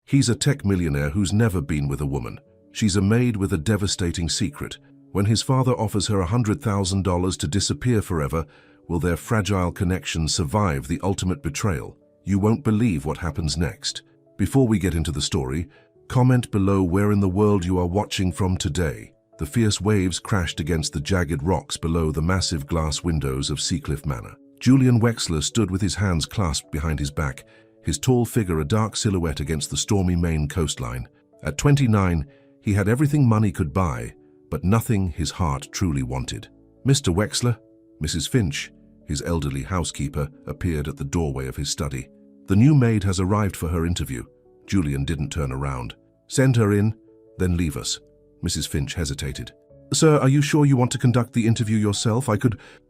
He's a tech millionaire who's never been with a woman. She's a maid with a devastating secret. When his father offers her $100,000 to disappear forever, will their fragile connection survive the ultimate betrayal? You won't believe what happens next. Before we get into the story, comment below where in the world you are watching from today. The fierce waves crashed against the jagged rocks below the massive glass windows of Seacliff Manor. Julian Wexler stood with his hands clasped behind his back, his tall figure a dark silhouette against the stormy Maine coastline. At 29, he had everything money could buy, but nothing his heart truly wanted. "Mr. Wexler?" Mrs. Finch, his elderly housekeeper, appeared at the doorway of his study. "The new maid has arrived for her interview." Julian didn't turn around. "Send her in, then leave us." Mrs. Finch hesitated. "Sir, are you sure you want to conduct the interview yourself?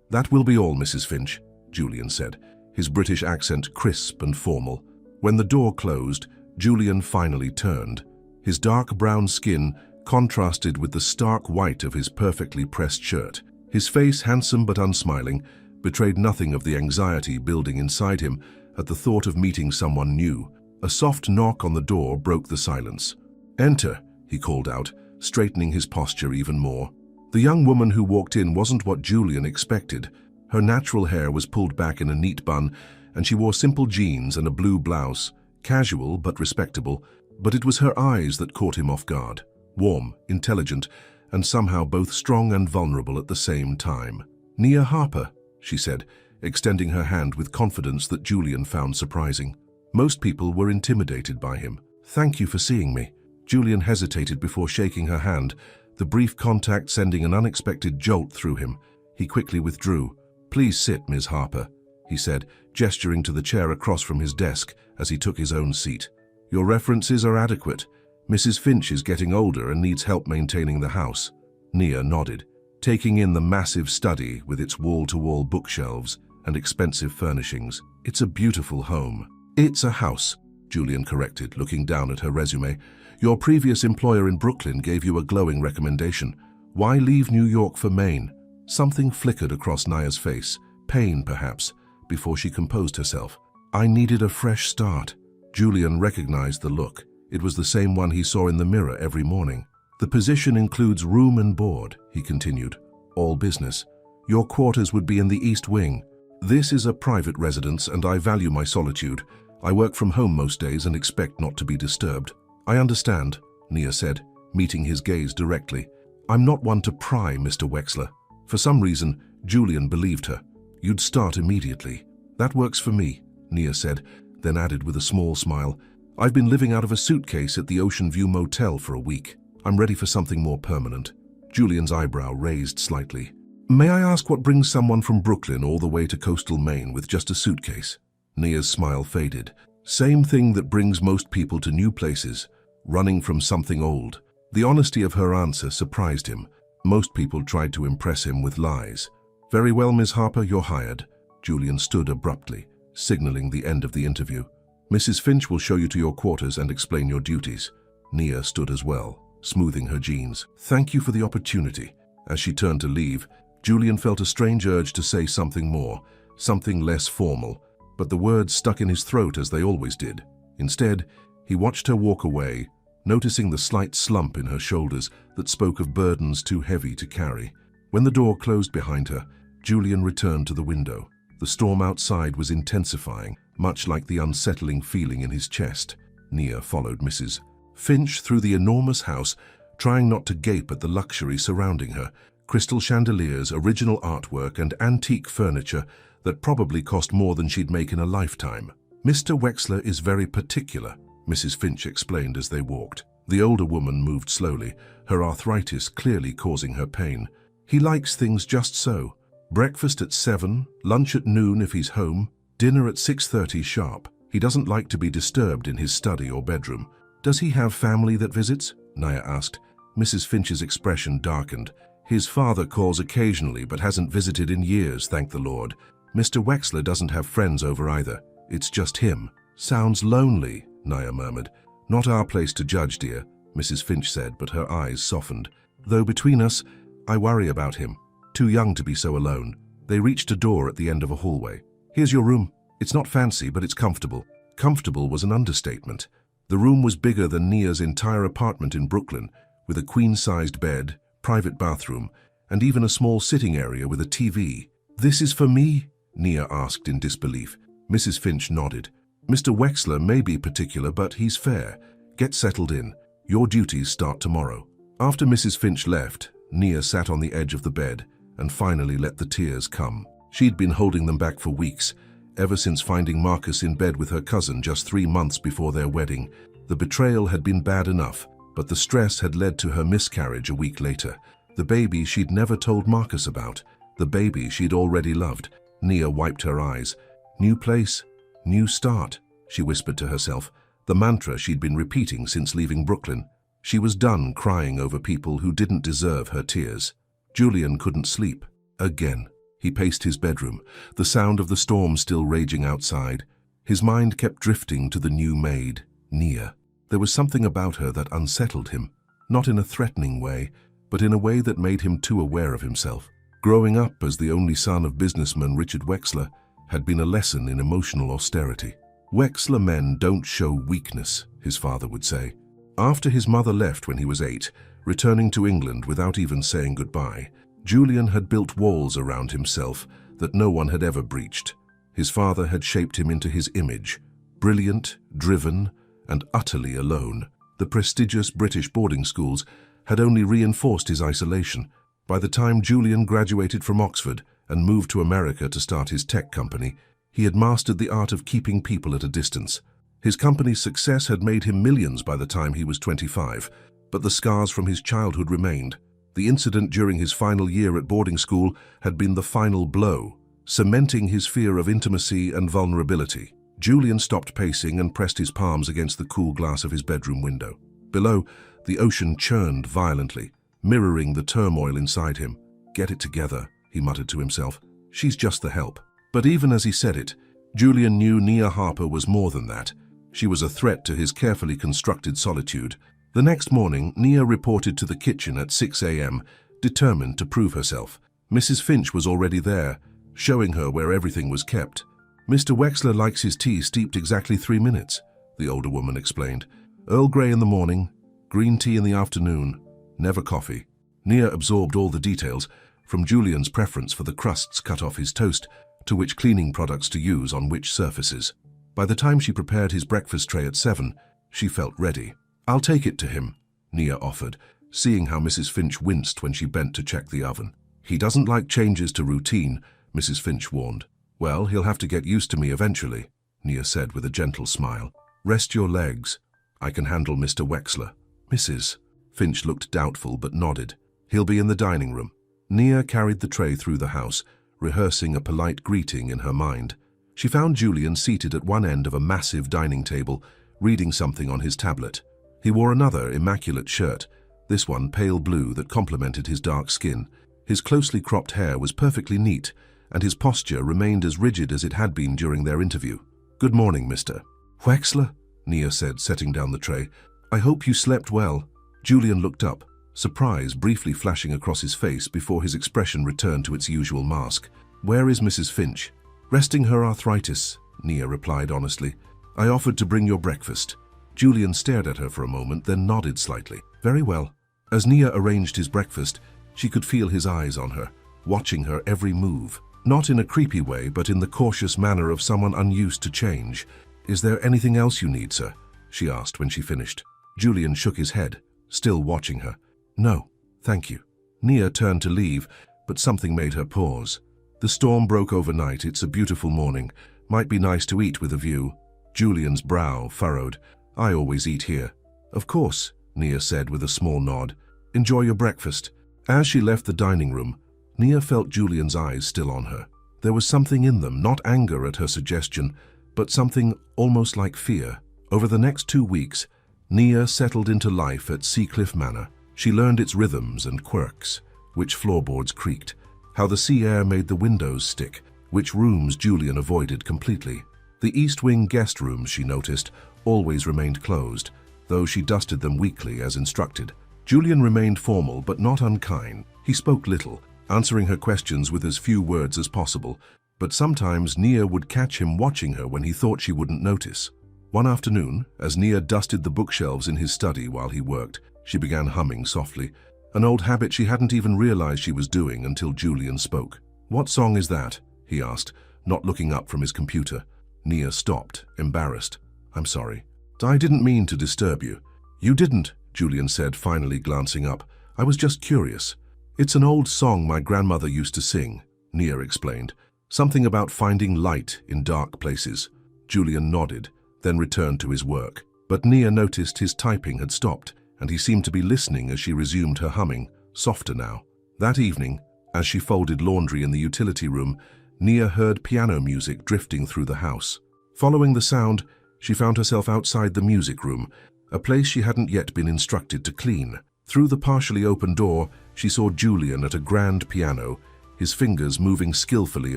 That will be all, Mrs. Finch," Julian said, his British accent crisp and formal. When the door closed, Julian finally turned. His dark brown skin contrasted with the stark white of his perfectly pressed shirt. His face, handsome but unsmiling, betrayed nothing of the anxiety building inside him at the thought of meeting someone new. A soft knock on the door broke the silence. "Enter," he called out, straightening his posture even more. The young woman who walked in wasn't what Julian expected. Her natural hair was pulled back in a neat bun, and she wore simple jeans and a blue blouse, casual but respectable, but it was her eyes that caught him off guard. Warm, intelligent, and somehow both strong and vulnerable at the same time. "Nia Harper," she said, extending her hand with confidence that Julian found surprising. Most people were intimidated by him. "Thank you for seeing me." Julian hesitated before shaking her hand, the brief contact sending an unexpected jolt through him. He quickly withdrew. "Please sit, Ms. Harper," he said, gesturing to the chair across from his desk as he took his own seat. "Your references are adequate. Mrs. Finch is getting older and needs help maintaining the house." Nia nodded, taking in the massive study with its wall-to-wall bookshelves and expensive furnishings. "It's a beautiful home." "It's a house," Julian corrected, looking down at her resume. "Your previous employer in Brooklyn gave you a glowing recommendation. Why leave New York for Maine?" Something flickered across Nia's face, pain perhaps, before she composed herself. "I needed a fresh start." Julian recognized the look. It was the same one he saw in the mirror every morning. "The position includes room and board," he continued. "All business. Your quarters would be in the East Wing. This is a private residence and I value my solitude. I work from home most days and expect not to be disturbed." "I understand," Nia said, meeting his gaze directly. "I'm not one to pry, Mr. Wexler." For some reason, Julian believed her. "You'd start immediately." "That works for me," Nia said, then added with a small smile, "I've been living out of a suitcase at the Ocean View Motel for a week. I'm ready for something more permanent." Julian's eyebrow raised slightly. "May I ask what brings someone from Brooklyn all the way to coastal Maine with just a suitcase?" Nia's smile faded. "Same thing that brings most people to new places, running from something old." The honesty of her answer surprised him. Most people tried to impress him with lies. "Very well, Ms. Harper, you're hired." Julian stood abruptly, signaling the end of the interview. "Mrs. Finch will show you to your quarters and explain your duties." Nia stood as well, smoothing her jeans. "Thank you for the opportunity." As she turned to leave, Julian felt a strange urge to say something more, something less formal, but the words stuck in his throat as they always did. Instead, he watched her walk away, noticing the slight slump in her shoulders that spoke of burdens too heavy to carry. When the door closed behind her, Julian returned to the window. The storm outside was intensifying, much like the unsettling feeling in his chest. Nia followed Mrs. Finch through the enormous house, trying not to gape at the luxury surrounding her. Crystal chandeliers, original artwork, and antique furniture that probably cost more than she'd make in a lifetime. "Mr. Wexler is very particular," Mrs. Finch explained as they walked. The older woman moved slowly, her arthritis clearly causing her pain. "He likes things just so. Breakfast at 7, lunch at noon if he's home, dinner at 6:30 sharp. He doesn't like to be disturbed in his study or bedroom." "Does he have family that visits?" Nia asked. Mrs. Finch's expression darkened. "His father calls occasionally but hasn't visited in years, thank the Lord. Mr. Wexler doesn't have friends over either. It's just him." "Sounds lonely," Nia murmured. "Not our place to judge, dear," Mrs. Finch said, but her eyes softened. "Though between us, I worry about him. Too young to be so alone." They reached a door at the end of a hallway. "Here's your room. It's not fancy, but it's comfortable." Comfortable was an understatement. The room was bigger than Nia's entire apartment in Brooklyn, with a queen-sized bed, private bathroom, and even a small sitting area with a TV. "This is for me?" Nia asked in disbelief. Mrs. Finch nodded. "Mr. Wexler may be particular, but he's fair. Get settled in. Your duties start tomorrow." After Mrs. Finch left, Nia sat on the edge of the bed and finally let the tears come. She'd been holding them back for weeks, ever since finding Marcus in bed with her cousin just 3 months before their wedding. The betrayal had been bad enough, but the stress had led to her miscarriage a week later. The baby she'd never told Marcus about, the baby she'd already loved. Nia wiped her eyes. "New place, new start," she whispered to herself, the mantra she'd been repeating since leaving Brooklyn. She was done crying over people who didn't deserve her tears. Julian couldn't sleep. Again. He paced his bedroom, the sound of the storm still raging outside. His mind kept drifting to the new maid, Nia. There was something about her that unsettled him, not in a threatening way, but in a way that made him too aware of himself. Growing up as the only son of businessman Richard Wexler had been a lesson in emotional austerity. "Wexler men don't show weakness," his father would say. After his mother left when he was 8, returning to England without even saying goodbye, Julian had built walls around himself that no one had ever breached. His father had shaped him into his image, brilliant, driven, and utterly alone. The prestigious British boarding schools had only reinforced his isolation. By the time Julian graduated from Oxford and moved to America to start his tech company, he had mastered the art of keeping people at a distance. His company's success had made him millions by the time he was 25, but the scars from his childhood remained. The incident during his final year at boarding school had been the final blow, cementing his fear of intimacy and vulnerability. Julian stopped pacing and pressed his palms against the cool glass of his bedroom window. Below, the ocean churned violently, mirroring the turmoil inside him. "Get it together," he muttered to himself. "She's just the help." But even as he said it, Julian knew Nia Harper was more than that. She was a threat to his carefully constructed solitude. The next morning, Nia reported to the kitchen at 6 a.m., determined to prove herself. Mrs. Finch was already there, showing her where everything was kept. "Mr. Wexler likes his tea steeped exactly 3 minutes," the older woman explained. "Earl Grey in the morning, green tea in the afternoon, never coffee." Nia absorbed all the details, from Julian's preference for the crusts cut off his toast, to which cleaning products to use on which surfaces. By the time she prepared his breakfast tray at 7, she felt ready. "I'll take it to him," Nia offered, seeing how Mrs. Finch winced when she bent to check the oven. "He doesn't like changes to routine," Mrs. Finch warned. "Well, he'll have to get used to me eventually," Nia said with a gentle smile. "Rest your legs. I can handle Mr. Wexler." "Mrs." Finch looked doubtful but nodded. "He'll be in the dining room." Nia carried the tray through the house, rehearsing a polite greeting in her mind. She found Julian seated at one end of a massive dining table, reading something on his tablet. He wore another immaculate shirt, this one pale blue that complemented his dark skin. His closely cropped hair was perfectly neat, and his posture remained as rigid as it had been during their interview. "Good morning, Mr. Wexler," Nia said, setting down the tray. "I hope you slept well." Julian looked up, surprise briefly flashing across his face before his expression returned to its usual mask. "Where is Mrs. Finch?" "Resting her arthritis," Nia replied honestly. "I offered to bring your breakfast." Julian stared at her for a moment, then nodded slightly. "Very well." As Nia arranged his breakfast, she could feel his eyes on her, watching her every move. Not in a creepy way, but in the cautious manner of someone unused to change. "Is there anything else you need, sir?" she asked when she finished. Julian shook his head, still watching her. "No, thank you." Nia turned to leave, but something made her pause. "The storm broke overnight. It's a beautiful morning. Might be nice to eat with a view." Julian's brow furrowed. "I always eat here." "Of course," Nia said with a small nod. "Enjoy your breakfast." As she left the dining room, Nia felt Julian's eyes still on her. There was something in them, not anger at her suggestion, but something almost like fear. Over the next 2 weeks, Nia settled into life at Seacliff Manor. She learned its rhythms and quirks, which floorboards creaked, how the sea air made the windows stick, which rooms Julian avoided completely. The East Wing guest rooms, she noticed, always remained closed, though she dusted them weekly as instructed. Julian remained formal but not unkind. He spoke little, answering her questions with as few words as possible, but sometimes Nia would catch him watching her when he thought she wouldn't notice. One afternoon, as Nia dusted the bookshelves in his study while he worked, she began humming softly, an old habit she hadn't even realized she was doing until Julian spoke. "What song is that?" he asked, not looking up from his computer. Nia stopped, embarrassed. "I'm sorry. I didn't mean to disturb you." "You didn't," Julian said, finally glancing up. "I was just curious." "It's an old song my grandmother used to sing," Nia explained. "Something about finding light in dark places." Julian nodded, then returned to his work. But Nia noticed his typing had stopped, and he seemed to be listening as she resumed her humming, softer now. That evening, as she folded laundry in the utility room, Nia heard piano music drifting through the house. Following the sound, she found herself outside the music room, a place she hadn't yet been instructed to clean. Through the partially open door, she saw Julian at a grand piano, his fingers moving skillfully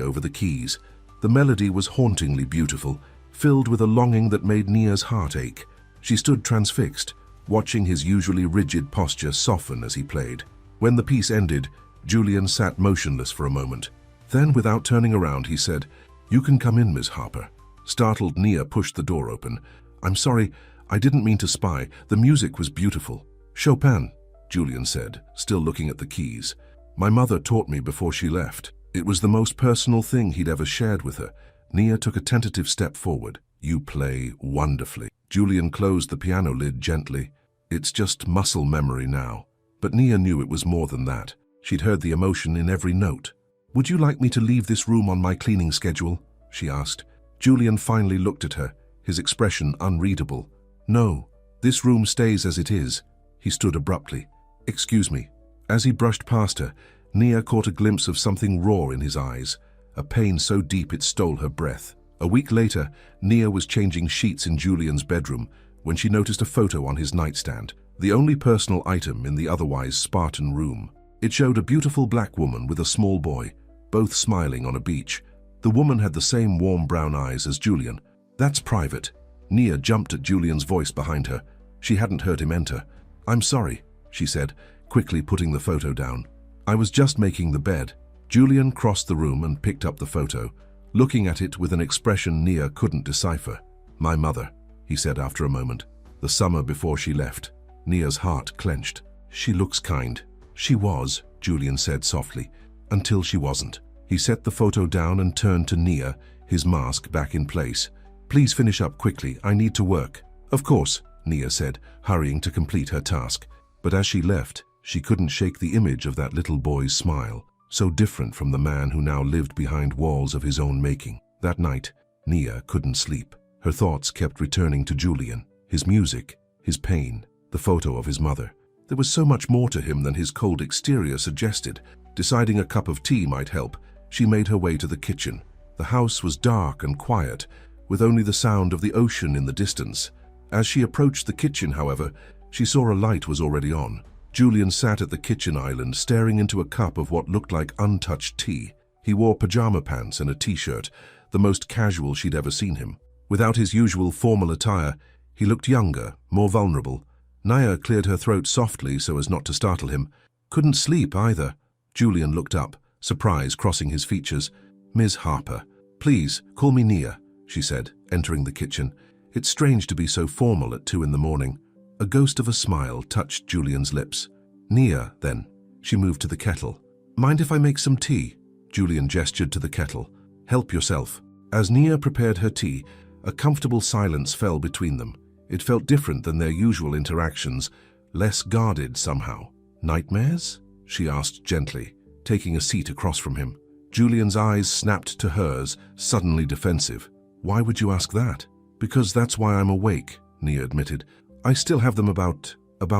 over the keys. The melody was hauntingly beautiful, filled with a longing that made Nia's heart ache. She stood transfixed, watching his usually rigid posture soften as he played. When the piece ended, Julian sat motionless for a moment. Then, without turning around, he said, "You can come in, Miss Harper." Startled, Nia pushed the door open. "I'm sorry, I didn't mean to spy. The music was beautiful." "Chopin," Julian said, still looking at the keys. "My mother taught me before she left." It was the most personal thing he'd ever shared with her. Nia took a tentative step forward. "You play wonderfully." Julian closed the piano lid gently. "It's just muscle memory now." But Nia knew it was more than that. She'd heard the emotion in every note. "Would you like me to leave this room on my cleaning schedule?" she asked. Julian finally looked at her, his expression unreadable. "No, this room stays as it is." He stood abruptly. "Excuse me." As he brushed past her, Nia caught a glimpse of something raw in his eyes, a pain so deep it stole her breath. A week later, Nia was changing sheets in Julian's bedroom when she noticed a photo on his nightstand, the only personal item in the otherwise Spartan room. It showed a beautiful black woman with a small boy, both smiling on a beach. The woman had the same warm brown eyes as Julian. "That's private." Nia jumped at Julian's voice behind her. She hadn't heard him enter. "I'm sorry," she said, quickly putting the photo down. "I was just making the bed." Julian crossed the room and picked up the photo, looking at it with an expression Nia couldn't decipher. "My mother," he said after a moment. "The summer before she left." Nia's heart clenched. "She looks kind." "She was," Julian said softly, "until she wasn't." He set the photo down and turned to Nia, his mask back in place. "Please finish up quickly, I need to work." "Of course," Nia said, hurrying to complete her task. But as she left, she couldn't shake the image of that little boy's smile, so different from the man who now lived behind walls of his own making. That night, Nia couldn't sleep. Her thoughts kept returning to Julian, his music, his pain, the photo of his mother. There was so much more to him than his cold exterior suggested. Deciding a cup of tea might help, she made her way to the kitchen. The house was dark and quiet, with only the sound of the ocean in the distance. As she approached the kitchen, however, she saw a light was already on. Julian sat at the kitchen island, staring into a cup of what looked like untouched tea. He wore pajama pants and a t-shirt, the most casual she'd ever seen him. Without his usual formal attire, he looked younger, more vulnerable. Nia cleared her throat softly so as not to startle him. "Couldn't sleep either." Julian looked up, surprise crossing his features. "Ms. Harper." "Please, call me Nia," she said, entering the kitchen. "It's strange to be so formal at 2 in the morning." A ghost of a smile touched Julian's lips. "Nia, then." She moved to the kettle. "Mind if I make some tea?" Julian gestured to the kettle. "Help yourself." As Nia prepared her tea, a comfortable silence fell between them. It felt different than their usual interactions, less guarded somehow. "Nightmares?" she asked gently, taking a seat across from him. Julian's eyes snapped to hers, suddenly defensive. "Why would you ask that?" "Because that's why I'm awake," Nia admitted. "I still have them about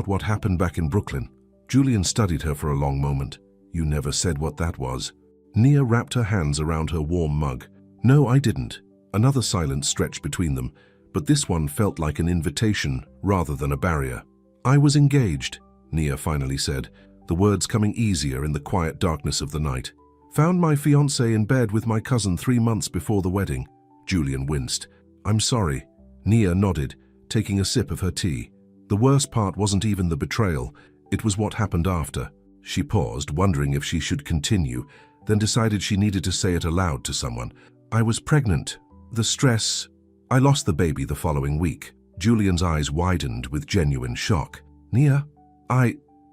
what happened back in Brooklyn." Julian studied her for a long moment. "You never said what that was." Nia wrapped her hands around her warm mug. "No, I didn't." Another silence stretched between them, but this one felt like an invitation rather than a barrier. "I was engaged," Nia finally said, the words coming easier in the quiet darkness of the night. "Found my fiancé in bed with my cousin 3 months before the wedding." Julian winced. "I'm sorry." Nia nodded, taking a sip of her tea. The worst part wasn't even the betrayal, it was what happened after. She paused, wondering if she should continue, then decided she needed to say it aloud to someone. "I was pregnant. The stress..." I lost the baby the following week. Julian's eyes widened with genuine shock. Nia,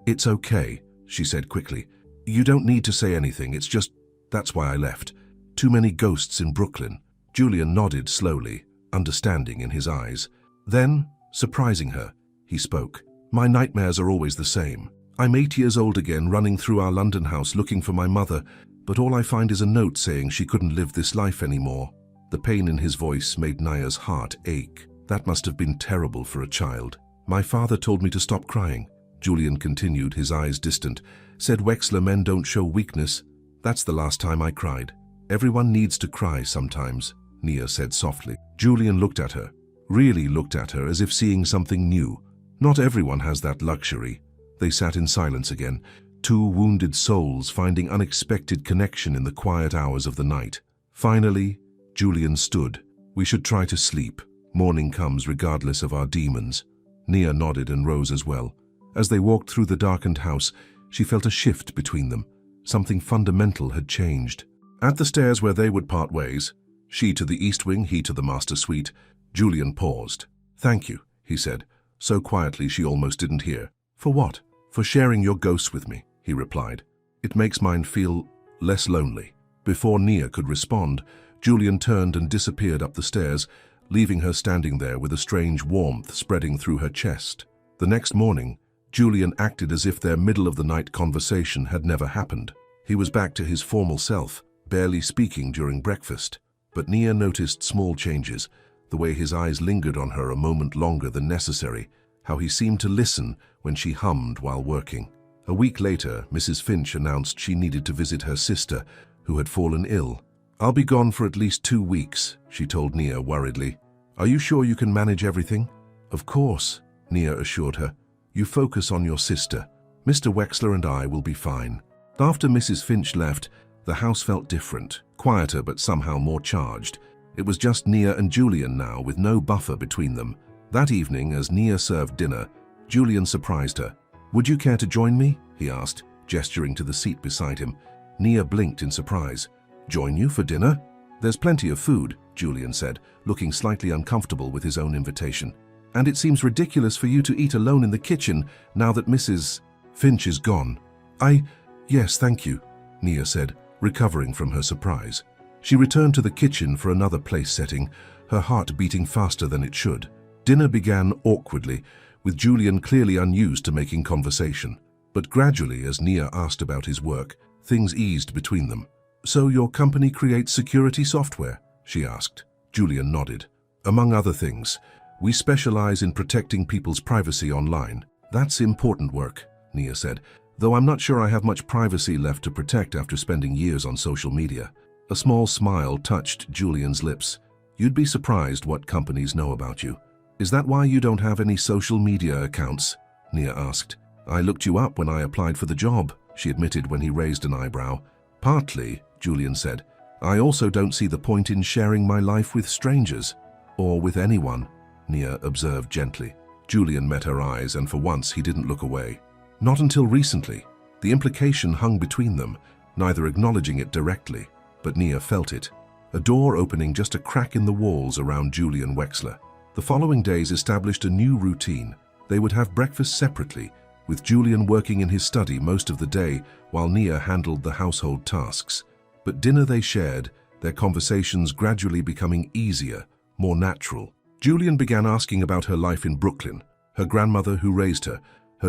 it's okay, she said quickly. You don't need to say anything, it's just, that's why I left. Too many ghosts in Brooklyn. Julian nodded slowly, understanding in his eyes. Then, surprising her, he spoke. My nightmares are always the same. I'm 8 years old again, running through our London house looking for my mother, but all I find is a note saying she couldn't live this life anymore. The pain in his voice made Nia's heart ache. That must have been terrible for a child. My father told me to stop crying. Julian continued, his eyes distant. Said Wexler men don't show weakness. That's the last time I cried. Everyone needs to cry sometimes, Nia said softly. Julian looked at her, really looked at her as if seeing something new. Not everyone has that luxury. They sat in silence again, two wounded souls finding unexpected connection in the quiet hours of the night. Finally, Julian stood. We should try to sleep. Morning comes regardless of our demons. Nia nodded and rose as well. As they walked through the darkened house, she felt a shift between them. Something fundamental had changed. At the stairs where they would part ways, she to the east wing, he to the master suite, Julian paused. Thank you, he said, so quietly she almost didn't hear. For what? For sharing your ghosts with me, he replied. It makes mine feel less lonely. Before Nia could respond, Julian turned and disappeared up the stairs, leaving her standing there with a strange warmth spreading through her chest. The next morning, Julian acted as if their middle-of-the-night conversation had never happened. He was back to his formal self, barely speaking during breakfast. But Nia noticed small changes, the way his eyes lingered on her a moment longer than necessary, how he seemed to listen when she hummed while working. A week later, Mrs. Finch announced she needed to visit her sister, who had fallen ill. I'll be gone for at least 2 weeks, she told Nia worriedly. Are you sure you can manage everything? Of course, Nia assured her. You focus on your sister. Mr. Wexler and I will be fine. After Mrs. Finch left, the house felt different, quieter but somehow more charged. It was just Nia and Julian now, with no buffer between them. That evening, as Nia served dinner, Julian surprised her. Would you care to join me? He asked, gesturing to the seat beside him. Nia blinked in surprise. Join you for dinner? There's plenty of food, Julian said, looking slightly uncomfortable with his own invitation. And it seems ridiculous for you to eat alone in the kitchen now that Mrs. Finch is gone. Yes, thank you, Nia said, recovering from her surprise. She returned to the kitchen for another place setting, her heart beating faster than it should. Dinner began awkwardly, with Julian clearly unused to making conversation. But gradually, as Nia asked about his work, things eased between them. So your company creates security software? She asked. Julian nodded. Among other things, we specialize in protecting people's privacy online. That's important work, Nia said, though I'm not sure I have much privacy left to protect after spending years on social media. A small smile touched Julian's lips. You'd be surprised what companies know about you. Is that why you don't have any social media accounts? Nia asked. I looked you up when I applied for the job, she admitted when he raised an eyebrow. Partly, Julian said. I also don't see the point in sharing my life with strangers. Or with anyone, Nia observed gently. Julian met her eyes, and for once he didn't look away. Not until recently. The implication hung between them, neither acknowledging it directly, but Nia felt it. A door opening just a crack in the walls around Julian Wexler. The following days established a new routine. They would have breakfast separately, with Julian working in his study most of the day while Nia handled the household tasks. But dinner they shared, their conversations gradually becoming easier, more natural. Julian began asking about her life in Brooklyn, her grandmother who raised her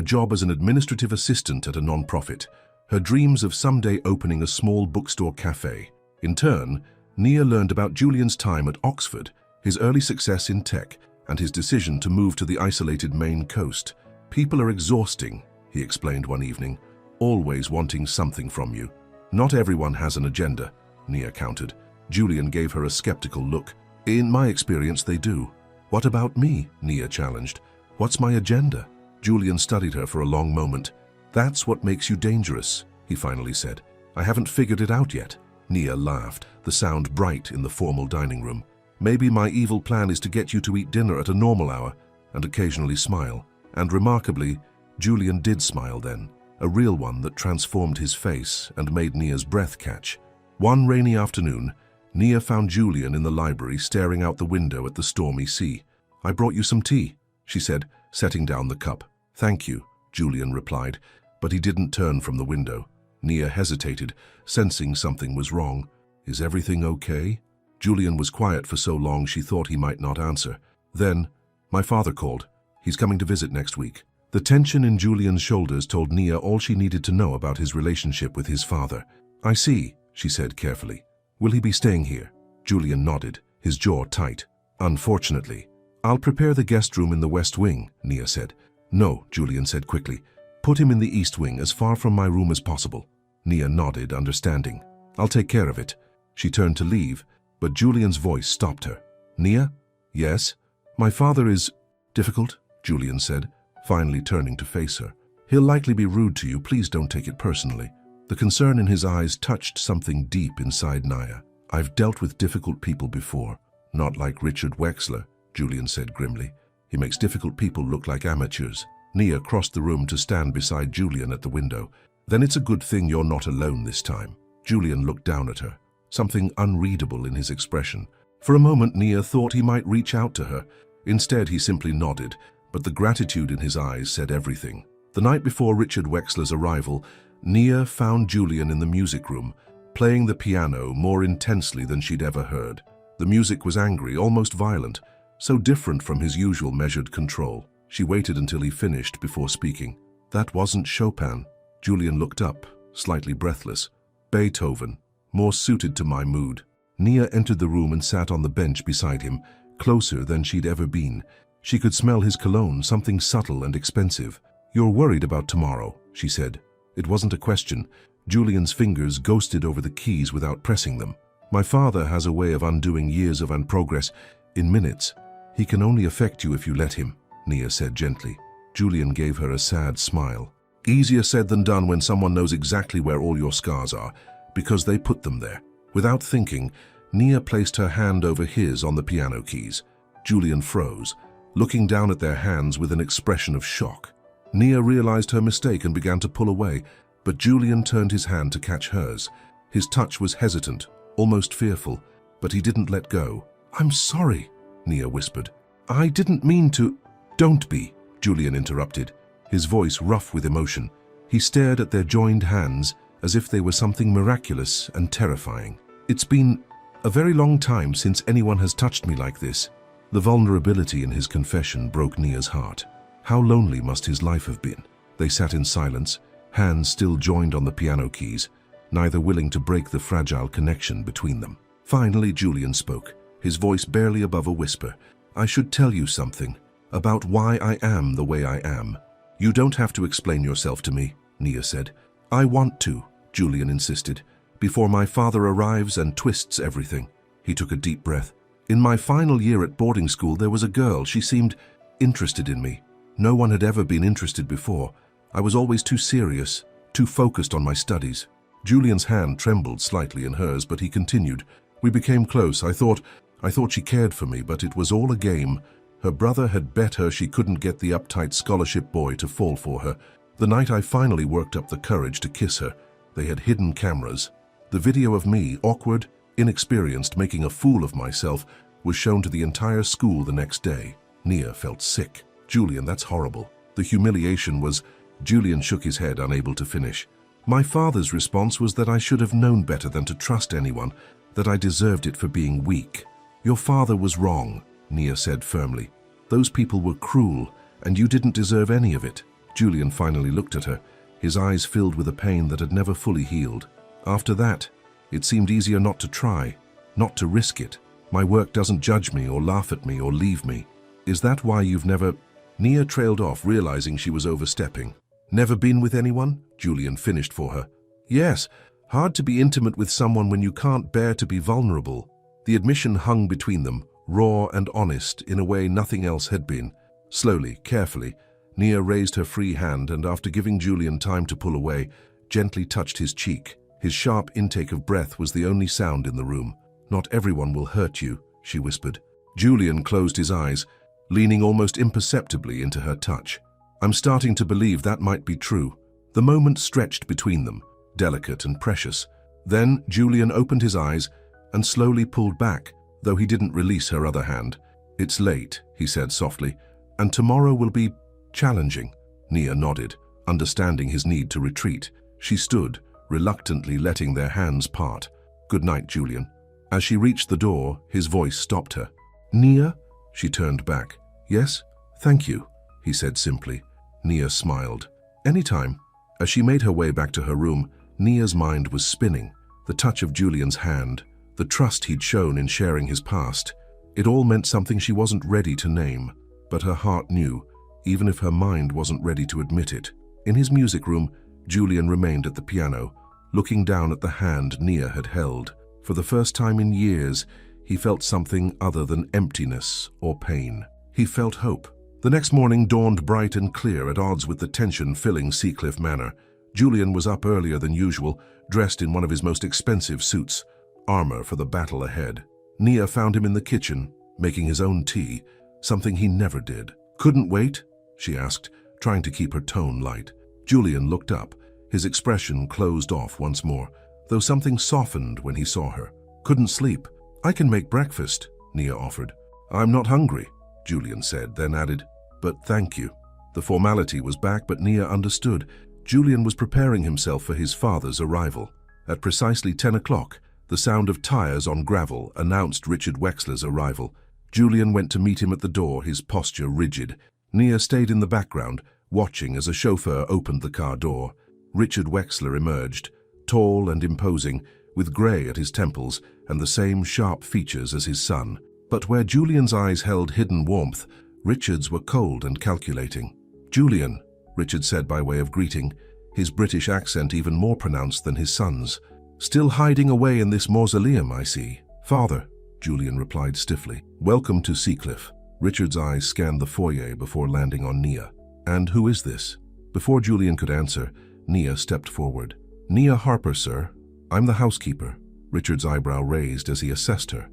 job as an administrative assistant at a non-profit, her dreams of someday opening a small bookstore cafe. In turn, Nia learned about Julian's time at Oxford, his early success in tech, and his decision to move to the isolated Maine coast. People are exhausting, he explained one evening, always wanting something from you. Not everyone has an agenda, Nia countered. Julian gave her a skeptical look. In my experience, they do. What about me? Nia challenged. What's my agenda? Julian studied her for a long moment. That's what makes you dangerous, he finally said. I haven't figured it out yet. Nia laughed, the sound bright in the formal dining room. Maybe my evil plan is to get you to eat dinner at a normal hour and occasionally smile. And remarkably, Julian did smile then, a real one that transformed his face and made Nia's breath catch. One rainy afternoon, Nia found Julian in the library staring out the window at the stormy sea. "I brought you some tea," she said, setting down the cup. "Thank you," Julian replied, but he didn't turn from the window. Nia hesitated, sensing something was wrong. "Is everything okay?" Julian was quiet for so long she thought he might not answer. Then, "My father called. He's coming to visit next week." The tension in Julian's shoulders told Nia all she needed to know about his relationship with his father. "I see," she said carefully. "Will he be staying here?" Julian nodded, his jaw tight. "Unfortunately." "I'll prepare the guest room in the west wing," Nia said. "No," Julian said quickly. "Put him in the east wing, as far from my room as possible." Nia nodded, understanding. "I'll take care of it." She turned to leave, but Julian's voice stopped her. "Nia?" "Yes?" "My father is difficult," Julian said, finally turning to face her. "He'll likely be rude to you. Please don't take it personally." The concern in his eyes touched something deep inside Nia. "I've dealt with difficult people before. Not like Richard Wexler," Julian said grimly. "He makes difficult people look like amateurs." Nia crossed the room to stand beside Julian at the window. "Then it's a good thing you're not alone this time." Julian looked down at her, something unreadable in his expression. For a moment, Nia thought he might reach out to her. Instead, he simply nodded, but the gratitude in his eyes said everything. The night before Richard Wexler's arrival, Nia found Julian in the music room, playing the piano more intensely than she'd ever heard. The music was angry, almost violent, so different from his usual measured control. She waited until he finished before speaking. "That wasn't Chopin." Julian looked up, slightly breathless. "Beethoven, more suited to my mood." Nia entered the room and sat on the bench beside him, closer than she'd ever been. She could smell his cologne, something subtle and expensive. "You're worried about tomorrow," she said. It wasn't a question. Julian's fingers ghosted over the keys without pressing them. "My father has a way of undoing years of progress in minutes. He can only affect you if you let him," Nia said gently. Julian gave her a sad smile. "Easier said than done when someone knows exactly where all your scars are, because they put them there." Without thinking, Nia placed her hand over his on the piano keys. Julian froze, looking down at their hands with an expression of shock. Nia realized her mistake and began to pull away, but Julian turned his hand to catch hers. His touch was hesitant, almost fearful, but he didn't let go. "I'm sorry," Nia whispered. "I didn't mean to—" "Don't be," Julian interrupted, his voice rough with emotion. He stared at their joined hands as if they were something miraculous and terrifying. "It's been a very long time since anyone has touched me like this." The vulnerability in his confession broke Nia's heart. How lonely must his life have been? They sat in silence, hands still joined on the piano keys, neither willing to break the fragile connection between them. Finally, Julian spoke, his voice barely above a whisper. "I should tell you something about why I am the way I am." "You don't have to explain yourself to me," Nia said. "I want to," Julian insisted, "before my father arrives and twists everything." He took a deep breath. "In my final year at boarding school, there was a girl. She seemed interested in me. No one had ever been interested before. I was always too serious, too focused on my studies." Julian's hand trembled slightly in hers, but he continued. "We became close. I thought she cared for me, but it was all a game. Her brother had bet her she couldn't get the uptight scholarship boy to fall for her. The night I finally worked up the courage to kiss her, they had hidden cameras. The video of me, awkward, inexperienced, making a fool of myself, was shown to the entire school the next day." Nia felt sick. "Julian, that's horrible." The humiliation was— Julian shook his head, unable to finish. "My father's response was that I should have known better than to trust anyone, that I deserved it for being weak." "Your father was wrong," Nia said firmly. "Those people were cruel, and you didn't deserve any of it." Julian finally looked at her, his eyes filled with a pain that had never fully healed. "After that, it seemed easier not to try, not to risk it. My work doesn't judge me or laugh at me or leave me. Is that why you've never—" Nia trailed off, realizing she was overstepping. "Never been with anyone?" Julian finished for her. "Yes, hard to be intimate with someone when you can't bear to be vulnerable." The admission hung between them, raw and honest in a way nothing else had been. Slowly, carefully, Nia raised her free hand and, after giving Julian time to pull away, gently touched his cheek. His sharp intake of breath was the only sound in the room. "Not everyone will hurt you," she whispered. Julian closed his eyes, leaning almost imperceptibly into her touch. "I'm starting to believe that might be true." The moment stretched between them, delicate and precious. Then Julian opened his eyes, and slowly pulled back, though he didn't release her other hand. "It's late," he said softly, "and tomorrow will be challenging." Nia nodded, understanding his need to retreat. She stood, reluctantly letting their hands part. "Good night, Julian." As she reached the door, his voice stopped her. "Nia?" She turned back. "Yes, thank you," he said simply. Nia smiled. "Anytime." As she made her way back to her room, Nia's mind was spinning. The touch of Julian's hand, the trust he'd shown in sharing his past. It all meant something she wasn't ready to name, but her heart knew, even if her mind wasn't ready to admit it. In his music room, Julian remained at the piano, looking down at the hand Nia had held. For the first time in years, he felt something other than emptiness or pain. He felt hope. The next morning dawned bright and clear, at odds with the tension filling Seacliff Manor. Julian was up earlier than usual, dressed in one of his most expensive suits, armor for the battle ahead. Nia found him in the kitchen, making his own tea, something he never did. "Couldn't wait?" she asked, trying to keep her tone light. Julian looked up, his expression closed off once more, though something softened when he saw her. "Couldn't sleep?" "I can make breakfast," Nia offered. "I'm not hungry," Julian said, then added, "But thank you." The formality was back, but Nia understood. Julian was preparing himself for his father's arrival. At precisely 10 o'clock, the sound of tires on gravel announced Richard Wexler's arrival. Julian went to meet him at the door, his posture rigid. Nia stayed in the background, watching as a chauffeur opened the car door. Richard Wexler emerged, tall and imposing, with grey at his temples and the same sharp features as his son. But where Julian's eyes held hidden warmth, Richard's were cold and calculating. "Julian," Richard said by way of greeting, his British accent even more pronounced than his son's. "Still hiding away in this mausoleum, I see." "Father," Julian replied stiffly. "Welcome to Seacliff." Richard's eyes scanned the foyer before landing on Nia. "And who is this?" Before Julian could answer, Nia stepped forward. "Nia Harper, sir. I'm the housekeeper." Richard's eyebrow raised as he assessed her.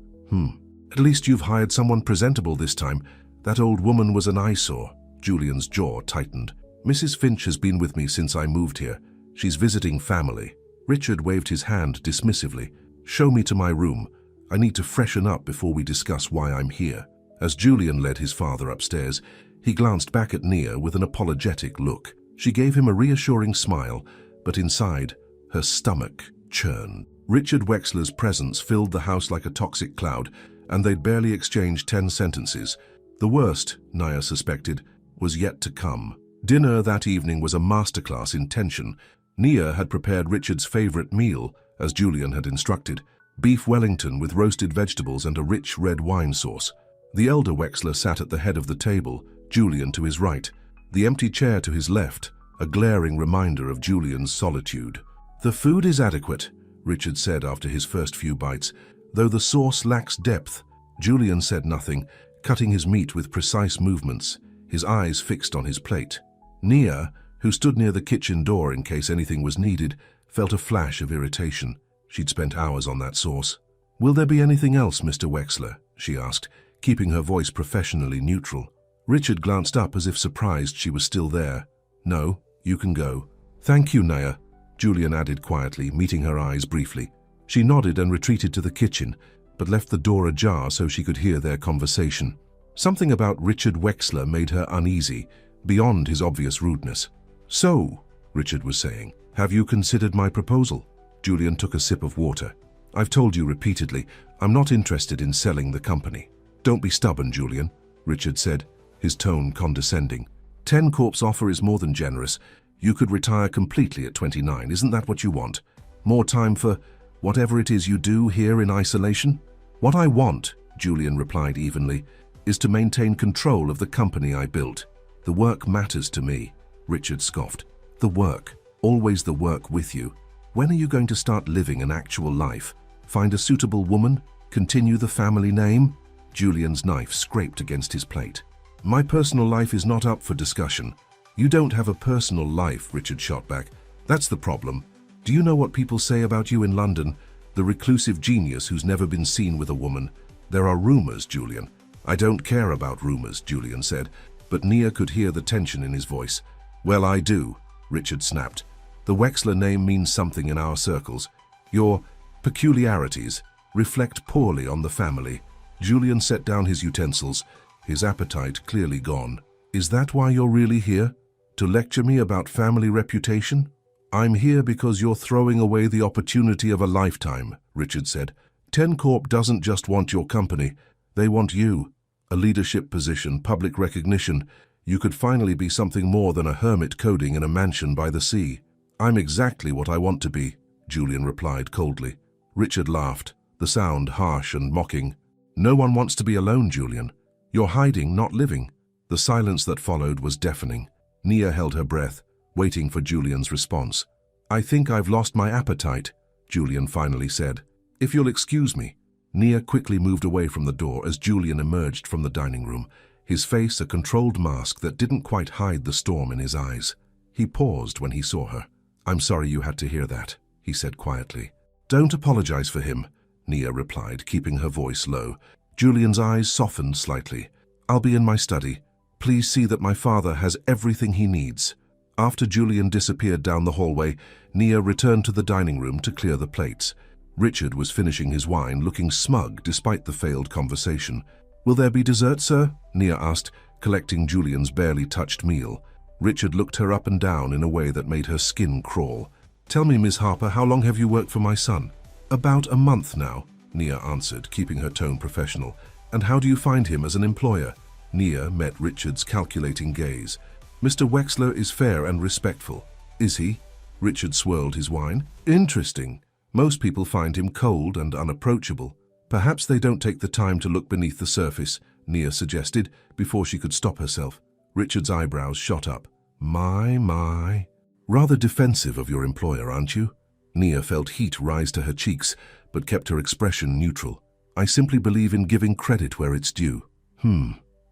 At least you've hired someone presentable this time. That old woman was an eyesore." Julian's jaw tightened. "Mrs. Finch has been with me since I moved here. She's visiting family." Richard waved his hand dismissively. "Show me to my room. I need to freshen up before we discuss why I'm here." As Julian led his father upstairs, he glanced back at Nia with an apologetic look. She gave him a reassuring smile, but inside, her stomach churned. Richard Wexler's presence filled the house like a toxic cloud, and they'd barely exchanged 10 sentences. The worst, Nia suspected, was yet to come. Dinner that evening was a masterclass in tension. Nia had prepared Richard's favorite meal, as Julian had instructed, beef Wellington with roasted vegetables and a rich red wine sauce. The elder Wexler sat at the head of the table, Julian to his right, the empty chair to his left, a glaring reminder of Julian's solitude. "The food is adequate," Richard said after his first few bites, "though the sauce lacks depth." Julian said nothing, cutting his meat with precise movements, his eyes fixed on his plate. Nia, who stood near the kitchen door in case anything was needed, felt a flash of irritation. She'd spent hours on that sauce. "Will there be anything else, Mr. Wexler?" she asked, keeping her voice professionally neutral. Richard glanced up as if surprised she was still there. "No, you can go." "Thank you, Nia," Julian added quietly, meeting her eyes briefly. She nodded and retreated to the kitchen, but left the door ajar so she could hear their conversation. Something about Richard Wexler made her uneasy, beyond his obvious rudeness. "So," Richard was saying, "have you considered my proposal?" Julian took a sip of water. "I've told you repeatedly, I'm not interested in selling the company." "Don't be stubborn, Julian," Richard said, his tone condescending. 10 Corp's offer is more than generous. You could retire completely at 29, isn't that what you want? More time for whatever it is you do here in isolation? "What I want," Julian replied evenly, "is to maintain control of the company I built. The work matters to me," Richard scoffed. "The work, always the work with you. When are you going to start living an actual life? Find a suitable woman? Continue the family name?" Julian's knife scraped against his plate. "My personal life is not up for discussion." "You don't have a personal life," Richard shot back. "That's the problem. Do you know what people say about you in London? The reclusive genius who's never been seen with a woman. There are rumors, Julian." "I don't care about rumors," Julian said, but Nia could hear the tension in his voice. "Well, I do," Richard snapped. "The Wexler name means something in our circles. Your peculiarities, reflect poorly on the family. Julian set down his utensils, his appetite clearly gone. Is that why you're really here? To lecture me about family reputation? I'm here because you're throwing away the opportunity of a lifetime, Richard said. 10 Corp doesn't just want your company, they want you. A leadership position, public recognition. You could finally be something more than a hermit coding in a mansion by the sea. I'm exactly what I want to be, Julian replied coldly. Richard laughed, the sound harsh and mocking. No one wants to be alone, Julian. You're hiding, not living. The silence that followed was deafening. Nia held her breath, waiting for Julian's response. I think I've lost my appetite, Julian finally said. If you'll excuse me. Nia quickly moved away from the door as Julian emerged from the dining room, his face a controlled mask that didn't quite hide the storm in his eyes. He paused when he saw her. I'm sorry you had to hear that, he said quietly. Don't apologize for him, Nia replied, keeping her voice low. Julian's eyes softened slightly. I'll be in my study. Please see that my father has everything he needs. After Julian disappeared down the hallway, Nia returned to the dining room to clear the plates. Richard was finishing his wine, looking smug despite the failed conversation. Will there be dessert, sir? Nia asked, collecting Julian's barely touched meal. Richard looked her up and down in a way that made her skin crawl. Tell me, Miss Harper, how long have you worked for my son? About a month now, Nia answered, keeping her tone professional. And how do you find him as an employer? Nia met Richard's calculating gaze. Mr. Wexler is fair and respectful. Is he? Richard swirled his wine. Interesting. Most people find him cold and unapproachable. Perhaps they don't take the time to look beneath the surface, Nia suggested, before she could stop herself. Richard's eyebrows shot up. My. Rather defensive of your employer, aren't you? Nia felt heat rise to her cheeks, but kept her expression neutral. I simply believe in giving credit where it's due.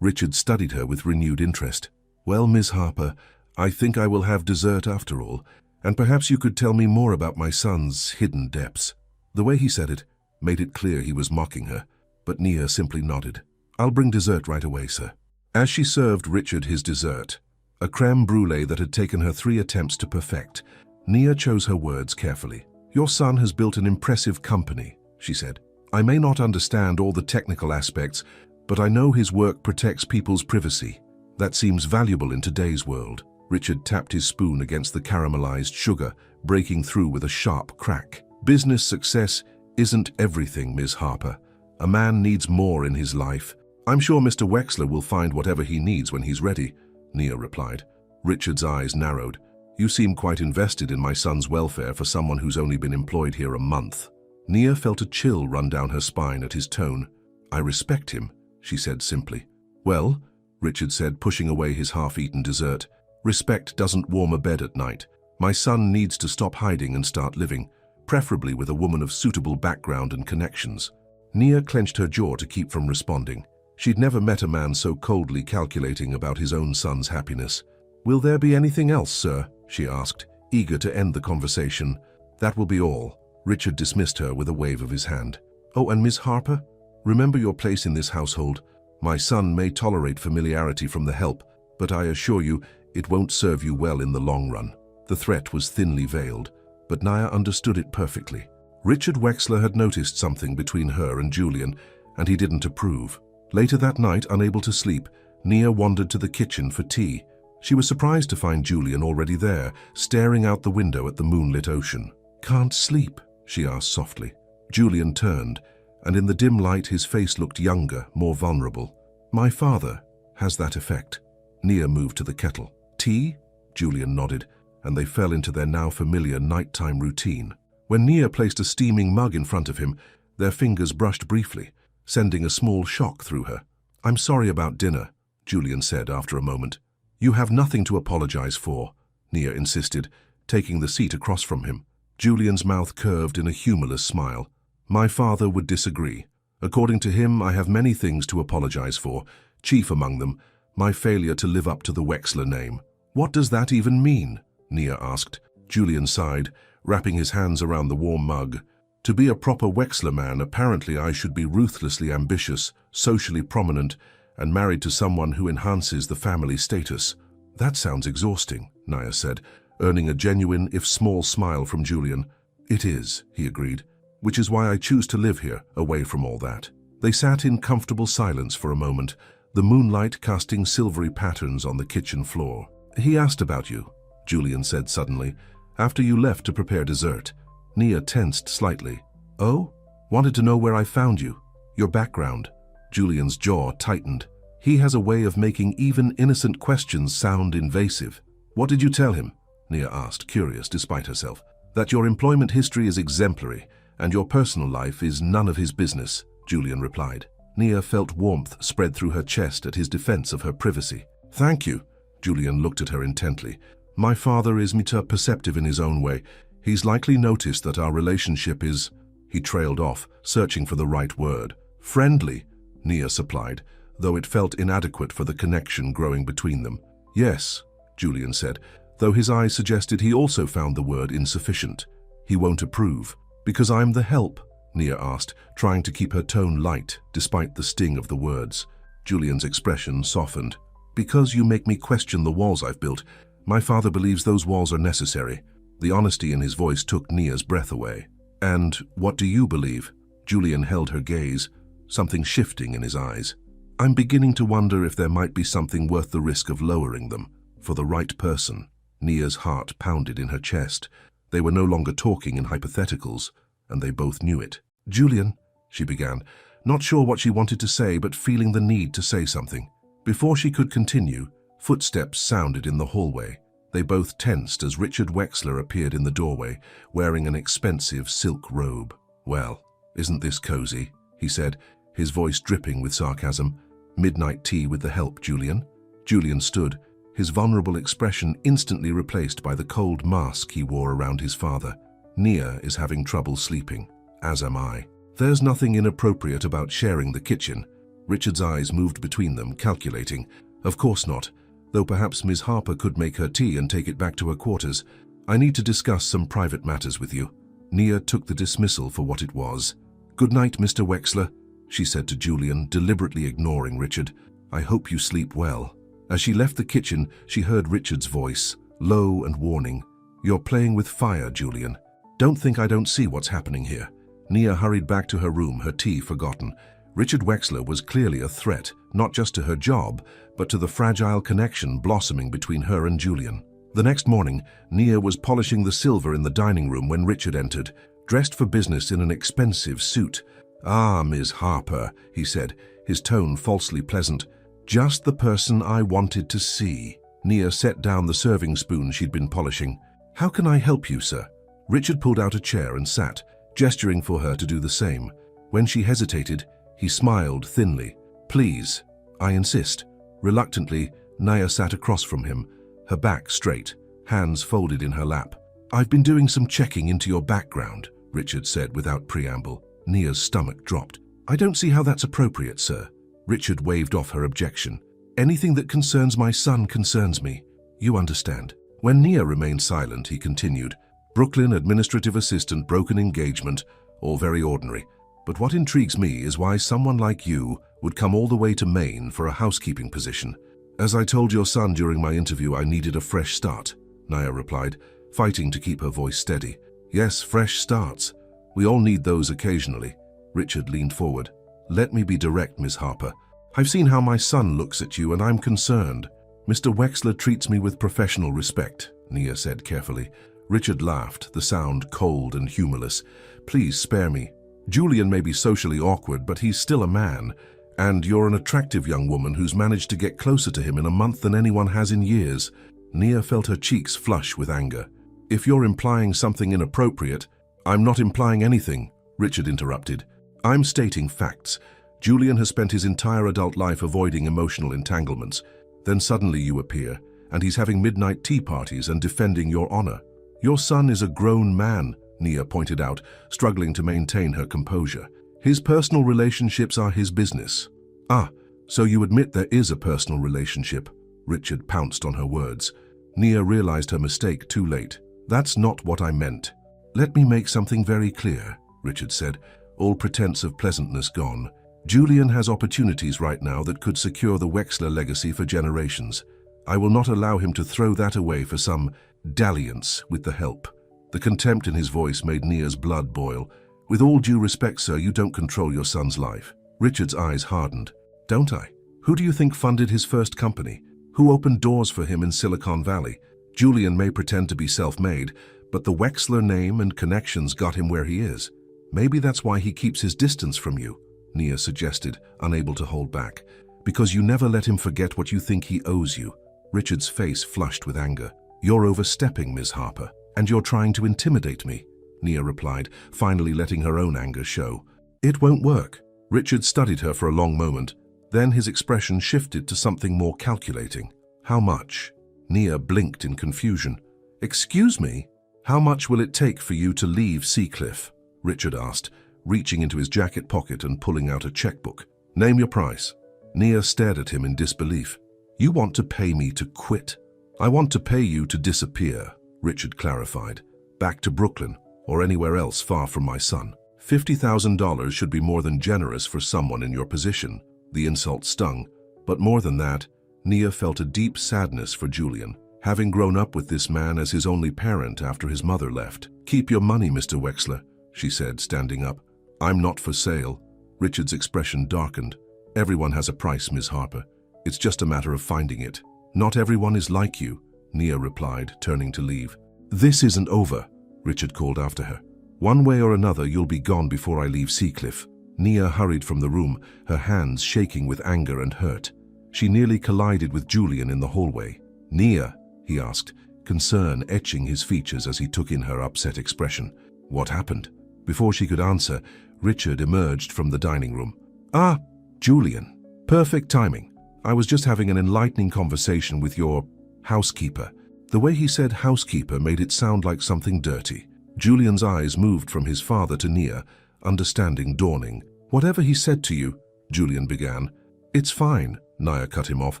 Richard studied her with renewed interest. Well, Miss Harper, I think I will have dessert after all, and perhaps you could tell me more about my son's hidden depths. The way he said it made it clear he was mocking her, but Nia simply nodded. I'll bring dessert right away, sir. As she served Richard his dessert, a crème brûlée that had taken her 3 attempts to perfect, Nia chose her words carefully. Your son has built an impressive company, she said. I may not understand all the technical aspects, but I know his work protects people's privacy. That seems valuable in today's world. Richard tapped his spoon against the caramelized sugar, breaking through with a sharp crack. Business success isn't everything, Ms. Harper. A man needs more in his life. I'm sure Mr. Wexler will find whatever he needs when he's ready, Nia replied. Richard's eyes narrowed. You seem quite invested in my son's welfare for someone who's only been employed here a month. Nia felt a chill run down her spine at his tone. I respect him, she said simply. Well, Richard said, pushing away his half-eaten dessert, respect doesn't warm a bed at night. My son needs to stop hiding and start living, preferably with a woman of suitable background and connections. Nia clenched her jaw to keep from responding. She'd never met a man so coldly calculating about his own son's happiness. Will there be anything else, sir? She asked, eager to end the conversation. That will be all. Richard dismissed her with a wave of his hand. Oh, and Miss Harper? Remember your place in this household. My son may tolerate familiarity from the help, but I assure you, it won't serve you well in the long run. The threat was thinly veiled, but Nia understood it perfectly. Richard Wexler had noticed something between her and Julian, and he didn't approve. Later that night, unable to sleep, Nia wandered to the kitchen for tea. She was surprised to find Julian already there, staring out the window at the moonlit ocean. Can't sleep? She asked softly. Julian turned, and in the dim light his face looked younger, more vulnerable. My father has that effect. Nia moved to the kettle. Tea? Julian nodded, and they fell into their now familiar nighttime routine. When Nia placed a steaming mug in front of him, their fingers brushed briefly, sending a small shock through her. I'm sorry about dinner, Julian said after a moment. You have nothing to apologize for, Nia insisted, taking the seat across from him. Julian's mouth curved in a humorless smile. My father would disagree. According to him, I have many things to apologize for, chief among them, my failure to live up to the Wexler name. What does that even mean? Nia asked. Julian sighed, wrapping his hands around the warm mug. To be a proper Wexler man, apparently I should be ruthlessly ambitious, socially prominent, and married to someone who enhances the family status. That sounds exhausting, Nia said, earning a genuine, if small, smile from Julian. It is, he agreed. which is why I choose to live here, away from all that." They sat in comfortable silence for a moment, the moonlight casting silvery patterns on the kitchen floor. "He asked about you," Julian said suddenly, "after you left to prepare dessert." Nia tensed slightly. "Oh? Wanted to know where I found you? Your background?" Julian's jaw tightened. He has a way of making even innocent questions sound invasive. "What did you tell him?" Nia asked, curious despite herself. "That your employment history is exemplary, and your personal life is none of his business," Julian replied. Nia felt warmth spread through her chest at his defense of her privacy. "Thank you." Julian looked at her intently. "My father is perceptive in his own way. He's likely noticed that our relationship is—" He trailed off, searching for the right word. "Friendly," Nia supplied, though it felt inadequate for the connection growing between them. "Yes," Julian said, though his eyes suggested he also found the word insufficient. "He won't approve." "Because I'm the help?" Nia asked, trying to keep her tone light despite the sting of the words. Julian's expression softened. "Because you make me question the walls I've built. My father believes those walls are necessary." The honesty in his voice took Nia's breath away. "And what do you believe?" Julian held her gaze, something shifting in his eyes. "I'm beginning to wonder if there might be something worth the risk of lowering them, for the right person." Nia's heart pounded in her chest. They were no longer talking in hypotheticals, and they both knew it. "Julian," she began, not sure what she wanted to say, but feeling the need to say something. Before she could continue, footsteps sounded in the hallway. They both tensed as Richard Wexler appeared in the doorway, wearing an expensive silk robe. "Well, isn't this cozy?" he said, his voice dripping with sarcasm. "Midnight tea with the help, Julian?" Julian stood, his vulnerable expression instantly replaced by the cold mask he wore around his father. "Nia is having trouble sleeping, as am I. There's nothing inappropriate about sharing the kitchen." Richard's eyes moved between them, calculating. "Of course not, though perhaps Miss Harper could make her tea and take it back to her quarters. I need to discuss some private matters with you." Nia took the dismissal for what it was. "Good night, Mr. Wexler," she said to Julian, deliberately ignoring Richard. "I hope you sleep well." As she left the kitchen, she heard Richard's voice, low and warning. "You're playing with fire, Julian. Don't think I don't see what's happening here." Nia hurried back to her room, her tea forgotten. Richard Wexler was clearly a threat, not just to her job, but to the fragile connection blossoming between her and Julian. The next morning, Nia was polishing the silver in the dining room when Richard entered, dressed for business in an expensive suit. "Ah, Miss Harper," he said, his tone falsely pleasant. "Just the person I wanted to see." Nia set down the serving spoon she'd been polishing. "How can I help you, sir?" Richard pulled out a chair and sat, gesturing for her to do the same. When she hesitated, he smiled thinly. "Please, I insist." Reluctantly, Nia sat across from him, her back straight, hands folded in her lap. "I've been doing some checking into your background," Richard said without preamble. Nia's stomach dropped. "I don't see how that's appropriate, sir." Richard waved off her objection. "Anything that concerns my son concerns me. You understand." When Nia remained silent, he continued. "Brooklyn administrative assistant, broken engagement, all very ordinary. But what intrigues me is why someone like you would come all the way to Maine for a housekeeping position." "As I told your son during my interview, I needed a fresh start," Nia replied, fighting to keep her voice steady. "Yes, fresh starts. We all need those occasionally." Richard leaned forward. "Let me be direct, Miss Harper. I've seen how my son looks at you, and I'm concerned." "Mr. Wexler treats me with professional respect," Nia said carefully. Richard laughed, the sound cold and humorless. "Please spare me. Julian may be socially awkward, but he's still a man, and you're an attractive young woman who's managed to get closer to him in a month than anyone has in years." Nia felt her cheeks flush with anger. "If you're implying something inappropriate—" "I'm not implying anything," Richard interrupted. "I'm stating facts. Julian has spent his entire adult life avoiding emotional entanglements. Then suddenly you appear, and he's having midnight tea parties and defending your honor. Your son is a grown man," Nia pointed out, struggling to maintain her composure. "His personal relationships are his business." "Ah, so you admit there is a personal relationship?" Richard pounced on her words. Nia realized her mistake too late. "That's not what I meant." "Let me make something very clear," Richard said, all pretense of pleasantness gone. "Julian has opportunities right now that could secure the Wexler legacy for generations. I will not allow him to throw that away for some dalliance with the help." The contempt in his voice made Nia's blood boil. With all due respect, sir, you don't control your son's life. Richard's eyes hardened. Don't I? Who do you think funded his first company? Who opened doors for him in Silicon Valley? Julian may pretend to be self-made, but the Wexler name and connections got him where he is. Maybe that's why he keeps his distance from you, Nia suggested, unable to hold back. Because you never let him forget what you think he owes you. Richard's face flushed with anger. You're overstepping, Ms. Harper, and you're trying to intimidate me, Nia replied, finally letting her own anger show. It won't work. Richard studied her for a long moment. Then his expression shifted to something more calculating. How much? Nia blinked in confusion. Excuse me? How much will it take for you to leave Seacliff? Richard asked, reaching into his jacket pocket and pulling out a checkbook. Name your price. Nia stared at him in disbelief. You want to pay me to quit? I want to pay you to disappear, Richard clarified. Back to Brooklyn, or anywhere else far from my son. $50,000 should be more than generous for someone in your position. The insult stung, but more than that, Nia felt a deep sadness for Julian, having grown up with this man as his only parent after his mother left. Keep your money, Mr. Wexler, she said, standing up. I'm not for sale. Richard's expression darkened. Everyone has a price, Ms. Harper. It's just a matter of finding it. Not everyone is like you, Nia replied, turning to leave. This isn't over, Richard called after her. One way or another, you'll be gone before I leave Seacliff. Nia hurried from the room, her hands shaking with anger and hurt. She nearly collided with Julian in the hallway. Nia, he asked, concern etching his features as he took in her upset expression. What happened? Before she could answer, Richard emerged from the dining room. Ah, Julian. Perfect timing. I was just having an enlightening conversation with your housekeeper. The way he said housekeeper made it sound like something dirty. Julian's eyes moved from his father to Nia, understanding dawning. Whatever he said to you, Julian began. It's fine, Nia cut him off.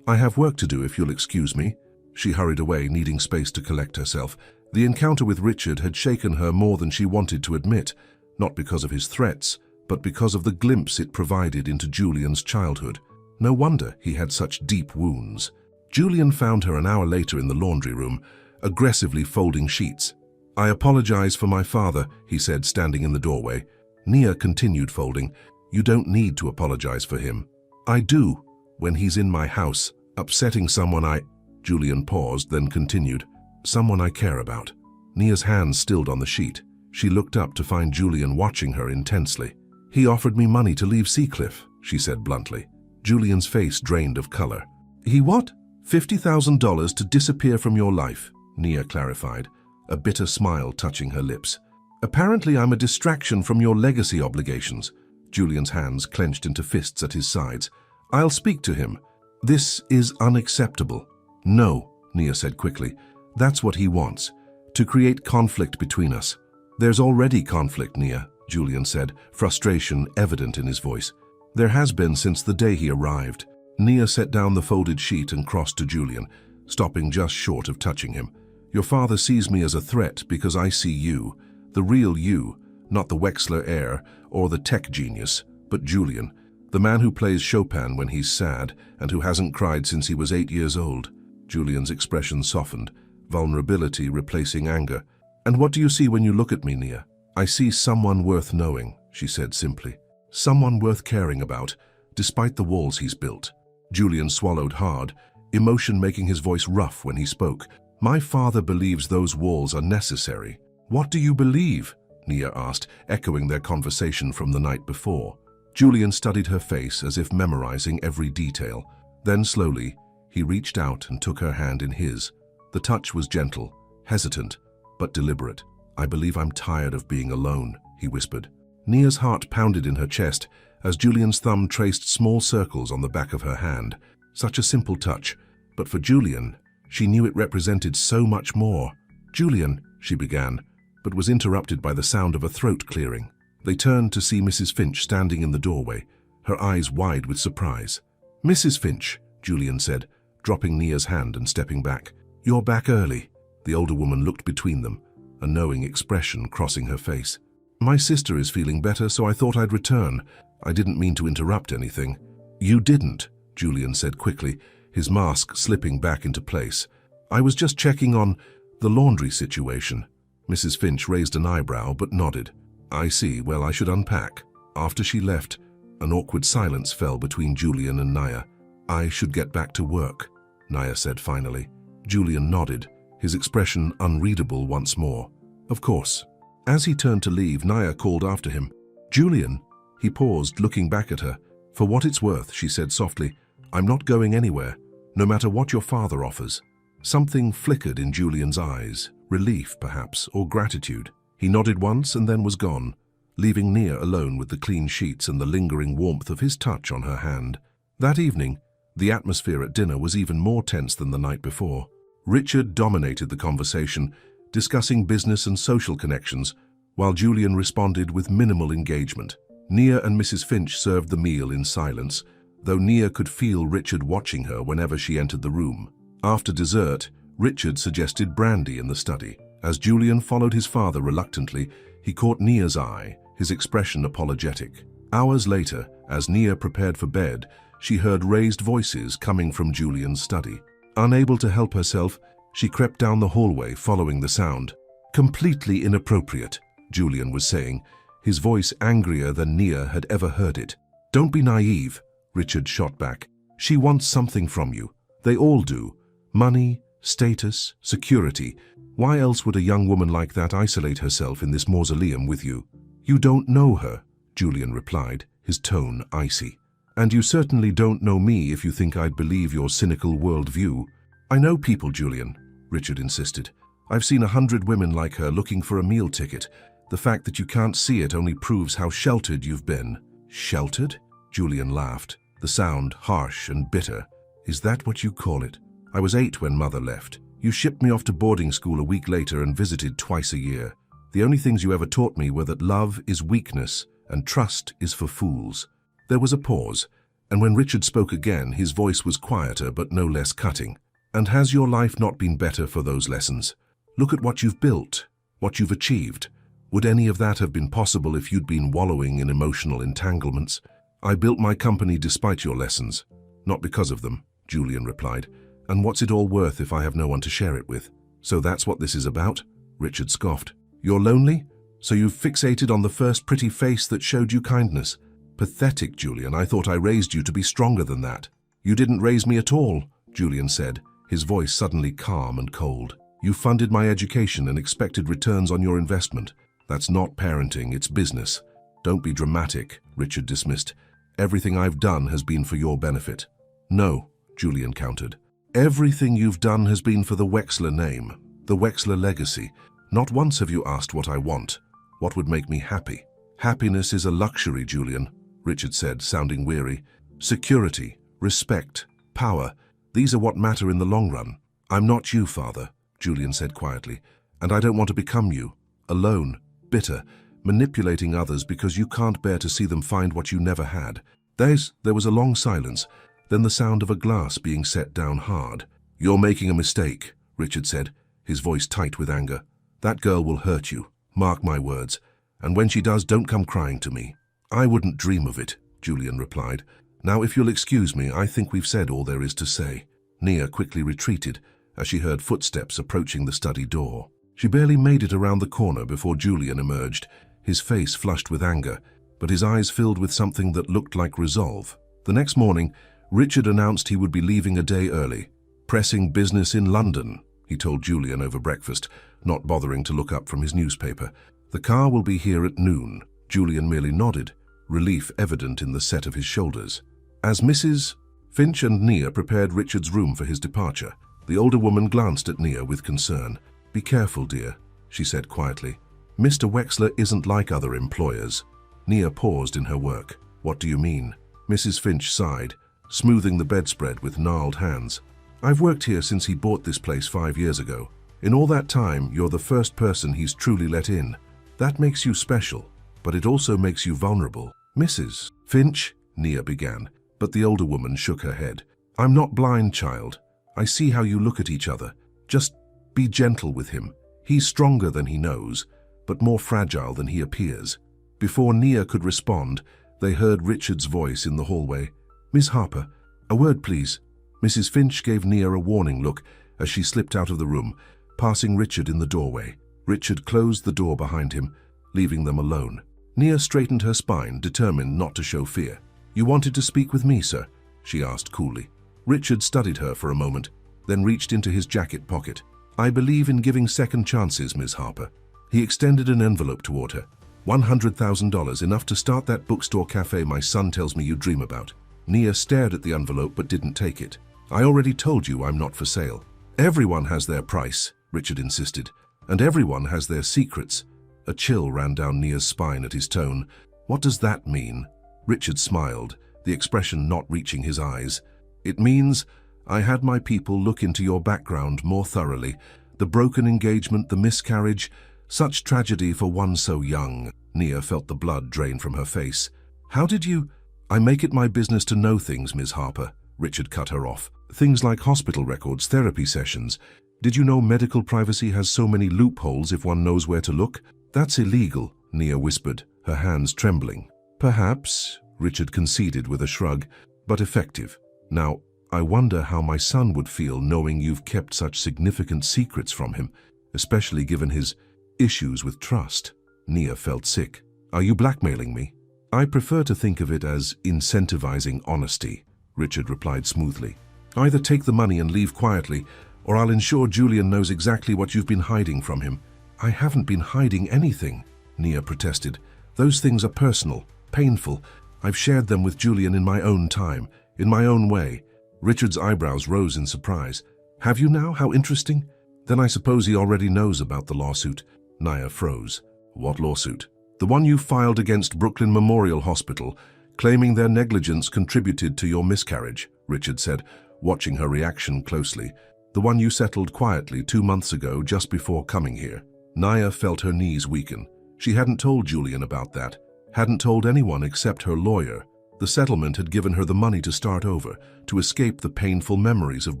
I have work to do if you'll excuse me. She hurried away, needing space to collect herself. The encounter with Richard had shaken her more than she wanted to admit, not because of his threats, but because of the glimpse it provided into Julian's childhood. No wonder he had such deep wounds. Julian found her an hour later in the laundry room, aggressively folding sheets. I apologize for my father, he said, standing in the doorway. Nia continued folding. You don't need to apologize for him. I do, when he's in my house, upsetting someone Julian paused, then continued. Someone I care about. Nia's hands stilled on the sheet. She looked up to find Julian watching her intensely. He offered me money to leave Seacliff, she said bluntly. Julian's face drained of color. He what? $50,000 to disappear from your life, Nia clarified, a bitter smile touching her lips. Apparently I'm a distraction from your legacy obligations. Julian's hands clenched into fists at his sides. I'll speak to him. This is unacceptable. No, Nia said quickly. That's what he wants, to create conflict between us. There's already conflict, Nia, Julian said, frustration evident in his voice. There has been since the day he arrived. Nia set down the folded sheet and crossed to Julian, stopping just short of touching him. Your father sees me as a threat because I see you, the real you, not the Wexler heir or the tech genius, but Julian, the man who plays Chopin when he's sad and who hasn't cried since he was 8 years old. Julian's expression softened, vulnerability replacing anger. And what do you see when you look at me, Nia? I see someone worth knowing, she said simply. Someone worth caring about, despite the walls he's built. Julian swallowed hard, emotion making his voice rough when he spoke. My father believes those walls are necessary. What do you believe? Nia asked, echoing their conversation from the night before. Julian studied her face as if memorizing every detail. Then slowly, he reached out and took her hand in his. The touch was gentle, hesitant, but deliberate. I believe I'm tired of being alone, he whispered. Nia's heart pounded in her chest as Julian's thumb traced small circles on the back of her hand. Such a simple touch, but for Julian, she knew it represented so much more. Julian, she began, but was interrupted by the sound of a throat clearing. They turned to see Mrs. Finch standing in the doorway, her eyes wide with surprise. Mrs. Finch, Julian said, dropping Nia's hand and stepping back. You're back early. The older woman looked between them, a knowing expression crossing her face. My sister is feeling better, so I thought I'd return. I didn't mean to interrupt anything. You didn't, Julian said quickly, his mask slipping back into place. I was just checking on the laundry situation. Mrs. Finch raised an eyebrow but nodded. I see. Well, I should unpack. After she left, an awkward silence fell between Julian and Naya. I should get back to work, Naya said finally. Julian nodded, his expression unreadable once more. Of course. As he turned to leave, Naya called after him. Julian. He paused, looking back at her. For what it's worth, she said softly, I'm not going anywhere, no matter what your father offers. Something flickered in Julian's eyes, relief perhaps, or gratitude. He nodded once and then was gone, leaving Nia alone with the clean sheets and the lingering warmth of his touch on her hand. That evening, the atmosphere at dinner was even more tense than the night before. Richard dominated the conversation, discussing business and social connections, while Julian responded with minimal engagement. Nia and Mrs. Finch served the meal in silence, though Nia could feel Richard watching her whenever she entered the room. After dessert, Richard suggested brandy in the study. As Julian followed his father reluctantly, he caught Nia's eye, his expression apologetic. Hours later, as Nia prepared for bed, she heard raised voices coming from Julian's study. Unable to help herself, she crept down the hallway following the sound. Completely inappropriate, Julian was saying, his voice angrier than Nia had ever heard it. Don't be naive, Richard shot back. She wants something from you. They all do. Money, status, security. Why else would a young woman like that isolate herself in this mausoleum with you? You don't know her, Julian replied, his tone icy. And you certainly don't know me if you think I'd believe your cynical worldview. I know people, Julian, Richard insisted. I've seen 100 women like her looking for a meal ticket. The fact that you can't see it only proves how sheltered you've been. Sheltered? Julian laughed, the sound harsh and bitter. Is that what you call it? I was 8 when Mother left. You shipped me off to boarding school a week later and visited twice a year. The only things you ever taught me were that love is weakness and trust is for fools. There was a pause, and when Richard spoke again, his voice was quieter but no less cutting. And has your life not been better for those lessons? Look at what you've built, what you've achieved. Would any of that have been possible if you'd been wallowing in emotional entanglements? I built my company despite your lessons. Not because of them, Julian replied. And what's it all worth if I have no one to share it with? So that's what this is about? Richard scoffed. You're lonely? So you've fixated on the first pretty face that showed you kindness? Pathetic, Julian. I thought I raised you to be stronger than that. You didn't raise me at all, Julian said, his voice suddenly calm and cold. You funded my education and expected returns on your investment. That's not parenting, it's business. Don't be dramatic, Richard dismissed. Everything I've done has been for your benefit. No, Julian countered. Everything you've done has been for the Wexler name, the Wexler legacy. Not once have you asked what I want, what would make me happy. Happiness is a luxury, Julian, Richard said, sounding weary. Security, respect, power, these are what matter in the long run. I'm not you, Father, Julian said quietly, and I don't want to become you, alone, bitter, manipulating others because you can't bear to see them find what you never had. There was a long silence, then the sound of a glass being set down hard. You're making a mistake, Richard said, his voice tight with anger. That girl will hurt you, mark my words, and when she does, don't come crying to me. I wouldn't dream of it, Julian replied. Now, if you'll excuse me, I think we've said all there is to say. Nia quickly retreated as she heard footsteps approaching the study door. She barely made it around the corner before Julian emerged, his face flushed with anger, but his eyes filled with something that looked like resolve. The next morning, Richard announced he would be leaving a day early. Pressing business in London, he told Julian over breakfast, not bothering to look up from his newspaper. The car will be here at noon. Julian merely nodded, relief evident in the set of his shoulders. As Mrs. Finch and Nia prepared Richard's room for his departure, the older woman glanced at Nia with concern. Be careful, dear, she said quietly. Mr. Wexler isn't like other employers. Nia paused in her work. What do you mean? Mrs. Finch sighed, smoothing the bedspread with gnarled hands. I've worked here since he bought this place 5 years ago. In all that time, you're the first person he's truly let in. That makes you special, but it also makes you vulnerable. Mrs. Finch, Nia began, but the older woman shook her head. I'm not blind, child. I see how you look at each other. Just be gentle with him. He's stronger than he knows, but more fragile than he appears. Before Nia could respond, they heard Richard's voice in the hallway. Miss Harper, a word please. Mrs. Finch gave Nia a warning look as she slipped out of the room, passing Richard in the doorway. Richard closed the door behind him, leaving them alone. Nia straightened her spine, determined not to show fear. "You wanted to speak with me, sir?" she asked coolly. Richard studied her for a moment, then reached into his jacket pocket. "I believe in giving second chances, Ms. Harper." He extended an envelope toward her. $100,000, enough to start that bookstore cafe my son tells me you dream about. Nia stared at the envelope but didn't take it. "I already told you I'm not for sale." "Everyone has their price," Richard insisted, "and everyone has their secrets." A chill ran down Nia's spine at his tone. "What does that mean?" Richard smiled, the expression not reaching his eyes. "It means I had my people look into your background more thoroughly. The broken engagement, the miscarriage, such tragedy for one so young." Nia felt the blood drain from her face. "How did you—" "I make it my business to know things, Ms. Harper," Richard cut her off. "Things like hospital records, therapy sessions. Did you know medical privacy has so many loopholes if one knows where to look?" "That's illegal," Nia whispered, her hands trembling. "Perhaps," Richard conceded with a shrug, "but effective. Now, I wonder how my son would feel knowing you've kept such significant secrets from him, especially given his issues with trust." Nia felt sick. "Are you blackmailing me?" "I prefer to think of it as incentivizing honesty," Richard replied smoothly. "Either take the money and leave quietly, or I'll ensure Julian knows exactly what you've been hiding from him." "I haven't been hiding anything," Nia protested. "Those things are personal, painful. I've shared them with Julian in my own time, in my own way." Richard's eyebrows rose in surprise. "Have you now? How interesting. Then I suppose he already knows about the lawsuit." Nia froze. "What lawsuit?" "The one you filed against Brooklyn Memorial Hospital, claiming their negligence contributed to your miscarriage," Richard said, watching her reaction closely. "The one you settled quietly 2 months ago, just before coming here." Nia felt her knees weaken. She hadn't told Julian about that, hadn't told anyone except her lawyer. The settlement had given her the money to start over, to escape the painful memories of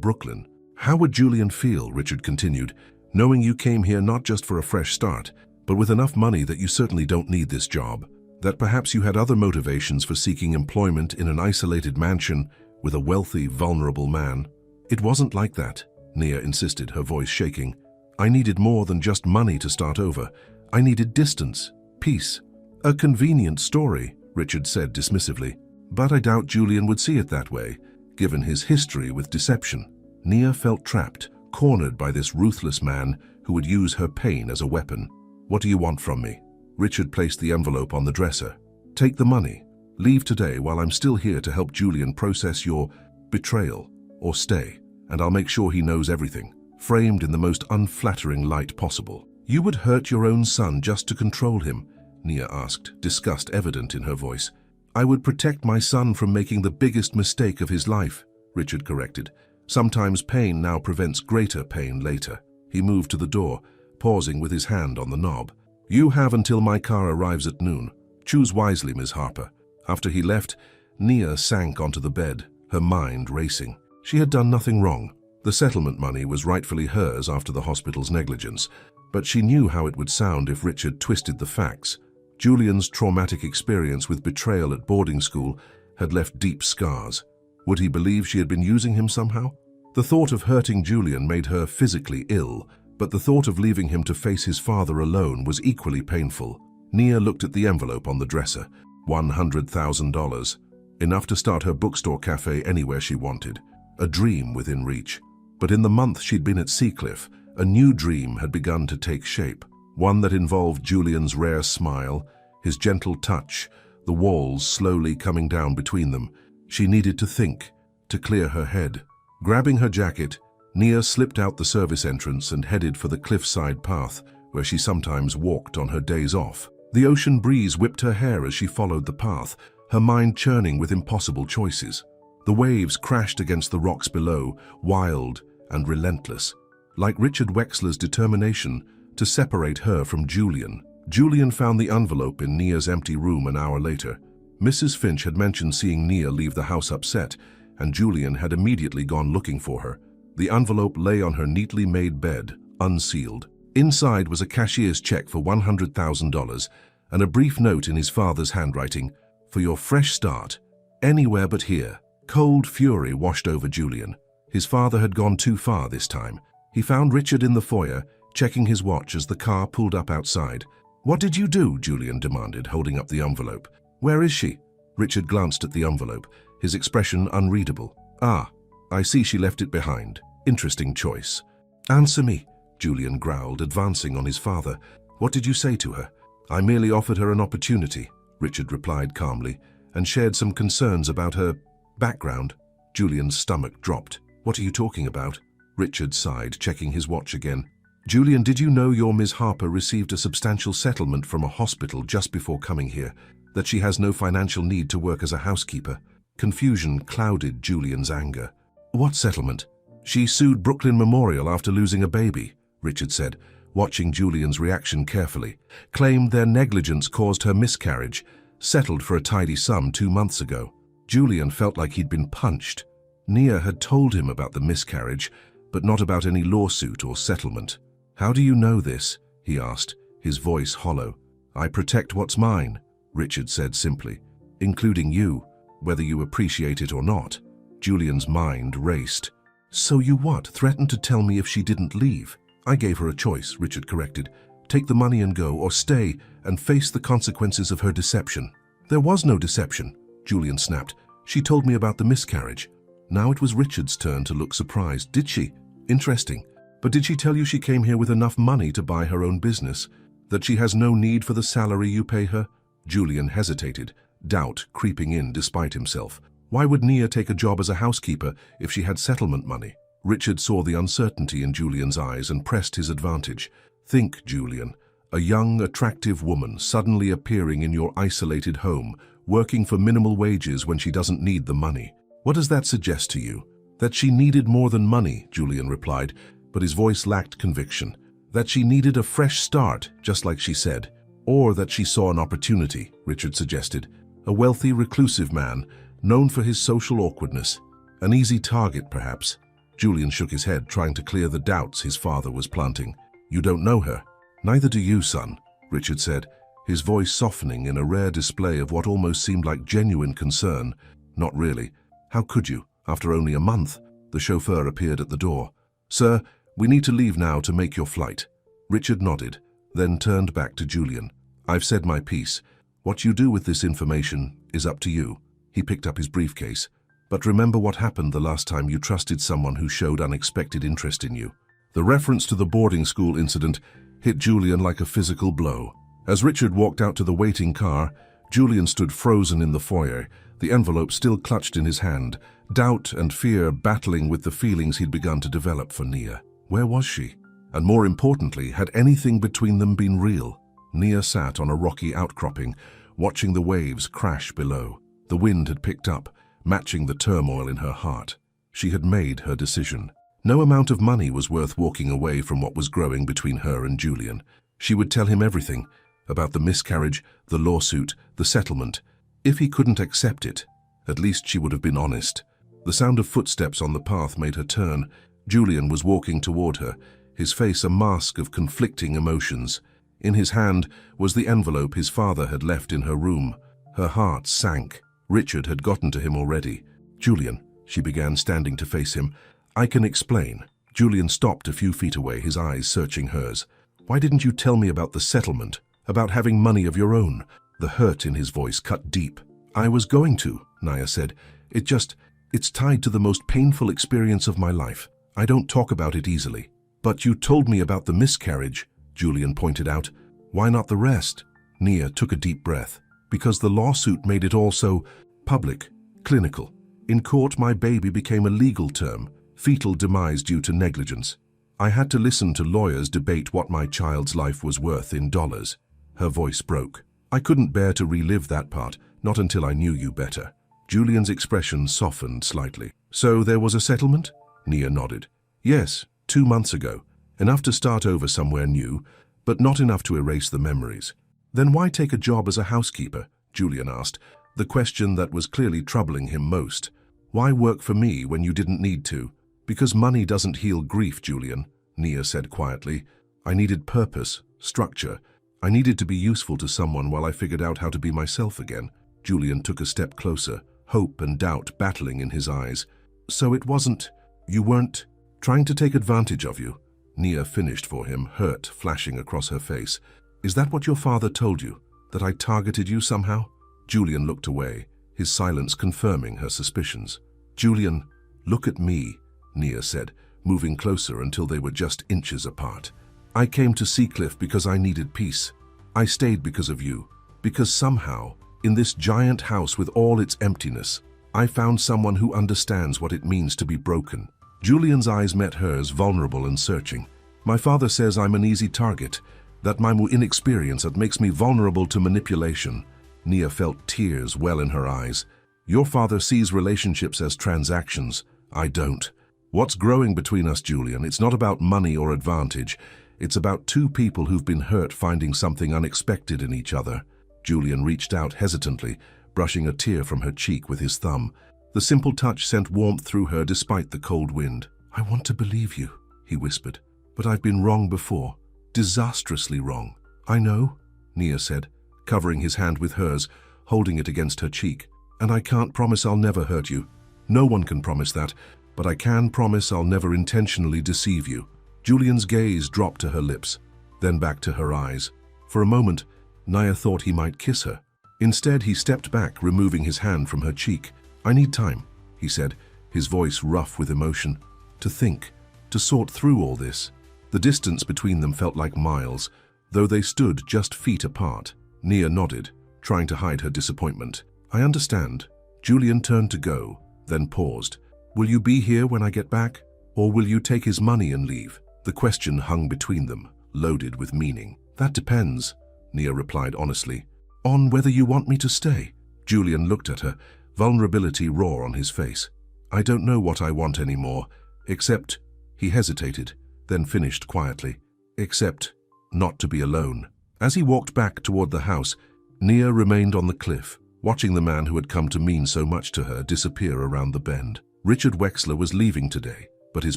Brooklyn. "How would Julian feel," Richard continued, "knowing you came here not just for a fresh start, but with enough money that you certainly don't need this job? That perhaps you had other motivations for seeking employment in an isolated mansion with a wealthy, vulnerable man?" "It wasn't like that," Nia insisted, her voice shaking. "I needed more than just money to start over. I needed distance, peace." "A convenient story," Richard said dismissively. "But I doubt Julian would see it that way, given his history with deception." Nia felt trapped, cornered by this ruthless man who would use her pain as a weapon. "What do you want from me?" Richard placed the envelope on the dresser. "Take the money. Leave today while I'm still here to help Julian process your betrayal, or stay, and I'll make sure he knows everything, framed in the most unflattering light possible." "You would hurt your own son just to control him?" Nia asked, disgust evident in her voice. "I would protect my son from making the biggest mistake of his life," Richard corrected. "Sometimes pain now prevents greater pain later." He moved to the door, pausing with his hand on the knob. "You have until my car arrives at noon. Choose wisely, Ms. Harper." After he left, Nia sank onto the bed, her mind racing. She had done nothing wrong. The settlement money was rightfully hers after the hospital's negligence, but she knew how it would sound if Richard twisted the facts. Julian's traumatic experience with betrayal at boarding school had left deep scars. Would he believe she had been using him somehow? The thought of hurting Julian made her physically ill, but the thought of leaving him to face his father alone was equally painful. Nia looked at the envelope on the dresser. $100,000. Enough to start her bookstore cafe anywhere she wanted. A dream within reach. But in the month she'd been at Seacliff, a new dream had begun to take shape. One that involved Julian's rare smile, his gentle touch, the walls slowly coming down between them. She needed to think, to clear her head. Grabbing her jacket, Nia slipped out the service entrance and headed for the cliffside path where she sometimes walked on her days off. The ocean breeze whipped her hair as she followed the path, her mind churning with impossible choices. The waves crashed against the rocks below, wild and relentless, like Richard Wexler's determination to separate her from Julian. Julian found the envelope in Nia's empty room an hour later. Mrs. Finch had mentioned seeing Nia leave the house upset, and Julian had immediately gone looking for her. The envelope lay on her neatly made bed, unsealed. Inside was a cashier's check for $100,000 and a brief note in his father's handwriting, "For your fresh start, anywhere but here." Cold fury washed over Julian. His father had gone too far this time. He found Richard in the foyer, checking his watch as the car pulled up outside. What did you do? Julian demanded, holding up the envelope. Where is she? Richard glanced at the envelope, his expression unreadable. Ah, I see she left it behind. Interesting choice. Answer me, Julian growled, advancing on his father. What did you say to her? I merely offered her an opportunity, Richard replied calmly, and shared some concerns about her background. Julian's stomach dropped. What are you talking about? Richard sighed, checking his watch again. Julian, did you know your Miss Harper received a substantial settlement from a hospital just before coming here, that she has no financial need to work as a housekeeper? Confusion clouded Julian's anger. What settlement? She sued Brooklyn Memorial after losing a baby, Richard said, watching Julian's reaction carefully. Claimed their negligence caused her miscarriage, settled for a tidy sum 2 months ago. Julian felt like he'd been punched. Nia had told him about the miscarriage, but not about any lawsuit or settlement. How do you know this? He asked, his voice hollow. I protect what's mine, Richard said simply, including you, whether you appreciate it or not. Julian's mind raced. So you what, threatened to tell me if she didn't leave? I gave her a choice, Richard corrected. Take the money and go, or stay and face the consequences of her deception. There was no deception, Julian snapped. She told me about the miscarriage. Now it was Richard's turn to look surprised. Did she? Interesting. But did she tell you she came here with enough money to buy her own business? That she has no need for the salary you pay her? Julian hesitated, doubt creeping in despite himself. Why would Nia take a job as a housekeeper if she had settlement money? Richard saw the uncertainty in Julian's eyes and pressed his advantage. Think, Julian, a young, attractive woman suddenly appearing in your isolated home, working for minimal wages when she doesn't need the money. What does that suggest to you? That she needed more than money, Julian replied, but his voice lacked conviction. That she needed a fresh start, just like she said. Or that she saw an opportunity, Richard suggested. A wealthy, reclusive man, known for his social awkwardness. An easy target, perhaps. Julian shook his head, trying to clear the doubts his father was planting. You don't know her. Neither do you, son, Richard said, his voice softening in a rare display of what almost seemed like genuine concern. Not really. How could you, after only a month? The chauffeur appeared at the door. Sir, we need to leave now to make your flight. Richard nodded, then turned back to Julian. I've said my piece. What you do with this information is up to you. He picked up his briefcase. But remember what happened the last time you trusted someone who showed unexpected interest in you. The reference to the boarding school incident hit Julian like a physical blow. As Richard walked out to the waiting car, Julian stood frozen in the foyer, the envelope still clutched in his hand, doubt and fear battling with the feelings he'd begun to develop for Nia. Where was she? And more importantly, had anything between them been real? Nia sat on a rocky outcropping, watching the waves crash below. The wind had picked up, matching the turmoil in her heart. She had made her decision. No amount of money was worth walking away from what was growing between her and Julian. She would tell him everything, about the miscarriage, the lawsuit, the settlement. If he couldn't accept it, at least she would have been honest. The sound of footsteps on the path made her turn. Julian was walking toward her, his face a mask of conflicting emotions. In his hand was the envelope his father had left in her room. Her heart sank. Richard had gotten to him already. Julian, she began, standing to face him. I can explain. Julian stopped a few feet away, his eyes searching hers. Why didn't you tell me about the settlement, about having money of your own? The hurt in his voice cut deep. I was going to, Nia said. It's tied to the most painful experience of my life. I don't talk about it easily. But you told me about the miscarriage, Julian pointed out. Why not the rest? Nia took a deep breath. Because the lawsuit made it all so public, clinical. In court, my baby became a legal term, fetal demise due to negligence. I had to listen to lawyers debate what my child's life was worth in dollars. Her voice broke. I couldn't bear to relive that part, not until I knew you better. Julian's expression softened slightly. So there was a settlement? Nia nodded. Yes, 2 months ago. Enough to start over somewhere new, but not enough to erase the memories. Then why take a job as a housekeeper? Julian asked, the question that was clearly troubling him most. Why work for me when you didn't need to? Because money doesn't heal grief, Julian, Nia said quietly. I needed purpose, structure. I needed to be useful to someone while I figured out how to be myself again. Julian took a step closer, hope and doubt battling in his eyes. So it wasn't, you weren't trying to take advantage of you? Nia finished for him, hurt flashing across her face. Is that what your father told you? That I targeted you somehow? Julian looked away, his silence confirming her suspicions. Julian, look at me, Nia said, moving closer until they were just inches apart. I came to Seacliff because I needed peace. I stayed because of you, because somehow, in this giant house with all its emptiness, I found someone who understands what it means to be broken. Julian's eyes met hers, vulnerable and searching. My father says I'm an easy target, that my inexperience that makes me vulnerable to manipulation. Nia felt tears well in her eyes. Your father sees relationships as transactions. I don't. What's growing between us, Julian? It's not about money or advantage. It's about two people who've been hurt finding something unexpected in each other. Julian reached out hesitantly, brushing a tear from her cheek with his thumb. The simple touch sent warmth through her despite the cold wind. I want to believe you, he whispered. But I've been wrong before. Disastrously wrong. I know, Nia said, covering his hand with hers, holding it against her cheek. And I can't promise I'll never hurt you. No one can promise that, but I can promise I'll never intentionally deceive you. Julian's gaze dropped to her lips, then back to her eyes. For a moment, Nia thought he might kiss her. Instead, he stepped back, removing his hand from her cheek. I need time, he said, his voice rough with emotion. To think, to sort through all this. The distance between them felt like miles, though they stood just feet apart. Nia nodded, trying to hide her disappointment. I understand. Julian turned to go, then paused. Will you be here when I get back? Or will you take his money and leave? The question hung between them, loaded with meaning. That depends, Nia replied honestly. On whether you want me to stay. Julian looked at her, vulnerability raw on his face. I don't know what I want anymore, except, he hesitated, then finished quietly, except not to be alone. As he walked back toward the house, Nia remained on the cliff, watching the man who had come to mean so much to her disappear around the bend. Richard Wexler was leaving today, but his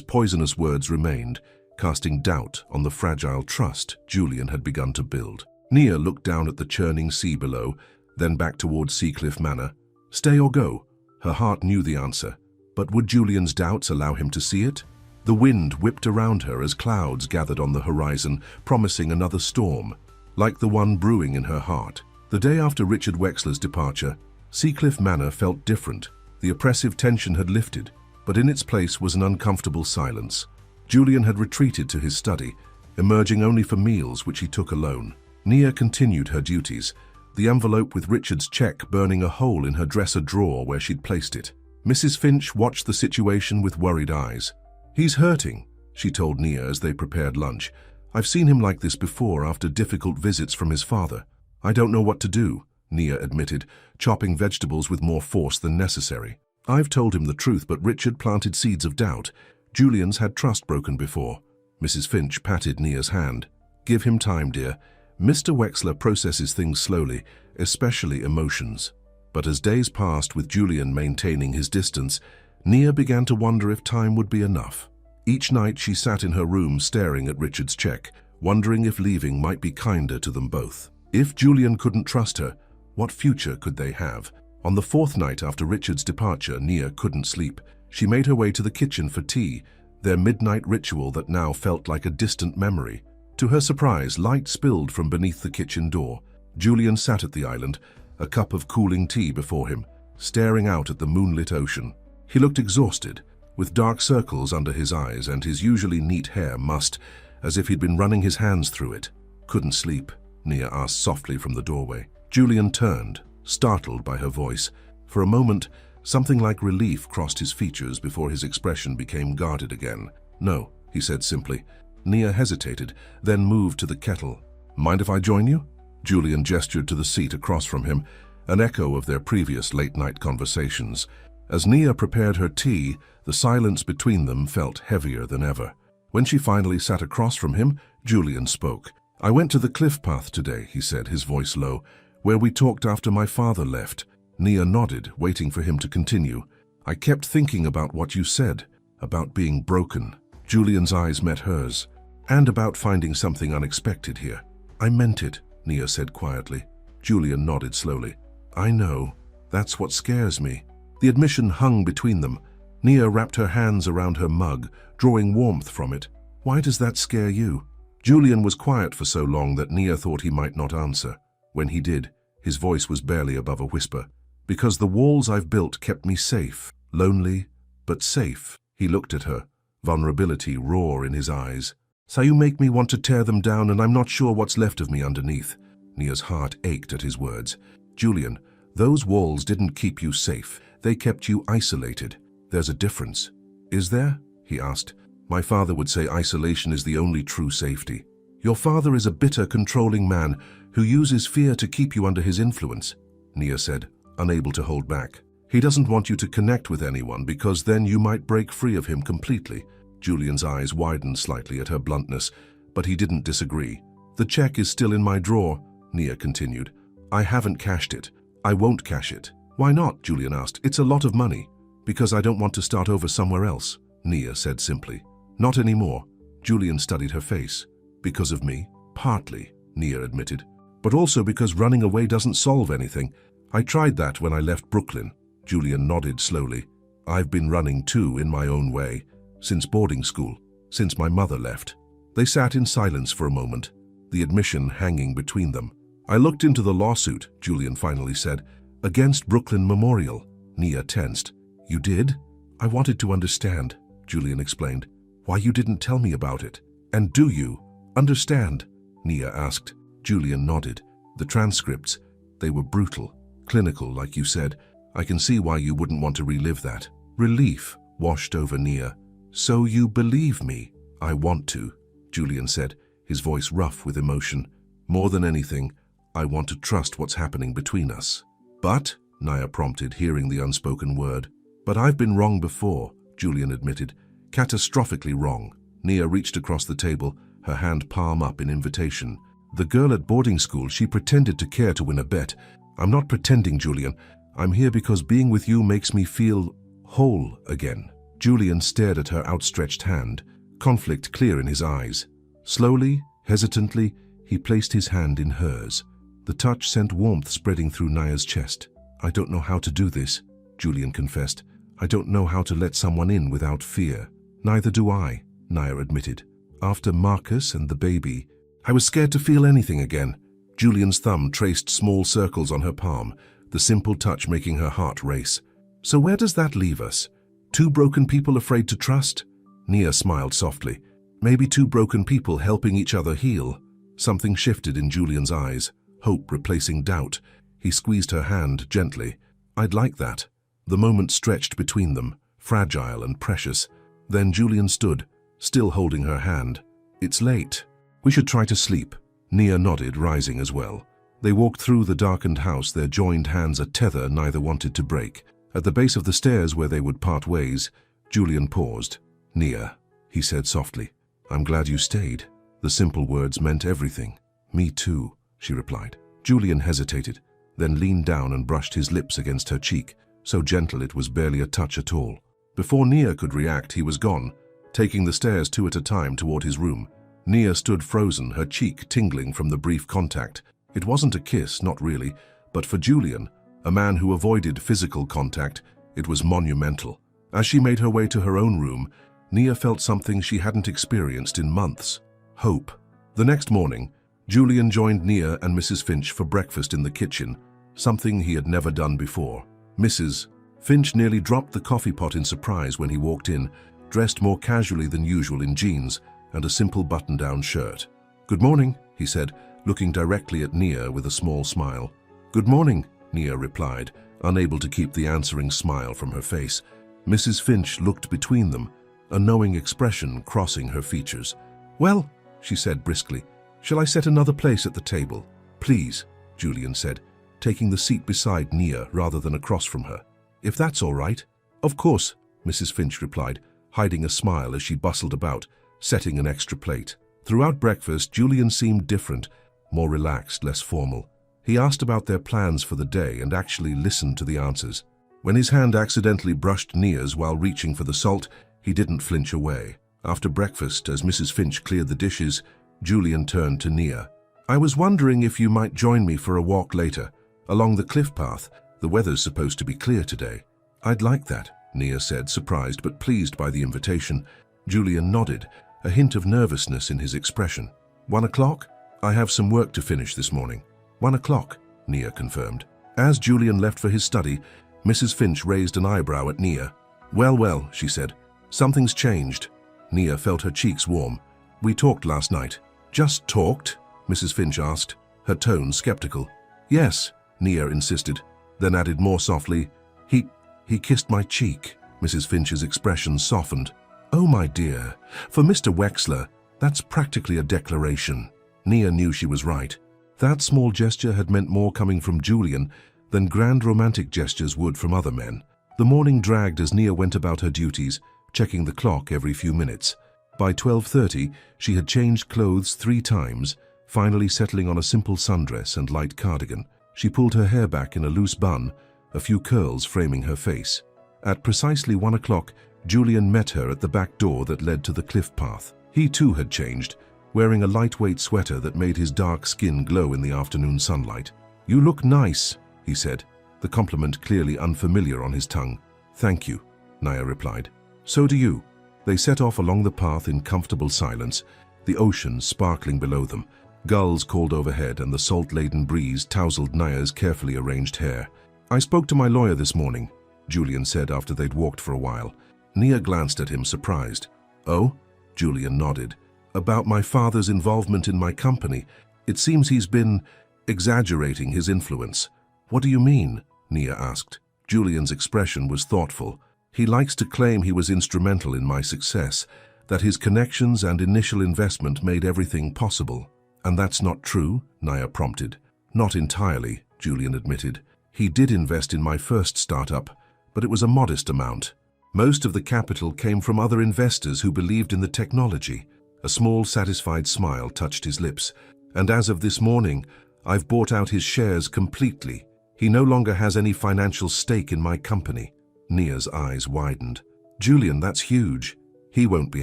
poisonous words remained, casting doubt on the fragile trust Julian had begun to build. Nia looked down at the churning sea below, then back towards Seacliff Manor. Stay or go? Her heart knew the answer, but would Julian's doubts allow him to see it? The wind whipped around her as clouds gathered on the horizon, promising another storm, like the one brewing in her heart. The day after Richard Wexler's departure, Seacliff Manor felt different. The oppressive tension had lifted, but in its place was an uncomfortable silence. Julian had retreated to his study, emerging only for meals which he took alone. Nia continued her duties, the envelope with Richard's check burning a hole in her dresser drawer where she'd placed it. Mrs. Finch watched the situation with worried eyes. He's hurting, she told Nia as they prepared lunch. I've seen him like this before after difficult visits from his father. I don't know what to do, Nia admitted, chopping vegetables with more force than necessary. I've told him the truth, but Richard planted seeds of doubt. Julian's had trust broken before. Mrs. Finch patted Nia's hand. Give him time, dear. Mr. Wexler processes things slowly, especially emotions. But as days passed with Julian maintaining his distance, Nia began to wonder if time would be enough. Each night she sat in her room staring at Richard's check, wondering if leaving might be kinder to them both. If Julian couldn't trust her, what future could they have? On the fourth night after Richard's departure, Nia couldn't sleep. She made her way to the kitchen for tea, their midnight ritual that now felt like a distant memory. To her surprise, light spilled from beneath the kitchen door. Julian sat at the island, a cup of cooling tea before him, staring out at the moonlit ocean. He looked exhausted, with dark circles under his eyes and his usually neat hair mussed, as if he'd been running his hands through it. Couldn't sleep? Nia asked softly from the doorway. Julian turned, startled by her voice. For a moment, something like relief crossed his features before his expression became guarded again. No, he said simply. Nia hesitated, then moved to the kettle. Mind if I join you? Julian gestured to the seat across from him, an echo of their previous late-night conversations. As Nia prepared her tea, the silence between them felt heavier than ever. When she finally sat across from him, Julian spoke. I went to the cliff path today, he said, his voice low, where we talked after my father left. Nia nodded, waiting for him to continue. I kept thinking about what you said, about being broken. Julian's eyes met hers, and about finding something unexpected here. I meant it, Nia said quietly. Julian nodded slowly. I know. That's what scares me. The admission hung between them. Nia wrapped her hands around her mug, drawing warmth from it. Why does that scare you? Julian was quiet for so long that Nia thought he might not answer. When he did, his voice was barely above a whisper. Because the walls I've built kept me safe, lonely, but safe. He looked at her, vulnerability raw in his eyes. So you make me want to tear them down, and I'm not sure what's left of me underneath. Nia's heart ached at his words. Julian, those walls didn't keep you safe. They kept you isolated. There's a difference. Is there? He asked. My father would say isolation is the only true safety. Your father is a bitter, controlling man who uses fear to keep you under his influence, Nia said, unable to hold back. He doesn't want you to connect with anyone because then you might break free of him completely. Julian's eyes widened slightly at her bluntness, but he didn't disagree. The check is still in my drawer, Nia continued. I haven't cashed it. I won't cash it. Why not? Julian asked. It's a lot of money. Because I don't want to start over somewhere else, Nia said simply. Not anymore. Julian studied her face. Because of me? Partly, Nia admitted. But also because running away doesn't solve anything. I tried that when I left Brooklyn. Julian nodded slowly. I've been running too, in my own way. Since boarding school. Since my mother left. They sat in silence for a moment, the admission hanging between them. I looked into the lawsuit, Julian finally said. Against Brooklyn Memorial. Nia tensed. You did? I wanted to understand, Julian explained. Why you didn't tell me about it. And do you understand? Nia asked. Julian nodded. The transcripts, they were brutal, clinical, like you said. I can see why you wouldn't want to relive that. Relief washed over Nia. So you believe me? I want to, Julian said, his voice rough with emotion. More than anything, I want to trust what's happening between us. But, Nia prompted, hearing the unspoken word. But I've been wrong before, Julian admitted. Catastrophically wrong. Nia reached across the table, her hand palm up in invitation. The girl at boarding school, she pretended to care to win a bet. I'm not pretending, Julian. I'm here because being with you makes me feel whole again. Julian stared at her outstretched hand, conflict clear in his eyes. Slowly, hesitantly, he placed his hand in hers. The touch sent warmth spreading through Nia's chest. I don't know how to do this, Julian confessed. I don't know how to let someone in without fear. Neither do I, Nia admitted. After Marcus and the baby, I was scared to feel anything again. Julian's thumb traced small circles on her palm, the simple touch making her heart race. So where does that leave us? Two broken people afraid to trust? Nia smiled softly. Maybe two broken people helping each other heal. Something shifted in Julian's eyes, hope replacing doubt. He squeezed her hand gently. I'd like that. The moment stretched between them, fragile and precious. Then Julian stood, still holding her hand. It's late. We should try to sleep. Nia nodded, rising as well. They walked through the darkened house, their joined hands a tether neither wanted to break. At the base of the stairs where they would part ways, Julian paused. Nia, he said softly, I'm glad you stayed. The simple words meant everything. Me too, she replied. Julian hesitated, then leaned down and brushed his lips against her cheek, so gentle it was barely a touch at all. Before Nia could react, he was gone, taking the stairs two at a time toward his room. Nia stood frozen, her cheek tingling from the brief contact. It wasn't a kiss, not really, but for Julian, a man who avoided physical contact, it was monumental. As she made her way to her own room, Nia felt something she hadn't experienced in months. Hope. The next morning, Julian joined Nia and Mrs. Finch for breakfast in the kitchen, something he had never done before. Mrs. Finch nearly dropped the coffee pot in surprise when he walked in, dressed more casually than usual in jeans and a simple button-down shirt. Good morning, he said, looking directly at Nia with a small smile. Good morning, Nia replied, unable to keep the answering smile from her face. Mrs. Finch looked between them, a knowing expression crossing her features. Well, she said briskly, shall I set another place at the table? Please, Julian said, taking the seat beside Nia rather than across from her. If that's all right. Of course, Mrs. Finch replied, hiding a smile as she bustled about, setting an extra plate. Throughout breakfast, Julian seemed different, more relaxed, less formal. He asked about their plans for the day and actually listened to the answers. When his hand accidentally brushed Nia's while reaching for the salt, he didn't flinch away. After breakfast, as Mrs. Finch cleared the dishes, Julian turned to Nia. I was wondering if you might join me for a walk later, along the cliff path. The weather's supposed to be clear today. I'd like that, Nia said, surprised but pleased by the invitation. Julian nodded, a hint of nervousness in his expression. 1 o'clock? I have some work to finish this morning. 1 o'clock, Nia confirmed. As Julian left for his study, Mrs. Finch raised an eyebrow at Nia. Well, well, she said. Something's changed. Nia felt her cheeks warm. We talked last night. Just talked? Mrs. Finch asked, her tone skeptical. Yes, Nia insisted, then added more softly, He kissed my cheek. Mrs. Finch's expression softened. Oh, my dear, for Mr. Wexler, that's practically a declaration. Nia knew she was right. That small gesture had meant more coming from Julian than grand romantic gestures would from other men. The morning dragged as Nia went about her duties, checking the clock every few minutes. By 12:30, she had changed clothes 3 times, finally settling on a simple sundress and light cardigan. She pulled her hair back in a loose bun, a few curls framing her face. At precisely 1 o'clock, Julian met her at the back door that led to the cliff path. He too had changed, wearing a lightweight sweater that made his dark skin glow in the afternoon sunlight. You look nice, he said, the compliment clearly unfamiliar on his tongue. Thank you, Nia replied. So do you. They set off along the path in comfortable silence, the ocean sparkling below them. Gulls called overhead and the salt-laden breeze tousled Nia's carefully arranged hair. I spoke to my lawyer this morning, Julian said after they'd walked for a while. Nia glanced at him, surprised. Oh? Julian nodded. About my father's involvement in my company. It seems he's been exaggerating his influence. What do you mean? Nia asked. Julian's expression was thoughtful. He likes to claim he was instrumental in my success, that his connections and initial investment made everything possible. And that's not true? Nia prompted. Not entirely, Julian admitted. He did invest in my first startup, but it was a modest amount. Most of the capital came from other investors who believed in the technology. A small, satisfied smile touched his lips. And as of this morning, I've bought out his shares completely. He no longer has any financial stake in my company. Nia's eyes widened. Julian, that's huge. He won't be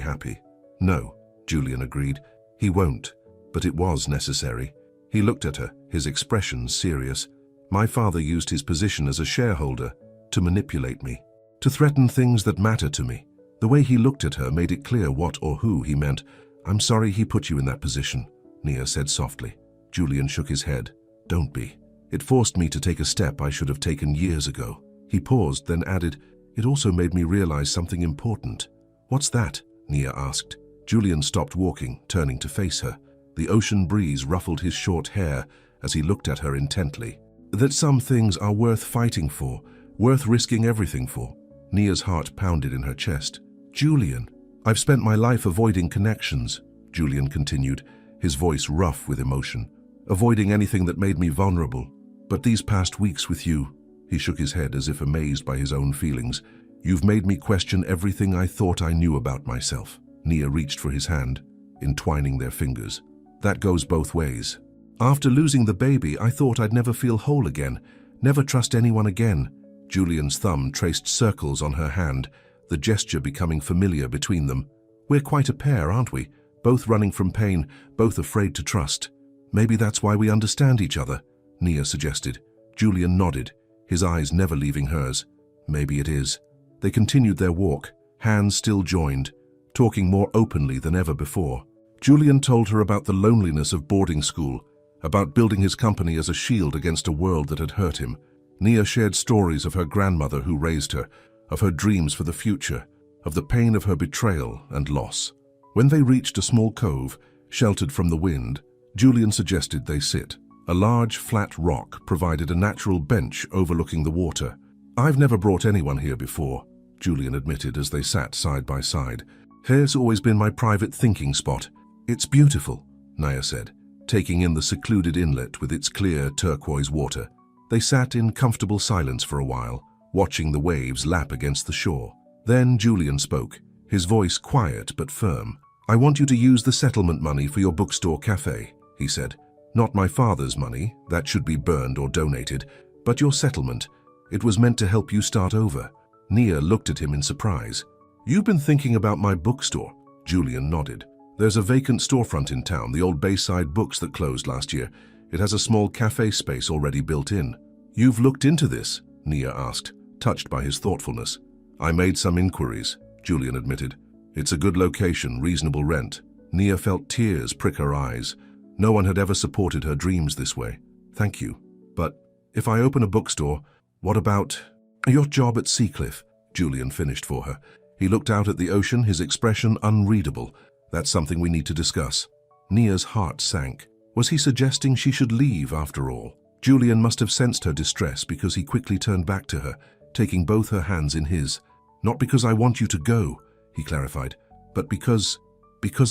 happy. No, Julian agreed. He won't. But it was necessary. He looked at her, his expression serious. My father used his position as a shareholder to manipulate me, to threaten things that matter to me. The way he looked at her made it clear what or who he meant. I'm sorry he put you in that position, Nia said softly. Julian shook his head. Don't be. It forced me to take a step I should have taken years ago. He paused, then added, it also made me realize something important. What's that? Nia asked. Julian stopped walking, turning to face her. The ocean breeze ruffled his short hair as he looked at her intently. That some things are worth fighting for, worth risking everything for. Nia's heart pounded in her chest. Julian, I've spent my life avoiding connections, Julian continued, his voice rough with emotion, avoiding anything that made me vulnerable. But these past weeks with you, he shook his head as if amazed by his own feelings, you've made me question everything I thought I knew about myself. Nia reached for his hand, entwining their fingers. That goes both ways. After losing the baby, I thought I'd never feel whole again, never trust anyone again. Julian's thumb traced circles on her hand, the gesture becoming familiar between them. We're quite a pair, aren't we? Both running from pain, both afraid to trust. Maybe that's why we understand each other, Nia suggested. Julian nodded, his eyes never leaving hers. Maybe it is. They continued their walk, hands still joined, talking more openly than ever before. Julian told her about the loneliness of boarding school, about building his company as a shield against a world that had hurt him. Nia shared stories of her grandmother who raised her, of her dreams for the future, of the pain of her betrayal and loss. When they reached a small cove, sheltered from the wind, Julian suggested they sit. A large, flat rock provided a natural bench overlooking the water. I've never brought anyone here before, Julian admitted as they sat side by side. Here's always been my private thinking spot. It's beautiful, Nia said, taking in the secluded inlet with its clear turquoise water. They sat in comfortable silence for a while, watching the waves lap against the shore. Then Julian spoke, his voice quiet but firm. I want you to use the settlement money for your bookstore cafe, he said. Not my father's money, that should be burned or donated, but your settlement. It was meant to help you start over. Nia looked at him in surprise. You've been thinking about my bookstore? Julian nodded. There's a vacant storefront in town, the old Bayside Books that closed last year. It has a small cafe space already built in. You've looked into this? Nia asked, touched by his thoughtfulness. I made some inquiries, Julian admitted. It's a good location, reasonable rent. Nia felt tears prick her eyes. No one had ever supported her dreams this way. Thank you. But if I open a bookstore, what about your job at Seacliff? Julian finished for her. He looked out at the ocean, his expression unreadable. That's something we need to discuss. Nia's heart sank. Was he suggesting she should leave after all? Julian must have sensed her distress because he quickly turned back to her, taking both her hands in his. Not because I want you to go, he clarified, but because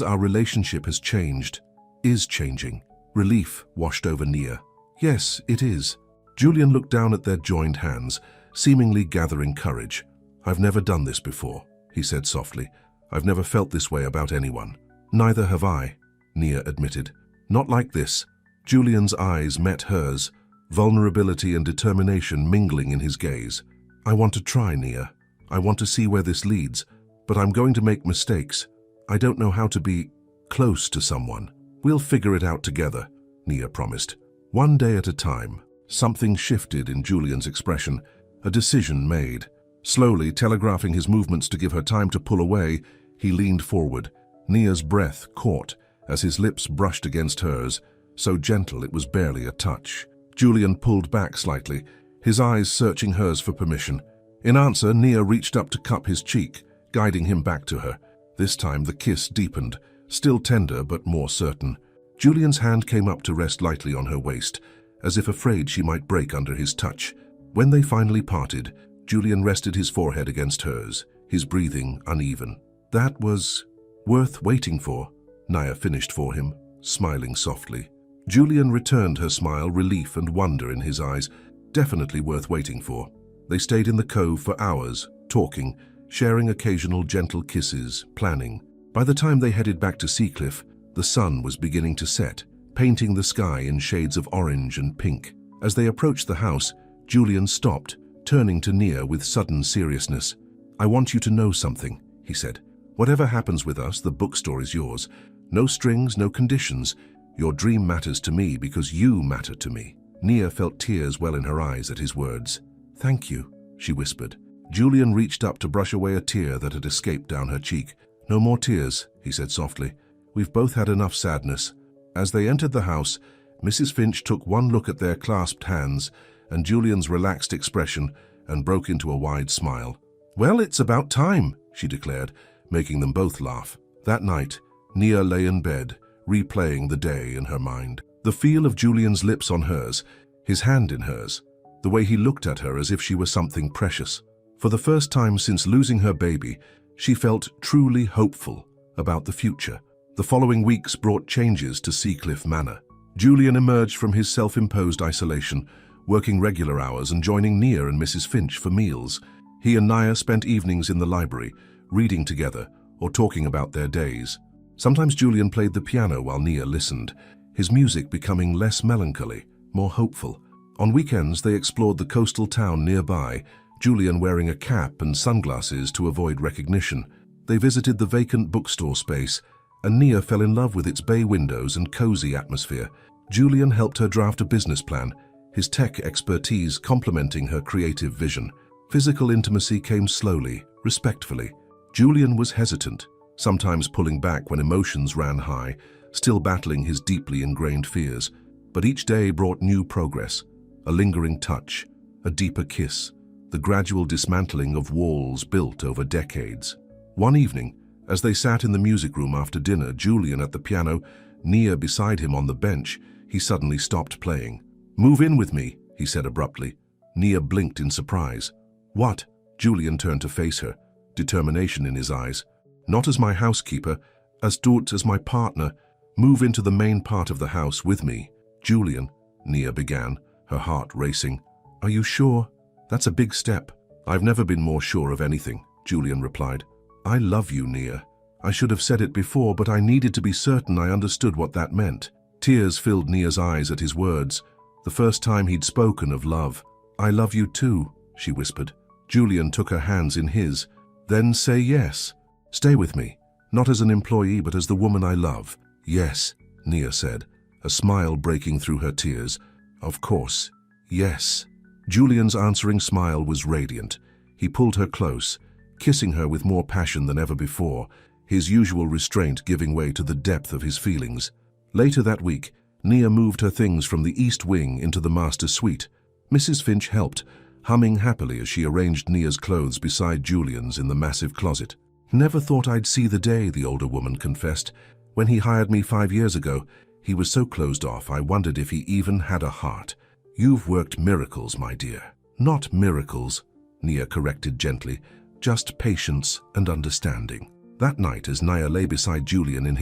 our relationship has changed, is changing. Relief washed over Nia. Yes, it is. Julian looked down at their joined hands, seemingly gathering courage. I've never done this before, he said softly. I've never felt this way about anyone. Neither have I, Nia admitted. Not like this. Julian's eyes met hers, vulnerability and determination mingling in his gaze. I want to try, Nia. I want to see where this leads, but I'm going to make mistakes. I don't know how to be close to someone. We'll figure it out together, Nia promised. One day at a time. Something shifted in Julian's expression, a decision made. Slowly, telegraphing his movements to give her time to pull away, he leaned forward. Nia's breath caught as his lips brushed against hers, so gentle it was barely a touch. Julian pulled back slightly, his eyes searching hers for permission. In answer, Nia reached up to cup his cheek, guiding him back to her. This time the kiss deepened, still tender but more certain. Julian's hand came up to rest lightly on her waist, as if afraid she might break under his touch. When they finally parted, Julian rested his forehead against hers, his breathing uneven. That was worth waiting for, Nia finished for him, smiling softly. Julian returned her smile, relief and wonder in his eyes. Definitely worth waiting for. They stayed in the cove for hours, talking, sharing occasional gentle kisses, planning. By the time they headed back to Seacliff, the sun was beginning to set, painting the sky in shades of orange and pink. As they approached the house, Julian stopped, turning to Nia with sudden seriousness. I want you to know something, he said. Whatever happens with us, the bookstore is yours. No strings, no conditions. Your dream matters to me because you matter to me. Nia felt tears well in her eyes at his words. Thank you, she whispered. Julian reached up to brush away a tear that had escaped down her cheek. No more tears, he said softly. We've both had enough sadness. As they entered the house, Mrs. Finch took one look at their clasped hands and Julian's relaxed expression and broke into a wide smile. Well, it's about time, she declared, making them both laugh. That night, Nia lay in bed, replaying the day in her mind. The feel of Julian's lips on hers, his hand in hers, the way he looked at her as if she were something precious. For the first time since losing her baby, she felt truly hopeful about the future. The following weeks brought changes to Seacliff Manor. Julian emerged from his self-imposed isolation, working regular hours and joining Nia and Mrs. Finch for meals. He and Nia spent evenings in the library, reading together or talking about their days. Sometimes Julian played the piano while Nia listened, his music becoming less melancholy, more hopeful. On weekends, they explored the coastal town nearby, Julian wearing a cap and sunglasses to avoid recognition. They visited the vacant bookstore space, and Nia fell in love with its bay windows and cozy atmosphere. Julian helped her draft a business plan, his tech expertise complementing her creative vision. Physical intimacy came slowly, respectfully. Julian was hesitant, sometimes pulling back when emotions ran high, still battling his deeply ingrained fears. But each day brought new progress, a lingering touch, a deeper kiss, the gradual dismantling of walls built over decades. One evening, as they sat in the music room after dinner, Julian at the piano, Nia beside him on the bench, he suddenly stopped playing. "Move in with me," he said abruptly. Nia blinked in surprise. "What?" Julian turned to face her, determination in his eyes. "Not as my housekeeper, as my partner. Move into the main part of the house with me." "Julian," Nia began, her heart racing. "Are you sure? That's a big step." "I've never been more sure of anything," Julian replied. "I love you, Nia. I should have said it before, but I needed to be certain I understood what that meant." Tears filled Nia's eyes at his words, the first time he'd spoken of love. "I love you too," she whispered. Julian took her hands in his. "Then say yes. Stay with me, not as an employee, but as the woman I love." "Yes," Nia said, a smile breaking through her tears. "Of course, yes." Julian's answering smile was radiant. He pulled her close, kissing her with more passion than ever before, his usual restraint giving way to the depth of his feelings. Later that week, Nia moved her things from the east wing into the master suite. Mrs. Finch helped, humming happily as she arranged Nia's clothes beside Julian's in the massive closet. "Never thought I'd see the day," the older woman confessed. "When he hired me 5 years ago, he was so closed off I wondered if he even had a heart." "You've worked miracles, my dear." "Not miracles," Nia corrected gently, "just patience and understanding." That night, as Nia lay beside Julian in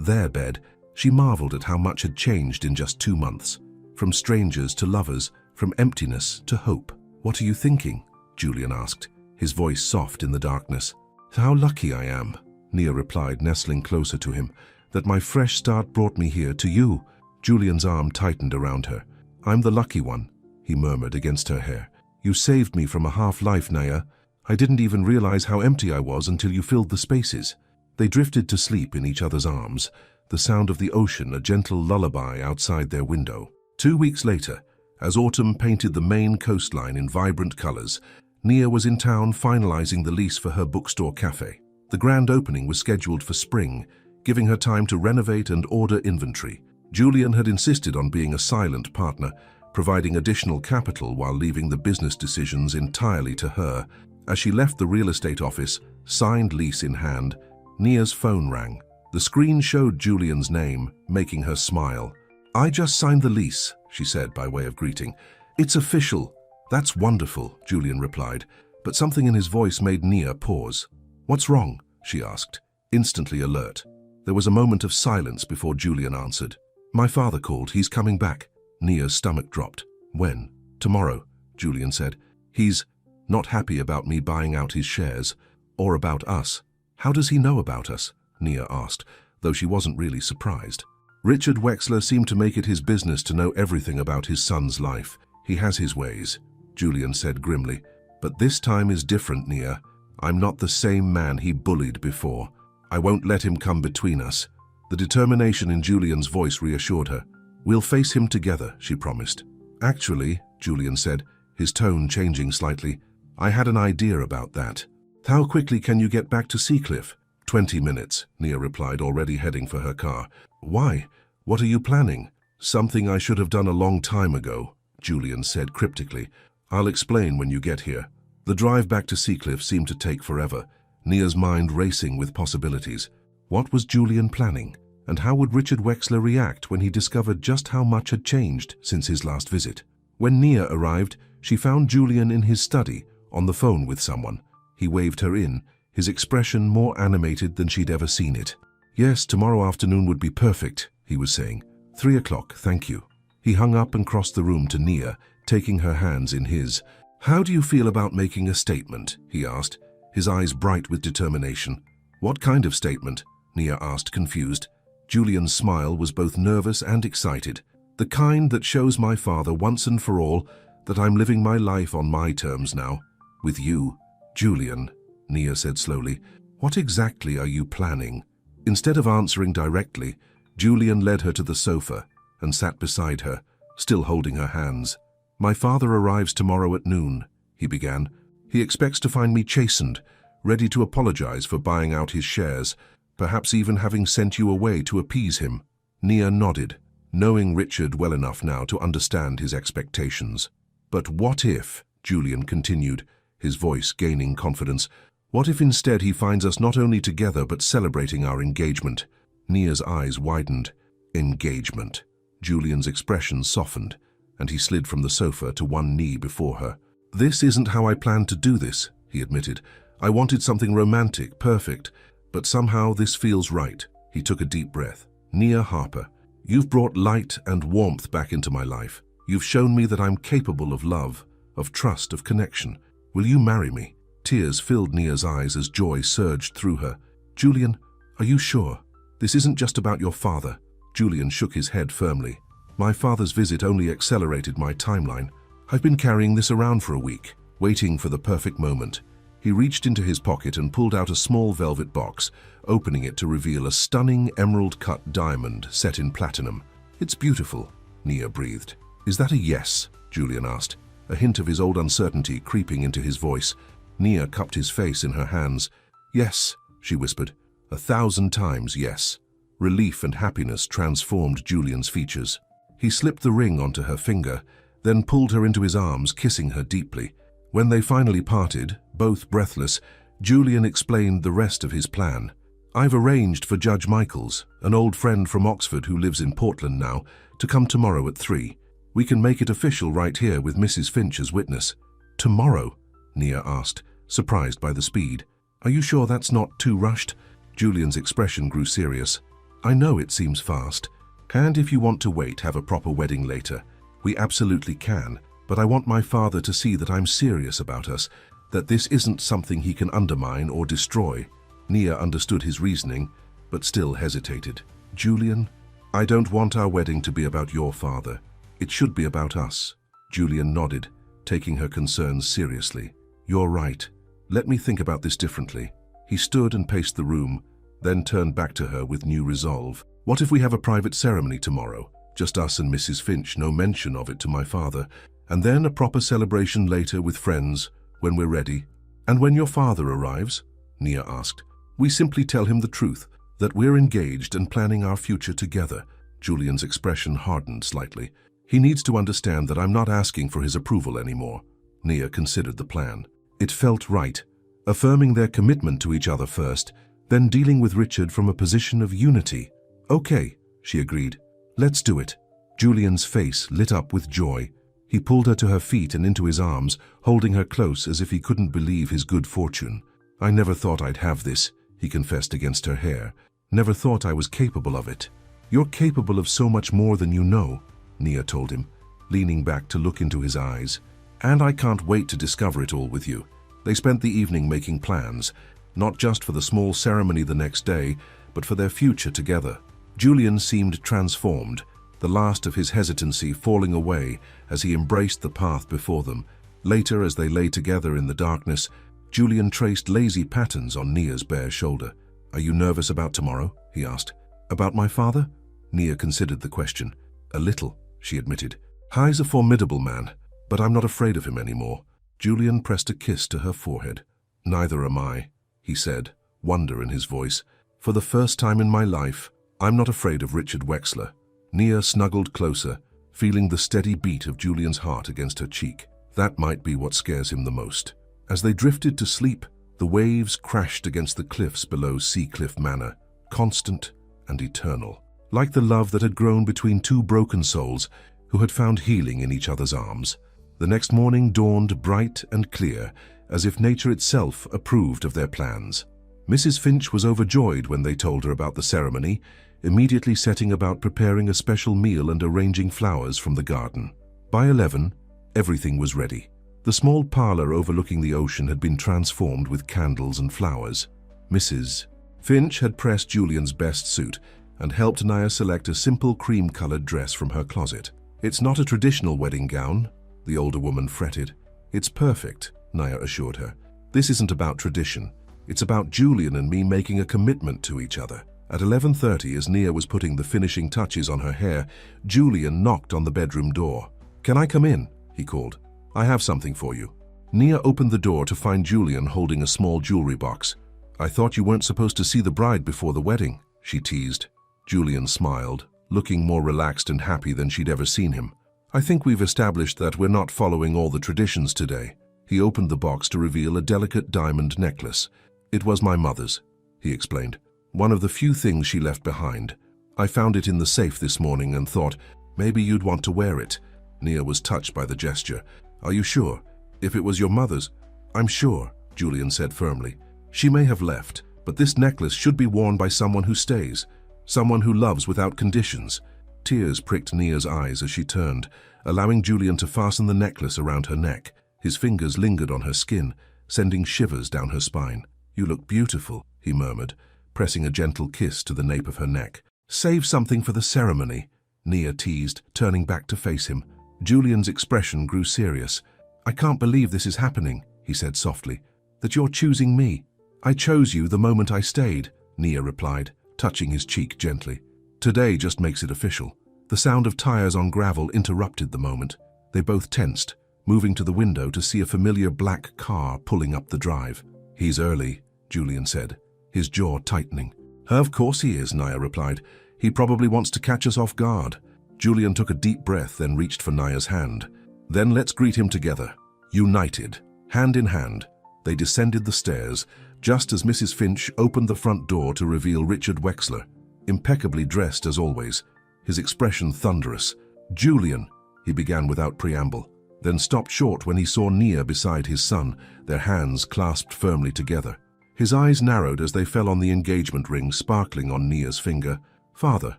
their bed, she marveled at how much had changed in just 2 months. From strangers to lovers, from emptiness to hope. "What are you thinking?" Julian asked, his voice soft in the darkness. "How lucky I am," Nia replied, nestling closer to him, "that my fresh start brought me here to you." Julian's arm tightened around her. "I'm the lucky one," he murmured against her hair. "You saved me from a half-life, Nia. I didn't even realize how empty I was until you filled the spaces." They drifted to sleep in each other's arms, the sound of the ocean a gentle lullaby outside their window. 2 weeks later, as autumn painted the Maine coastline in vibrant colors, Nia was in town finalizing the lease for her bookstore cafe. The grand opening was scheduled for spring, giving her time to renovate and order inventory. Julian had insisted on being a silent partner, providing additional capital while leaving the business decisions entirely to her. As she left the real estate office, signed lease in hand, Nia's phone rang. The screen showed Julian's name, making her smile. "I just signed the lease," she said by way of greeting. "It's official." "That's wonderful," Julian replied, but something in his voice made Nia pause. "What's wrong?" she asked, instantly alert. There was a moment of silence before Julian answered. "My father called. He's coming back." Nia's stomach dropped. "When?" "Tomorrow," Julian said. "He's not happy about me buying out his shares, or about us." "How does he know about us?" Nia asked, though she wasn't really surprised. "Richard Wexler seemed to make it his business to know everything about his son's life. He has his ways," Julian said grimly. "But this time is different, Nia. I'm not the same man he bullied before. I won't let him come between us." The determination in Julian's voice reassured her. "We'll face him together," she promised. "Actually," Julian said, his tone changing slightly, "I had an idea about that." "How quickly can you get back to Seacliff?" 20 minutes, Nia replied, already heading for her car. "Why? What are you planning?" "Something I should have done a long time ago," Julian said cryptically. "I'll explain when you get here." The drive back to Seacliff seemed to take forever, Nia's mind racing with possibilities. What was Julian planning? And how would Richard Wexler react when he discovered just how much had changed since his last visit? When Nia arrived, she found Julian in his study, on the phone with someone. He waved her in, his expression more animated than she'd ever seen it. "Yes, tomorrow afternoon would be perfect," he was saying. 3 o'clock, thank you." He hung up and crossed the room to Nia, taking her hands in his. "How do you feel about making a statement?" he asked, his eyes bright with determination. "What kind of statement?" Nia asked, confused. Julian's smile was both nervous and excited. "The kind that shows my father once and for all that I'm living my life on my terms now. With you." "Julian," Nia said slowly, "what exactly are you planning?" Instead of answering directly, Julian led her to the sofa and sat beside her, still holding her hands. "My father arrives tomorrow at noon," he began. "He expects to find me chastened, ready to apologize for buying out his shares, perhaps even having sent you away to appease him." Nia nodded, knowing Richard well enough now to understand his expectations. "But what if," Julian continued, his voice gaining confidence, "what if instead he finds us not only together but celebrating our engagement?" Nia's eyes widened. "Engagement." Julian's expression softened, and he slid from the sofa to one knee before her. "This isn't how I planned to do this," he admitted. "I wanted something romantic, perfect, but somehow this feels right." He took a deep breath. "Nia Harper, you've brought light and warmth back into my life. You've shown me that I'm capable of love, of trust, of connection. Will you marry me?" Tears filled Nia's eyes as joy surged through her. "Julian, are you sure? This isn't just about your father." Julian shook his head firmly. "My father's visit only accelerated my timeline. I've been carrying this around for a week, waiting for the perfect moment." He reached into his pocket and pulled out a small velvet box, opening it to reveal a stunning emerald-cut diamond set in platinum. "It's beautiful," Nia breathed. "Is that a yes?" Julian asked, a hint of his old uncertainty creeping into his voice. Nia cupped his face in her hands. "Yes," she whispered. 1,000 times yes. Relief and happiness transformed Julian's features. He slipped the ring onto her finger, then pulled her into his arms, kissing her deeply. When they finally parted, both breathless, Julian explained the rest of his plan. "I've arranged for Judge Michaels, an old friend from Oxford who lives in Portland now, to come tomorrow at 3. We can make it official right here with Mrs. Finch as witness." "Tomorrow?" Nia asked, surprised by the speed. "Are you sure that's not too rushed?" Julian's expression grew serious. "I know it seems fast, and if you want to wait, have a proper wedding later, we absolutely can, but I want my father to see that I'm serious about us, that this isn't something he can undermine or destroy." Nia understood his reasoning, but still hesitated. "Julian, I don't want our wedding to be about your father. It should be about us." Julian nodded, taking her concerns seriously. "You're right. Let me think about this differently." He stood and paced the room, then turned back to her with new resolve. "What if we have a private ceremony tomorrow? Just us and Mrs. Finch, no mention of it to my father, and then a proper celebration later with friends, when we're ready." "And when your father arrives?" Nia asked. "We simply tell him the truth, that we're engaged and planning our future together." Julian's expression hardened slightly. "He needs to understand that I'm not asking for his approval anymore." Nia considered the plan. It felt right, affirming their commitment to each other first, then dealing with Richard from a position of unity. "Okay," she agreed. "Let's do it." Julian's face lit up with joy. He pulled her to her feet and into his arms, holding her close as if he couldn't believe his good fortune. "I never thought I'd have this," he confessed against her hair. "Never thought I was capable of it." "You're capable of so much more than you know," Nia told him, leaning back to look into his eyes. "And I can't wait to discover it all with you." They spent the evening making plans, not just for the small ceremony the next day, but for their future together. Julian seemed transformed, the last of his hesitancy falling away as he embraced the path before them. Later, as they lay together in the darkness, Julian traced lazy patterns on Nia's bare shoulder. "Are you nervous about tomorrow?" he asked. "About my father?" Nia considered the question. "A little," she admitted. "Hi's a formidable man, but I'm not afraid of him anymore." Julian pressed a kiss to her forehead. "Neither am I," he said, wonder in his voice. "For the first time in my life, I'm not afraid of Richard Wexler." Nia snuggled closer, feeling the steady beat of Julian's heart against her cheek. That might be what scares him the most. As they drifted to sleep, the waves crashed against the cliffs below Seacliff Manor, constant and eternal, like the love that had grown between two broken souls who had found healing in each other's arms. The next morning dawned bright and clear, as if nature itself approved of their plans. Mrs. Finch was overjoyed when they told her about the ceremony, immediately setting about preparing a special meal and arranging flowers from the garden. By 11, everything was ready. The small parlor overlooking the ocean had been transformed with candles and flowers. Mrs. Finch had pressed Julian's best suit and helped Nia select a simple cream-colored dress from her closet. "It's not a traditional wedding gown," the older woman fretted. "It's perfect," Nia assured her. "This isn't about tradition. It's about Julian and me making a commitment to each other." At 11:30, as Nia was putting the finishing touches on her hair, Julian knocked on the bedroom door. "Can I come in?" he called. "I have something for you." Nia opened the door to find Julian holding a small jewelry box. "I thought you weren't supposed to see the bride before the wedding," she teased. Julian smiled, looking more relaxed and happy than she'd ever seen him. "I think we've established that we're not following all the traditions today." He opened the box to reveal a delicate diamond necklace. "It was my mother's," he explained. "One of the few things she left behind. I found it in the safe this morning and thought, maybe you'd want to wear it." Nia was touched by the gesture. "Are you sure? If it was your mother's?" "I'm sure," Julian said firmly. "She may have left, but this necklace should be worn by someone who stays, someone who loves without conditions." Tears pricked Nia's eyes as she turned, allowing Julian to fasten the necklace around her neck. His fingers lingered on her skin, sending shivers down her spine. "You look beautiful," he murmured, pressing a gentle kiss to the nape of her neck. "Save something for the ceremony," Nia teased, turning back to face him. Julian's expression grew serious. "I can't believe this is happening," he said softly. "That you're choosing me." "I chose you the moment I stayed," Nia replied, touching his cheek gently. "Today just makes it official." The sound of tires on gravel interrupted the moment. They both tensed, moving to the window to see a familiar black car pulling up the drive. "He's early," Julian said, his jaw tightening. Of course he is, Naya replied. He probably wants to catch us off guard. Julian took a deep breath, then reached for Naya's hand. Then let's greet him together. United, hand in hand, they descended the stairs, just as Mrs. Finch opened the front door to reveal Richard Wexler, impeccably dressed as always, his expression thunderous. Julian, he began without preamble, then stopped short when he saw Nia beside his son, their hands clasped firmly together. His eyes narrowed as they fell on the engagement ring sparkling on Nia's finger. Father,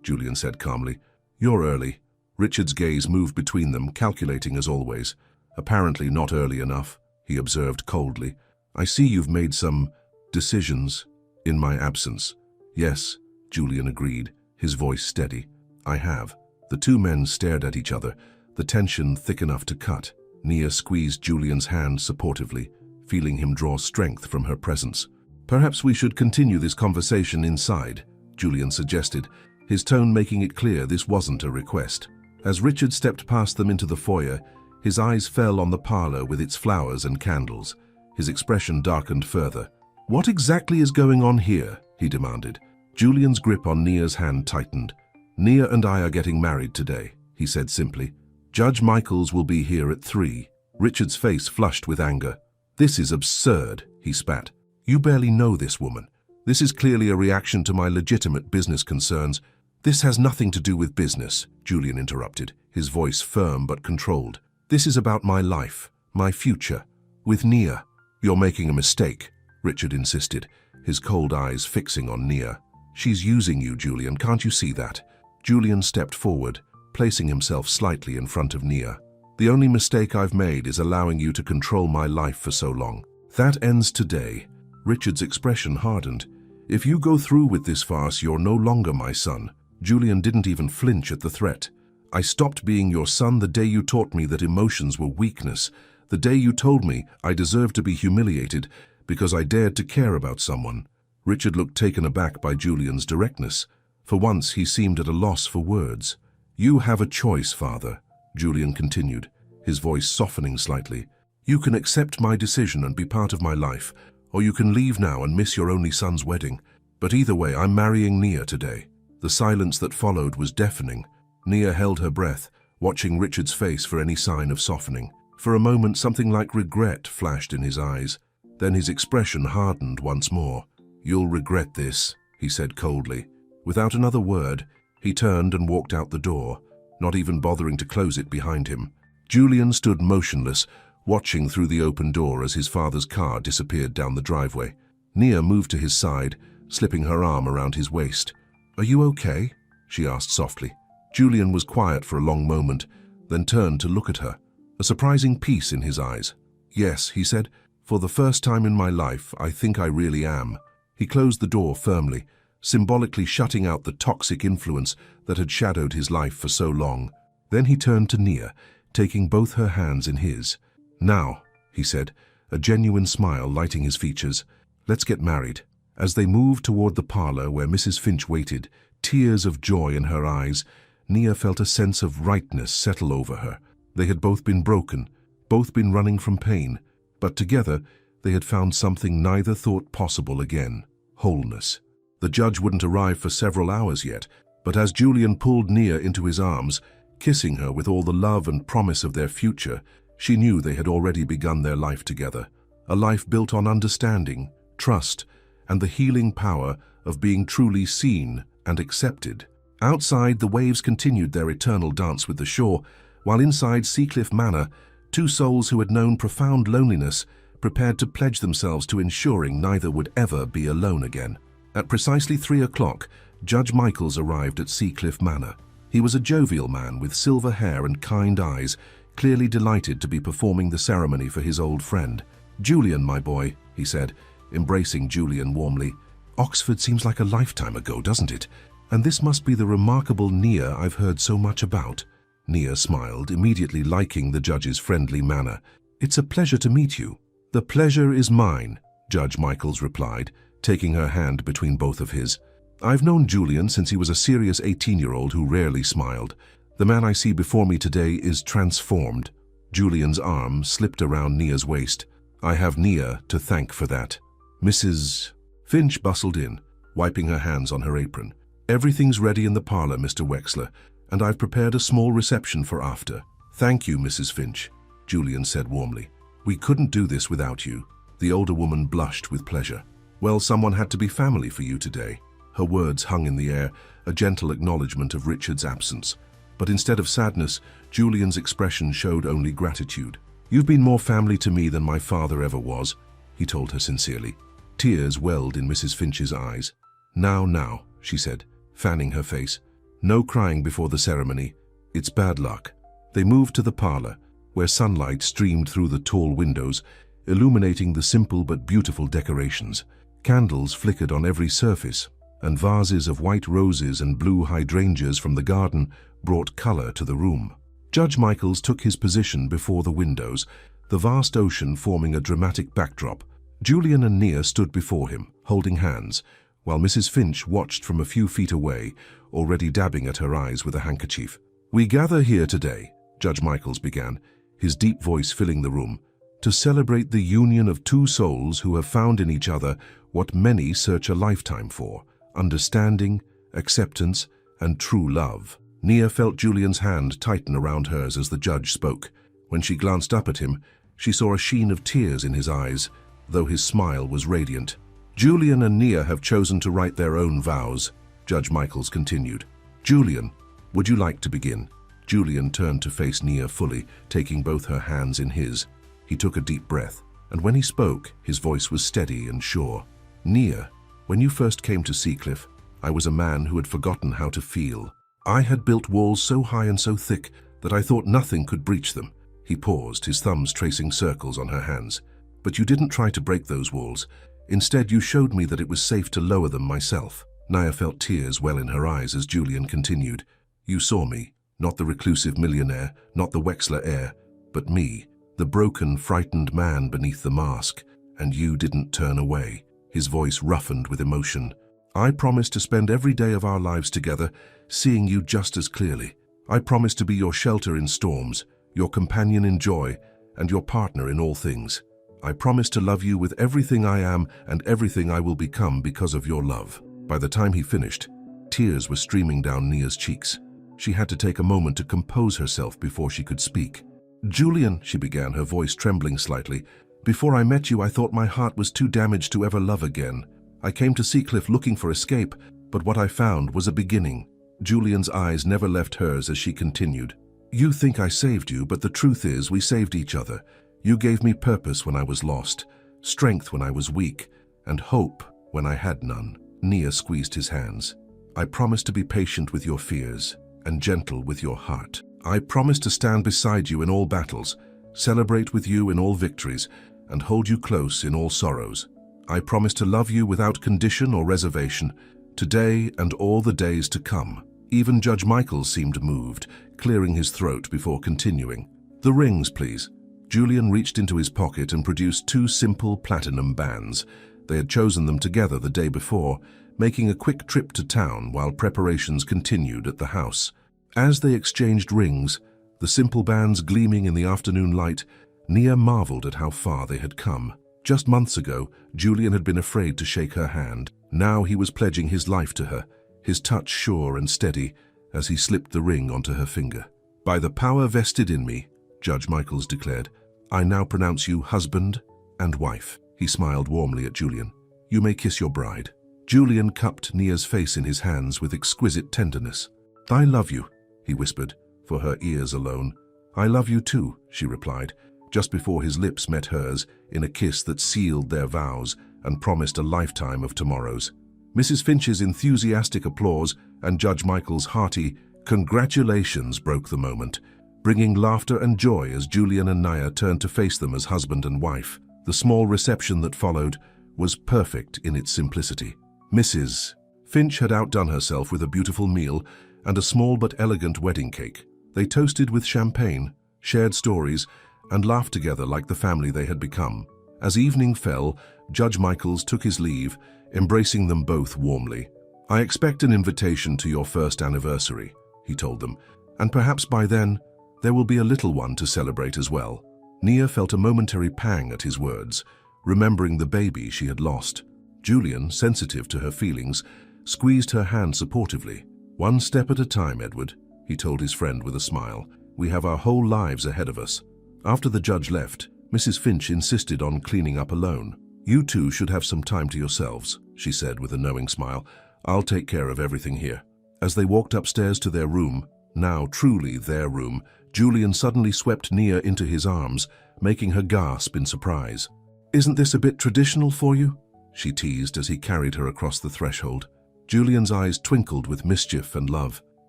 Julian said calmly, you're early. Richard's gaze moved between them, calculating as always. Apparently not early enough, he observed coldly. I see you've made some decisions in my absence. Yes, Julian agreed, his voice steady. I have. The two men stared at each other, the tension thick enough to cut. Nia squeezed Julian's hand supportively, feeling him draw strength from her presence. Perhaps we should continue this conversation inside, Julian suggested, his tone making it clear this wasn't a request. As Richard stepped past them into the foyer, his eyes fell on the parlor with its flowers and candles. His expression darkened further. What exactly is going on here? He demanded. Julian's grip on Nia's hand tightened. Nia and I are getting married today, he said simply. Judge Michaels will be here at 3. Richard's face flushed with anger. This is absurd, he spat. You barely know this woman. This is clearly a reaction to my legitimate business concerns. This has nothing to do with business, Julian interrupted, his voice firm but controlled. This is about my life, my future, with Nia. You're making a mistake, Richard insisted, his cold eyes fixing on Nia. She's using you, Julian, can't you see that? Julian stepped forward, placing himself slightly in front of Nia. The only mistake I've made is allowing you to control my life for so long. That ends today. Richard's expression hardened. If you go through with this farce, you're no longer my son. Julian didn't even flinch at the threat. I stopped being your son the day you taught me that emotions were weakness, the day you told me I deserved to be humiliated because I dared to care about someone. Richard looked taken aback by Julian's directness. For once, he seemed at a loss for words. You have a choice, Father, Julian continued, his voice softening slightly. You can accept my decision and be part of my life, or you can leave now and miss your only son's wedding. But either way, I'm marrying Nia today. The silence that followed was deafening. Nia held her breath, watching Richard's face for any sign of softening. For a moment, something like regret flashed in his eyes. Then his expression hardened once more. You'll regret this, he said coldly. Without another word, he turned and walked out the door, not even bothering to close it behind him. Julian stood motionless, watching through the open door as his father's car disappeared down the driveway. Nia moved to his side, slipping her arm around his waist. Are you okay? She asked softly. Julian was quiet for a long moment, then turned to look at her, a surprising peace in his eyes. Yes, he said, for the first time in my life, I think I really am. He closed the door firmly, symbolically shutting out the toxic influence that had shadowed his life for so long. Then he turned to Nia, taking both her hands in his. Now, he said, a genuine smile lighting his features, let's get married. As they moved toward the parlor where Mrs. Finch waited, tears of joy in her eyes, Nia felt a sense of rightness settle over her. They had both been broken, both been running from pain, but together they had found something neither thought possible again, wholeness. The judge wouldn't arrive for several hours yet, but as Julian pulled Nia into his arms, kissing her with all the love and promise of their future, she knew they had already begun their life together, a life built on understanding, trust, and the healing power of being truly seen and accepted. Outside, the waves continued their eternal dance with the shore, while inside Seacliff Manor, two souls who had known profound loneliness prepared to pledge themselves to ensuring neither would ever be alone again. At precisely 3 o'clock, Judge Michaels arrived at Seacliff Manor. He was a jovial man with silver hair and kind eyes, clearly delighted to be performing the ceremony for his old friend. Julian, my boy, he said, embracing Julian warmly. Oxford seems like a lifetime ago, doesn't it? And this must be the remarkable Nia I've heard so much about. Nia smiled, immediately liking the judge's friendly manner. It's a pleasure to meet you. The pleasure is mine, Judge Michaels replied, taking her hand between both of his. I've known Julian since he was a serious 18-year-old who rarely smiled. The man I see before me today is transformed. Julian's arm slipped around Nia's waist. I have Nia to thank for that. Mrs. Finch bustled in, wiping her hands on her apron. "Everything's ready in the parlor, Mr. Wexler, and I've prepared a small reception for after." "Thank you, Mrs. Finch," Julian said warmly. "We couldn't do this without you." The older woman blushed with pleasure. "Well, someone had to be family for you today." Her words hung in the air, a gentle acknowledgement of Richard's absence. But instead of sadness, Julian's expression showed only gratitude. "You've been more family to me than my father ever was," he told her sincerely. Tears welled in Mrs. Finch's eyes. Now, she said, fanning her face. "No crying before the ceremony. It's bad luck." They moved to the parlor, where sunlight streamed through the tall windows, illuminating the simple but beautiful decorations. Candles flickered on every surface, and vases of white roses and blue hydrangeas from the garden brought color to the room. Judge Michaels took his position before the windows, the vast ocean forming a dramatic backdrop. Julian and Nia stood before him, holding hands, while Mrs. Finch watched from a few feet away, already dabbing at her eyes with a handkerchief. "We gather here today," Judge Michaels began, his deep voice filling the room, "to celebrate the union of two souls who have found in each other what many search a lifetime for: understanding, acceptance, and true love." Nia felt Julian's hand tighten around hers as the judge spoke. When she glanced up at him, she saw a sheen of tears in his eyes, though his smile was radiant. "Julian and Nia have chosen to write their own vows," Judge Michaels continued. "Julian, would you like to begin?" Julian turned to face Nia fully, taking both her hands in his. He took a deep breath, and when he spoke, his voice was steady and sure. "Nia, when you first came to Seacliff, I was a man who had forgotten how to feel. I had built walls so high and so thick that I thought nothing could breach them." He paused, his thumbs tracing circles on her hands. "But you didn't try to break those walls. Instead, you showed me that it was safe to lower them myself." Nia felt tears well in her eyes as Julian continued. "You saw me, not the reclusive millionaire, not the Wexler heir, but me, the broken, frightened man beneath the mask, and you didn't turn away." His voice roughened with emotion. "I promise to spend every day of our lives together, seeing you just as clearly. I promise to be your shelter in storms, your companion in joy, and your partner in all things. I promise to love you with everything I am and everything I will become because of your love." By the time he finished, tears were streaming down Nia's cheeks. She had to take a moment to compose herself before she could speak. "Julian," she began, her voice trembling slightly, "before I met you, I thought my heart was too damaged to ever love again. I came to Seacliff looking for escape, but what I found was a beginning." Julian's eyes never left hers as she continued. "You think I saved you, but the truth is we saved each other. You gave me purpose when I was lost, strength when I was weak, and hope when I had none." Nia squeezed his hands. "I promise to be patient with your fears and gentle with your heart. I promise to stand beside you in all battles, celebrate with you in all victories, and hold you close in all sorrows. I promise to love you without condition or reservation, today and all the days to come." Even Judge Michaels seemed moved, clearing his throat before continuing. "The rings, please." Julian reached into his pocket and produced two simple platinum bands. They had chosen them together the day before, making a quick trip to town while preparations continued at the house. As they exchanged rings, the simple bands gleaming in the afternoon light, Nia marveled at how far they had come. Just months ago, Julian had been afraid to shake her hand. Now he was pledging his life to her, his touch sure and steady as he slipped the ring onto her finger. "By the power vested in me," Judge Michaels declared, "I now pronounce you husband and wife." He smiled warmly at Julian. "You may kiss your bride." Julian cupped Nia's face in his hands with exquisite tenderness. "I love you," he whispered, for her ears alone. "I love you too," she replied, just before his lips met hers in a kiss that sealed their vows and promised a lifetime of tomorrows. Mrs. Finch's enthusiastic applause and Judge Michaels' hearty "congratulations" broke the moment, bringing laughter and joy as Julian and Nia turned to face them as husband and wife. The small reception that followed was perfect in its simplicity. Mrs. Finch had outdone herself with a beautiful meal and a small but elegant wedding cake. They toasted with champagne, shared stories, and laughed together like the family they had become. As evening fell, Judge Michaels took his leave, embracing them both warmly. "I expect an invitation to your first anniversary," he told them, "and perhaps by then, there will be a little one to celebrate as well." Nia felt a momentary pang at his words, remembering the baby she had lost. Julian, sensitive to her feelings, squeezed her hand supportively. "One step at a time, Edward," he told his friend with a smile. "We have our whole lives ahead of us." After the judge left, Mrs. Finch insisted on cleaning up alone. "You two should have some time to yourselves," she said with a knowing smile. "I'll take care of everything here." As they walked upstairs to their room, now truly their room, Julian suddenly swept Nia into his arms, making her gasp in surprise. "Isn't this a bit traditional for you?" she teased as he carried her across the threshold. Julian's eyes twinkled with mischief and love.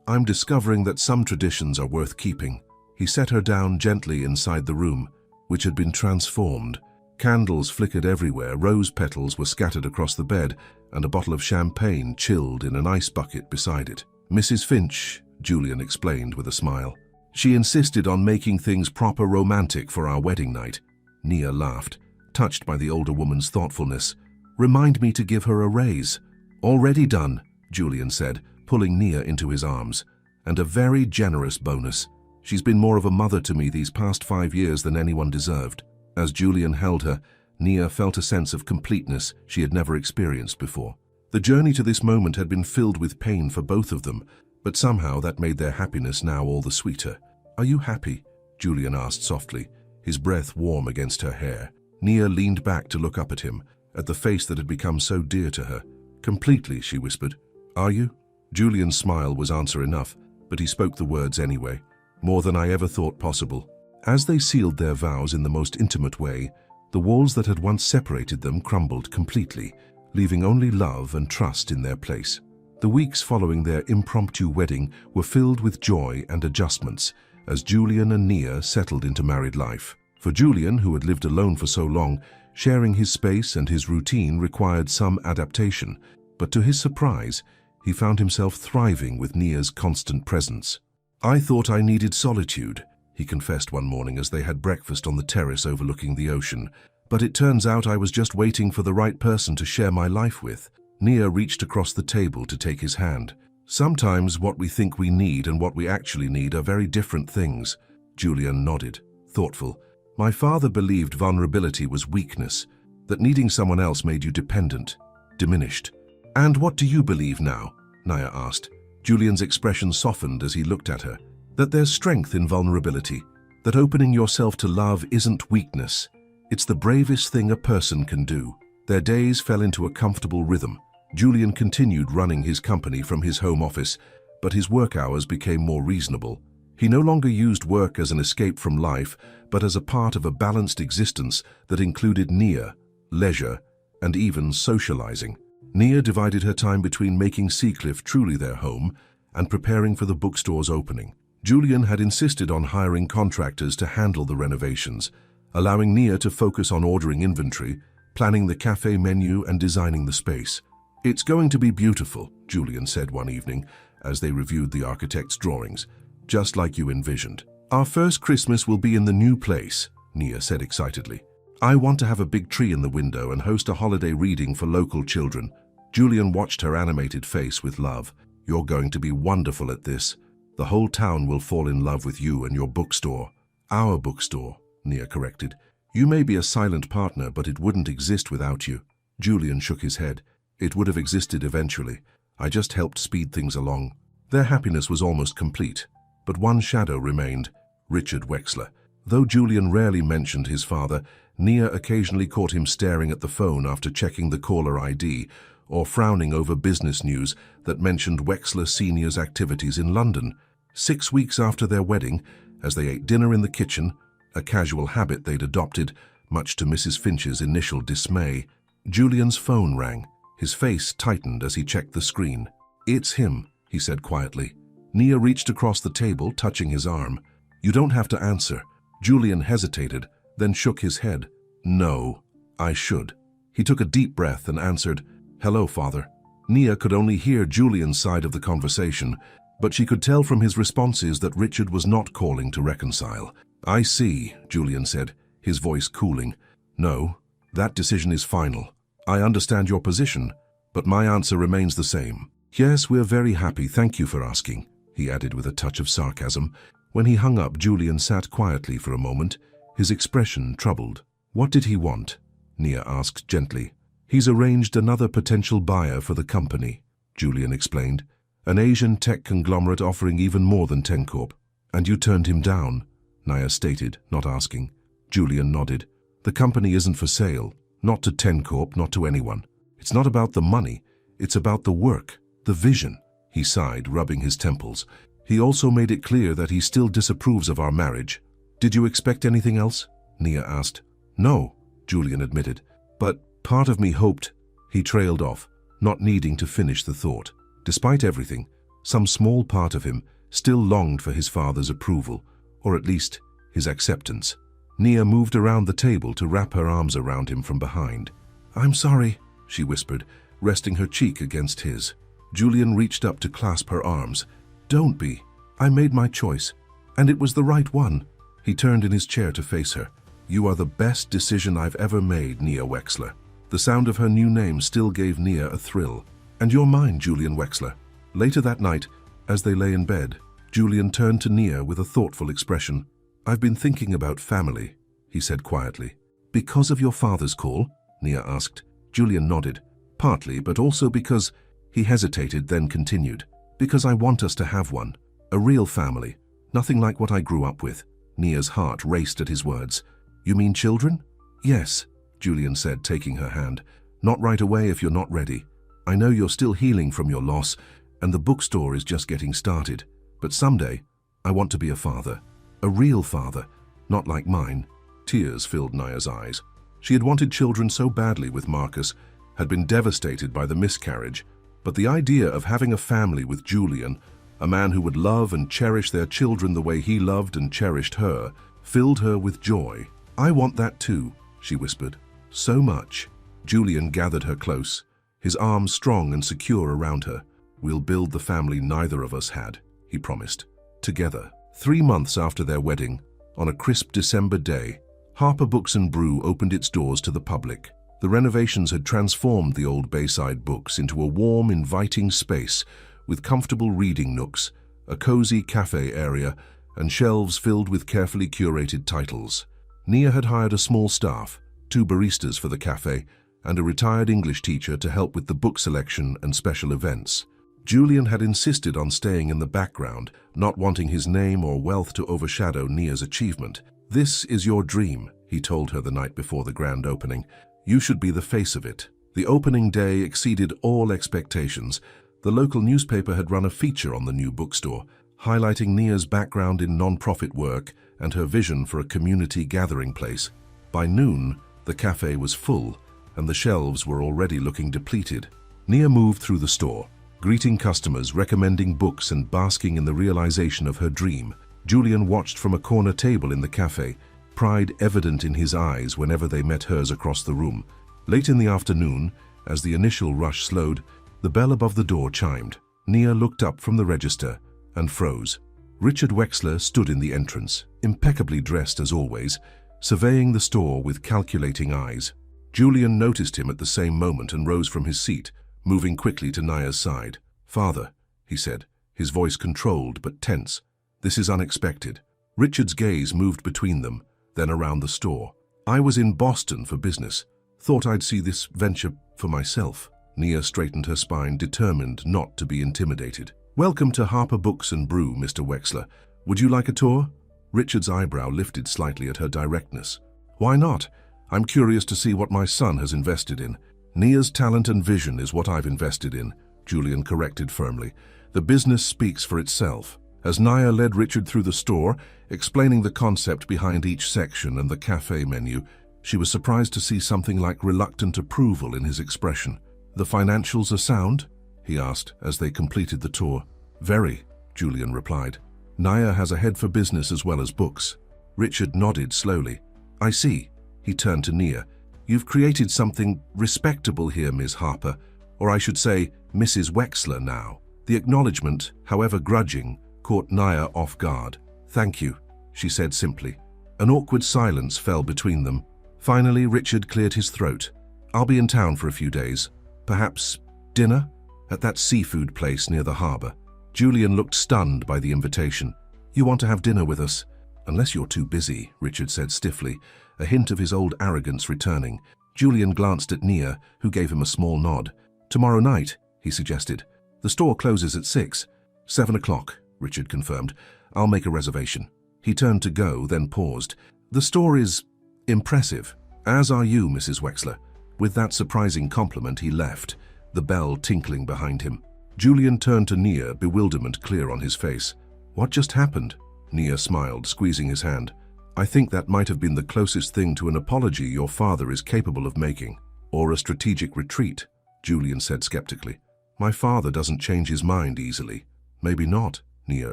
"I'm discovering that some traditions are worth keeping." He set her down gently inside the room, which had been transformed. Candles flickered everywhere, rose petals were scattered across the bed, and a bottle of champagne chilled in an ice bucket beside it. "Mrs. Finch," Julian explained with a smile. "She insisted on making things proper romantic for our wedding night." Nia laughed, touched by the older woman's thoughtfulness. "Remind me to give her a raise." "Already done," Julian said, pulling Nia into his arms. "And a very generous bonus. She's been more of a mother to me these past 5 years than anyone deserved." As Julian held her, Nia felt a sense of completeness she had never experienced before. The journey to this moment had been filled with pain for both of them, but somehow that made their happiness now all the sweeter. "Are you happy?" Julian asked softly, his breath warm against her hair. Nia leaned back to look up at him, at the face that had become so dear to her. "Completely," she whispered. "Are you?" Julian's smile was answer enough, but he spoke the words anyway. "More than I ever thought possible." As they sealed their vows in the most intimate way, the walls that had once separated them crumbled completely, leaving only love and trust in their place. The weeks following their impromptu wedding were filled with joy and adjustments, as Julian and Nia settled into married life. For Julian, who had lived alone for so long, sharing his space and his routine required some adaptation, but to his surprise, he found himself thriving with Nia's constant presence. "I thought I needed solitude," he confessed one morning as they had breakfast on the terrace overlooking the ocean. "But it turns out I was just waiting for the right person to share my life with." Nia reached across the table to take his hand. "Sometimes what we think we need and what we actually need are very different things." Julian nodded, thoughtful. "My father believed vulnerability was weakness, that needing someone else made you dependent, diminished." "And what do you believe now?" Nia asked. Julian's expression softened as he looked at her. "That there's strength in vulnerability, that opening yourself to love isn't weakness. It's the bravest thing a person can do." Their days fell into a comfortable rhythm. Julian continued running his company from his home office, but his work hours became more reasonable. He no longer used work as an escape from life, but as a part of a balanced existence that included Nia, leisure, and even socializing. Nia divided her time between making Seacliff truly their home and preparing for the bookstore's opening. Julian had insisted on hiring contractors to handle the renovations, allowing Nia to focus on ordering inventory, planning the cafe menu, and designing the space. "It's going to be beautiful," Julian said one evening as they reviewed the architect's drawings, "just like you envisioned." "Our first Christmas will be in the new place," Nia said excitedly. "I want to have a big tree in the window and host a holiday reading for local children." Julian watched her animated face with love. "You're going to be wonderful at this. The whole town will fall in love with you and your bookstore." "Our bookstore," Nia corrected. "You may be a silent partner, but it wouldn't exist without you." Julian shook his head. "It would have existed eventually. I just helped speed things along." Their happiness was almost complete, but one shadow remained: Richard Wexler. Though Julian rarely mentioned his father, Nia occasionally caught him staring at the phone after checking the caller ID, or frowning over business news that mentioned Wexler Sr.'s activities in London. 6 weeks after their wedding, as they ate dinner in the kitchen, a casual habit they'd adopted, much to Mrs. Finch's initial dismay, Julian's phone rang. His face tightened as he checked the screen. "It's him," he said quietly. Nia reached across the table, touching his arm. "You don't have to answer." Julian hesitated, then shook his head. "No, I should." He took a deep breath and answered, "Hello, Father." Nia could only hear Julian's side of the conversation, but she could tell from his responses that Richard was not calling to reconcile. "I see," Julian said, his voice cooling. "No, that decision is final. I understand your position, but my answer remains the same." "Yes, we're very happy, thank you for asking," he added with a touch of sarcasm. When he hung up, Julian sat quietly for a moment, his expression troubled. "What did he want?" Nia asked gently. He's arranged another potential buyer for the company, Julian explained. An Asian tech conglomerate offering even more than 10 Corp. And you turned him down, Naya stated, not asking. Julian nodded. The company isn't for sale. Not to 10 Corp, not to anyone. It's not about the money. It's about the work, the vision. He sighed, rubbing his temples. He also made it clear that he still disapproves of our marriage. Did you expect anything else? Nia asked. No, Julian admitted. But part of me hoped. He trailed off, not needing to finish the thought. Despite everything, some small part of him still longed for his father's approval, or at least his acceptance. Nia moved around the table to wrap her arms around him from behind. I'm sorry, she whispered, resting her cheek against his. Julian reached up to clasp her arms. Don't be. I made my choice, and it was the right one. He turned in his chair to face her. You are the best decision I've ever made, Nia Wexler. The sound of her new name still gave Nia a thrill. And you're mine, Julian Wexler. Later that night, as they lay in bed, Julian turned to Nia with a thoughtful expression. I've been thinking about family, he said quietly. Because of your father's call? Nia asked. Julian nodded. Partly, but also because he hesitated, then continued. Because I want us to have one. A real family. Nothing like what I grew up with. Nia's heart raced at his words. You mean children? Yes, Julian said, taking her hand. Not right away if you're not ready. I know you're still healing from your loss, and the bookstore is just getting started. But someday, I want to be a father. A real father, not like mine. Tears filled Nia's eyes. She had wanted children so badly with Marcus, had been devastated by the miscarriage, but the idea of having a family with Julian, a man who would love and cherish their children the way he loved and cherished her, filled her with joy. I want that too, she whispered. So much. Julian gathered her close, his arms strong and secure around her. We'll build the family neither of us had, he promised. Together. 3 months after their wedding, on a crisp December day, Harper Books and Brew opened its doors to the public. The renovations had transformed the old Bayside Books into a warm, inviting space with comfortable reading nooks, a cozy cafe area, and shelves filled with carefully curated titles. Nia had hired a small staff, 2 baristas for the cafe, and a retired English teacher to help with the book selection and special events. Julian had insisted on staying in the background, not wanting his name or wealth to overshadow Nia's achievement. This is your dream, he told her the night before the grand opening. You should be the face of it. The opening day exceeded all expectations. The local newspaper had run a feature on the new bookstore, highlighting Nia's background in non-profit work and her vision for a community gathering place. By noon, the cafe was full, and the shelves were already looking depleted. Nia moved through the store, greeting customers, recommending books, and basking in the realization of her dream. Julian watched from a corner table in the cafe, pride evident in his eyes whenever they met hers across the room. Late in the afternoon, as the initial rush slowed, the bell above the door chimed. Nia looked up from the register and froze. Richard Wexler stood in the entrance, impeccably dressed as always, surveying the store with calculating eyes. Julian noticed him at the same moment and rose from his seat, moving quickly to Nia's side. Father, he said, his voice controlled but tense. This is unexpected. Richard's gaze moved between them, then around the store. I was in Boston for business. Thought I'd see this venture for myself. Nia straightened her spine, determined not to be intimidated. Welcome to Harper Books and Brew, Mr. Wexler. Would you like a tour? Richard's eyebrow lifted slightly at her directness. Why not? I'm curious to see what my son has invested in. Nia's talent and vision is what I've invested in, Julian corrected firmly. The business speaks for itself. As Nia led Richard through the store, explaining the concept behind each section and the cafe menu, she was surprised to see something like reluctant approval in his expression. The financials are sound? He asked as they completed the tour. Very, Julian replied. Nia has a head for business as well as books. Richard nodded slowly. I see. He turned to Nia. You've created something respectable here, Ms. Harper, or I should say, Mrs. Wexler now. The acknowledgement, however grudging, caught Nia off guard. Thank you, she said simply. An awkward silence fell between them. Finally, Richard cleared his throat. I'll be in town for a few days. Perhaps dinner? At that seafood place near the harbor. Julian looked stunned by the invitation. You want to have dinner with us? Unless you're too busy, Richard said stiffly, a hint of his old arrogance returning. Julian glanced at Nia, who gave him a small nod. "Tomorrow night," he suggested. "The store closes at 6. 7 o'clock, Richard confirmed. "I'll make a reservation." He turned to go, then paused. "The store is impressive, as are you, Mrs. Wexler." With that surprising compliment, he left, the bell tinkling behind him. Julian turned to Nia, bewilderment clear on his face. "What just happened?" Nia smiled, squeezing his hand. "I think that might have been the closest thing to an apology your father is capable of making. Or a strategic retreat," Julian said skeptically. "My father doesn't change his mind easily." "Maybe not," Nia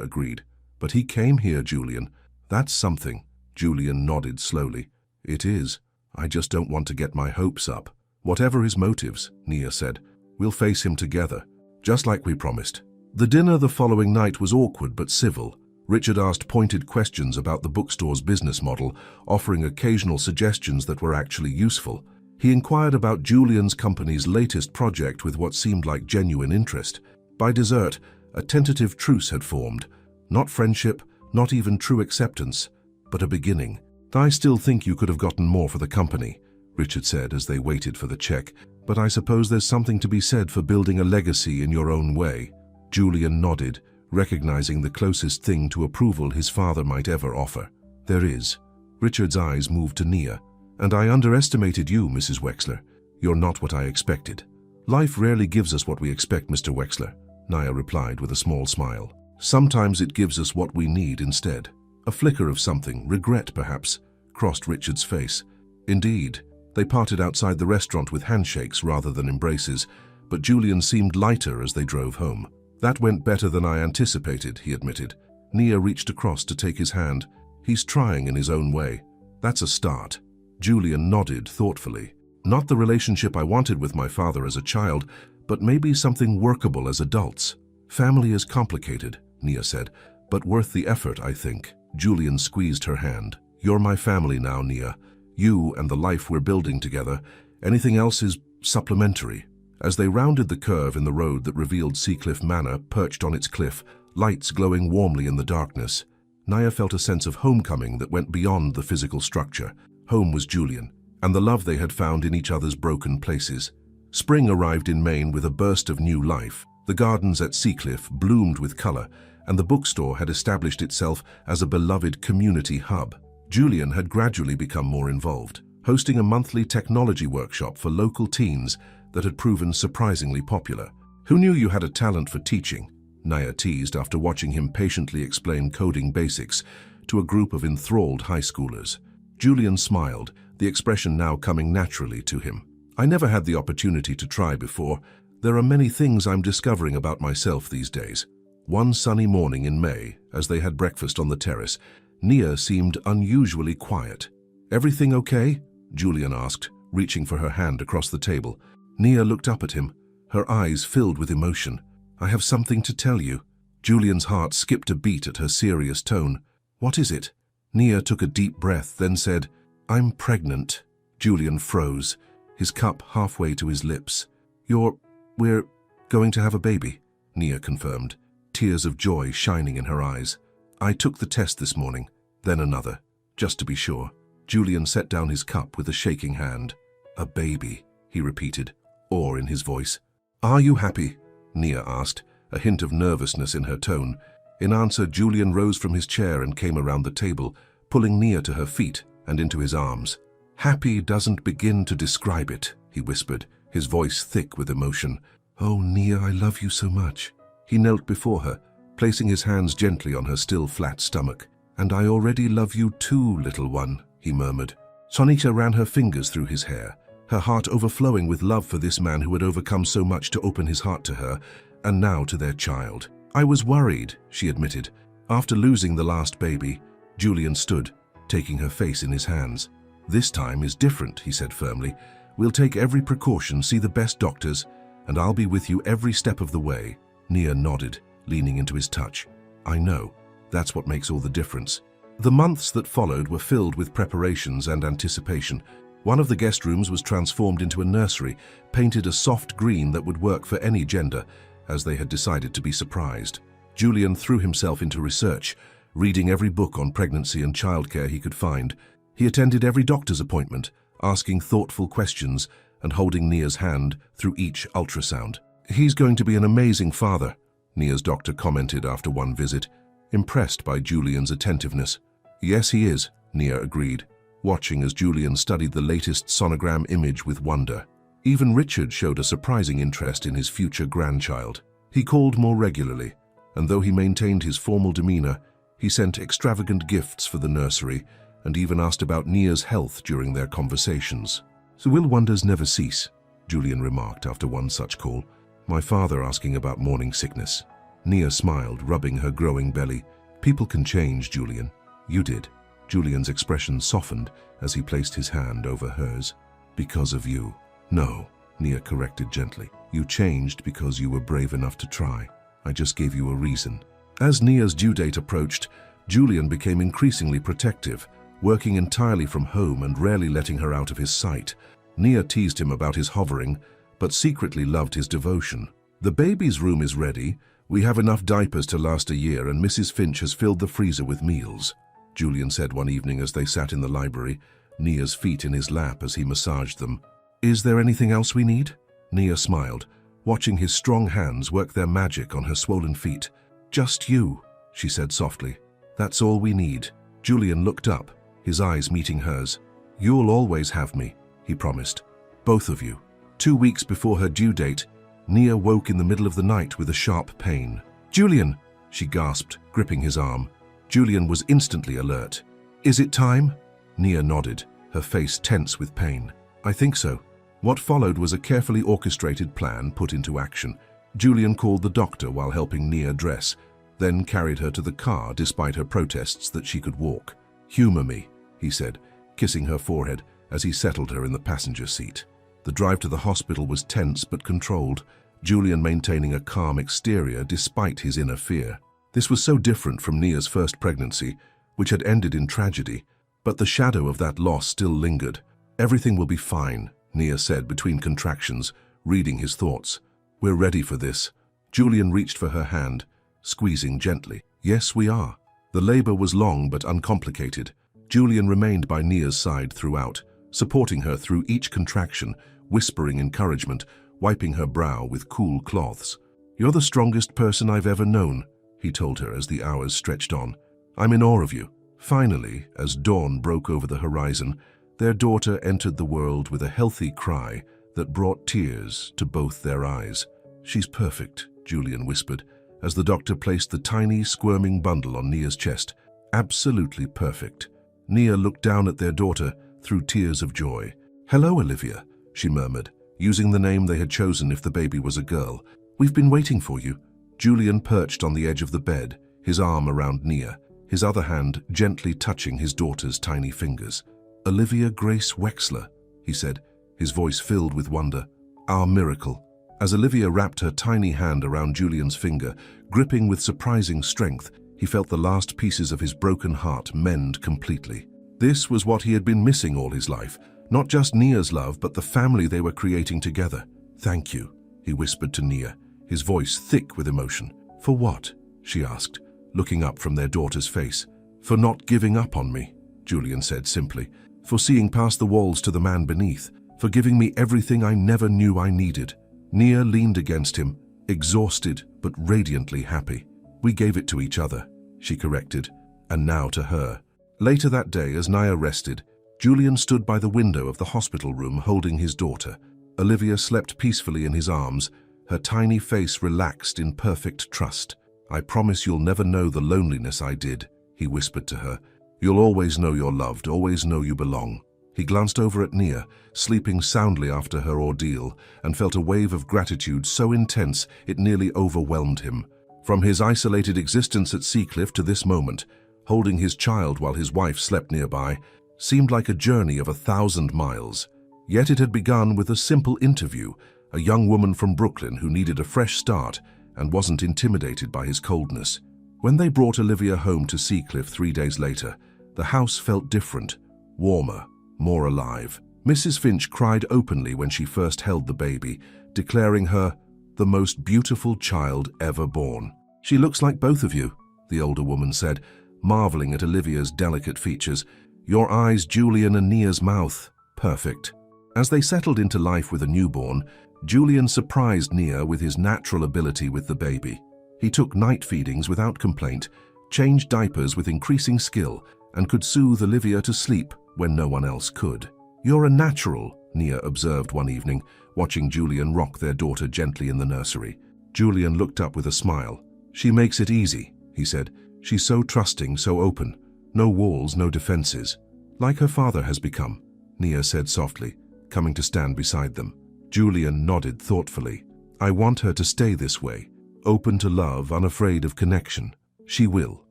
agreed. "But he came here, Julian. That's something." Julian nodded slowly. "It is. I just don't want to get my hopes up." "Whatever his motives," Nia said, "we'll face him together, just like we promised." The dinner the following night was awkward but civil. Richard asked pointed questions about the bookstore's business model, offering occasional suggestions that were actually useful. He inquired about Julian's company's latest project with what seemed like genuine interest. By dessert, a tentative truce had formed. Not friendship, not even true acceptance, but a beginning. "I still think you could have gotten more for the company," Richard said as they waited for the check. "But I suppose there's something to be said for building a legacy in your own way." Julian nodded, recognizing the closest thing to approval his father might ever offer. "There is." Richard's eyes moved to Nia. "And I underestimated you, Mrs. Wexler. You're not what I expected." "Life rarely gives us what we expect, Mr. Wexler," Nia replied with a small smile. "Sometimes it gives us what we need instead." A flicker of something, regret perhaps, crossed Richard's face. Indeed, they parted outside the restaurant with handshakes rather than embraces, but Julian seemed lighter as they drove home. "That went better than I anticipated," he admitted. Nia reached across to take his hand. "He's trying in his own way. That's a start." Julian nodded thoughtfully. "Not the relationship I wanted with my father as a child, but maybe something workable as adults." "Family is complicated," Nia said, "but worth the effort, I think." Julian squeezed her hand. "You're my family now, Nia. You and the life we're building together. Anything else is supplementary." As they rounded the curve in the road that revealed Seacliff Manor perched on its cliff, lights glowing warmly in the darkness, Nia felt a sense of homecoming that went beyond the physical structure. Home was Julian, and the love they had found in each other's broken places. Spring arrived in Maine with a burst of new life. The gardens at Seacliff bloomed with color, and the bookstore had established itself as a beloved community hub. Julian had gradually become more involved, hosting a monthly technology workshop for local teens that had proven surprisingly popular. "Who knew you had a talent for teaching?" Nia teased after watching him patiently explain coding basics to a group of enthralled high schoolers. Julian smiled, the expression now coming naturally to him. "I never had the opportunity to try before. There are many things I'm discovering about myself these days." One sunny morning in May, as they had breakfast on the terrace, Nia seemed unusually quiet. "Everything okay?" Julian asked, reaching for her hand across the table. Nia looked up at him, her eyes filled with emotion. "I have something to tell you." Julian's heart skipped a beat at her serious tone. "What is it?" Nia took a deep breath, then said, "I'm pregnant." Julian froze, his cup halfway to his lips. We're going to have a baby," Nia confirmed, tears of joy shining in her eyes. "I took the test this morning, then another, just to be sure." Julian set down his cup with a shaking hand. "A baby," he repeated, awe in his voice. "Are you happy?" Nia asked, a hint of nervousness in her tone. In answer, Julian rose from his chair and came around the table, pulling Nia to her feet and into his arms. "Happy doesn't begin to describe it," he whispered, his voice thick with emotion. "Oh, Nia, I love you so much." He knelt before her, placing his hands gently on her still flat stomach. "And I already love you too, little one," he murmured. Sonita ran her fingers through his hair, her heart overflowing with love for this man who had overcome so much to open his heart to her, and now to their child. "I was worried," she admitted. After losing the last baby, Julian stood, taking her face in his hands. "This time is different," he said firmly. "We'll take every precaution, see the best doctors, and I'll be with you every step of the way." Nia nodded, leaning into his touch. "I know. That's what makes all the difference." The months that followed were filled with preparations and anticipation. One of the guest rooms was transformed into a nursery, painted a soft green that would work for any gender, as they had decided to be surprised. Julian threw himself into research, reading every book on pregnancy and childcare he could find. He attended every doctor's appointment, asking thoughtful questions and holding Nia's hand through each ultrasound. "He's going to be an amazing father," Nia's doctor commented after one visit, impressed by Julian's attentiveness. "Yes, he is," Nia agreed, watching as Julian studied the latest sonogram image with wonder. Even Richard showed a surprising interest in his future grandchild. He called more regularly, and though he maintained his formal demeanor, he sent extravagant gifts for the nursery and even asked about Nia's health during their conversations. "So will wonders never cease," Julian remarked after one such call. "My father asking about morning sickness." Nia smiled, rubbing her growing belly. "People can change, Julian. You did." Julian's expression softened as he placed his hand over hers. "Because of you." "No," Nia corrected gently. "You changed because you were brave enough to try. I just gave you a reason." As Nia's due date approached, Julian became increasingly protective, working entirely from home and rarely letting her out of his sight. Nia teased him about his hovering, but secretly loved his devotion. "The baby's room is ready. We have enough diapers to last a year, and Mrs. Finch has filled the freezer with meals," Julian said one evening as they sat in the library, Nia's feet in his lap as he massaged them. "Is there anything else we need?" Nia smiled, watching his strong hands work their magic on her swollen feet. "Just you," she said softly. "That's all we need." Julian looked up, his eyes meeting hers. "You'll always have me," he promised. "Both of you." 2 weeks before her due date, Nia woke in the middle of the night with a sharp pain. "Julian!" she gasped, gripping his arm. Julian was instantly alert. "Is it time?" Nia nodded, her face tense with pain. "I think so." What followed was a carefully orchestrated plan put into action. Julian called the doctor while helping Nia dress, then carried her to the car despite her protests that she could walk. "Humor me," he said, kissing her forehead as he settled her in the passenger seat. The drive to the hospital was tense but controlled, Julian maintaining a calm exterior despite his inner fear. This was so different from Nia's first pregnancy, which had ended in tragedy, but the shadow of that loss still lingered. "Everything will be fine," Nia said between contractions, reading his thoughts. "We're ready for this." Julian reached for her hand, squeezing gently. "Yes, we are." The labor was long but uncomplicated. Julian remained by Nia's side throughout, supporting her through each contraction, whispering encouragement, wiping her brow with cool cloths. "You're the strongest person I've ever known," he told her as the hours stretched on. "I'm in awe of you." Finally, as dawn broke over the horizon, their daughter entered the world with a healthy cry that brought tears to both their eyes. "She's perfect," Julian whispered, as the doctor placed the tiny, squirming bundle on Nia's chest. "Absolutely perfect." Nia looked down at their daughter through tears of joy. "Hello, Olivia," she murmured, using the name they had chosen if the baby was a girl. "We've been waiting for you." Julian perched on the edge of the bed, his arm around Nia, his other hand gently touching his daughter's tiny fingers. "Olivia Grace Wexler," he said, his voice filled with wonder. "Our miracle." As Olivia wrapped her tiny hand around Julian's finger, gripping with surprising strength, he felt the last pieces of his broken heart mend completely. This was what he had been missing all his life, not just Nia's love, but the family they were creating together. "Thank you," he whispered to Nia, his voice thick with emotion. "For what?" she asked, looking up from their daughter's face. "For not giving up on me," Julian said simply. "For seeing past the walls to the man beneath. For giving me everything I never knew I needed." Nia leaned against him, exhausted but radiantly happy. "We gave it to each other," she corrected, "and now to her." Later that day, as Nia rested, Julian stood by the window of the hospital room holding his daughter. Olivia slept peacefully in his arms, her tiny face relaxed in perfect trust. "I promise you'll never know the loneliness I did," he whispered to her. "You'll always know you're loved, always know you belong." He glanced over at Nia, sleeping soundly after her ordeal, and felt a wave of gratitude so intense it nearly overwhelmed him. From his isolated existence at Seacliff to this moment, holding his child while his wife slept nearby, seemed like a journey of 1,000 miles. Yet it had begun with a simple interview, a young woman from Brooklyn who needed a fresh start and wasn't intimidated by his coldness. When they brought Olivia home to Seacliff 3 days later, the house felt different, warmer, more alive. Mrs. Finch cried openly when she first held the baby, declaring her the most beautiful child ever born. "She looks like both of you," the older woman said, marveling at Olivia's delicate features. "Your eyes, Julian, and Nia's mouth. Perfect. As they settled into life with a newborn, Julian surprised Nia with his natural ability with the baby. He took night feedings without complaint, changed diapers with increasing skill, and could soothe Olivia to sleep when no one else could. "You're a natural," Nia observed one evening, watching Julian rock their daughter gently in the nursery. Julian looked up with a smile. "She makes it easy," he said. "She's so trusting, so open. No walls, no defenses. Like her father has become," Nia said softly, coming to stand beside them. Julian nodded thoughtfully. "I want her to stay this way, open to love, unafraid of connection." "She will,"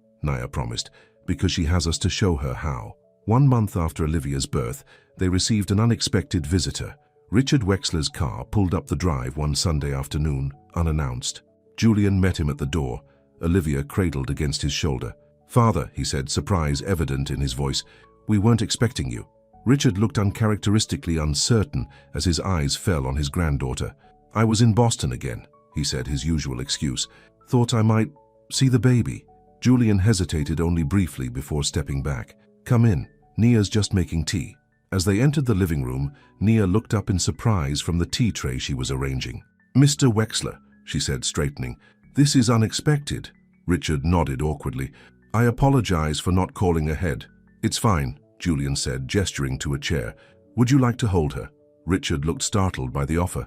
Nia promised, "because she has us to show her how." 1 month after Olivia's birth, they received an unexpected visitor. Richard Wexler's car pulled up the drive one Sunday afternoon, unannounced. Julian met him at the door, Olivia cradled against his shoulder. "Father," he said, surprise evident in his voice, "we weren't expecting you." Richard looked uncharacteristically uncertain as his eyes fell on his granddaughter. "I was in Boston again," he said, his usual excuse. "Thought I might see the baby." Julian hesitated only briefly before stepping back. "Come in. Nia's just making tea." As they entered the living room, Nia looked up in surprise from the tea tray she was arranging. "Mr. Wexler," she said, straightening, "this is unexpected." Richard nodded awkwardly. "I apologize for not calling ahead." "It's fine," Julian said, gesturing to a chair. "Would you like to hold her?" Richard looked startled by the offer.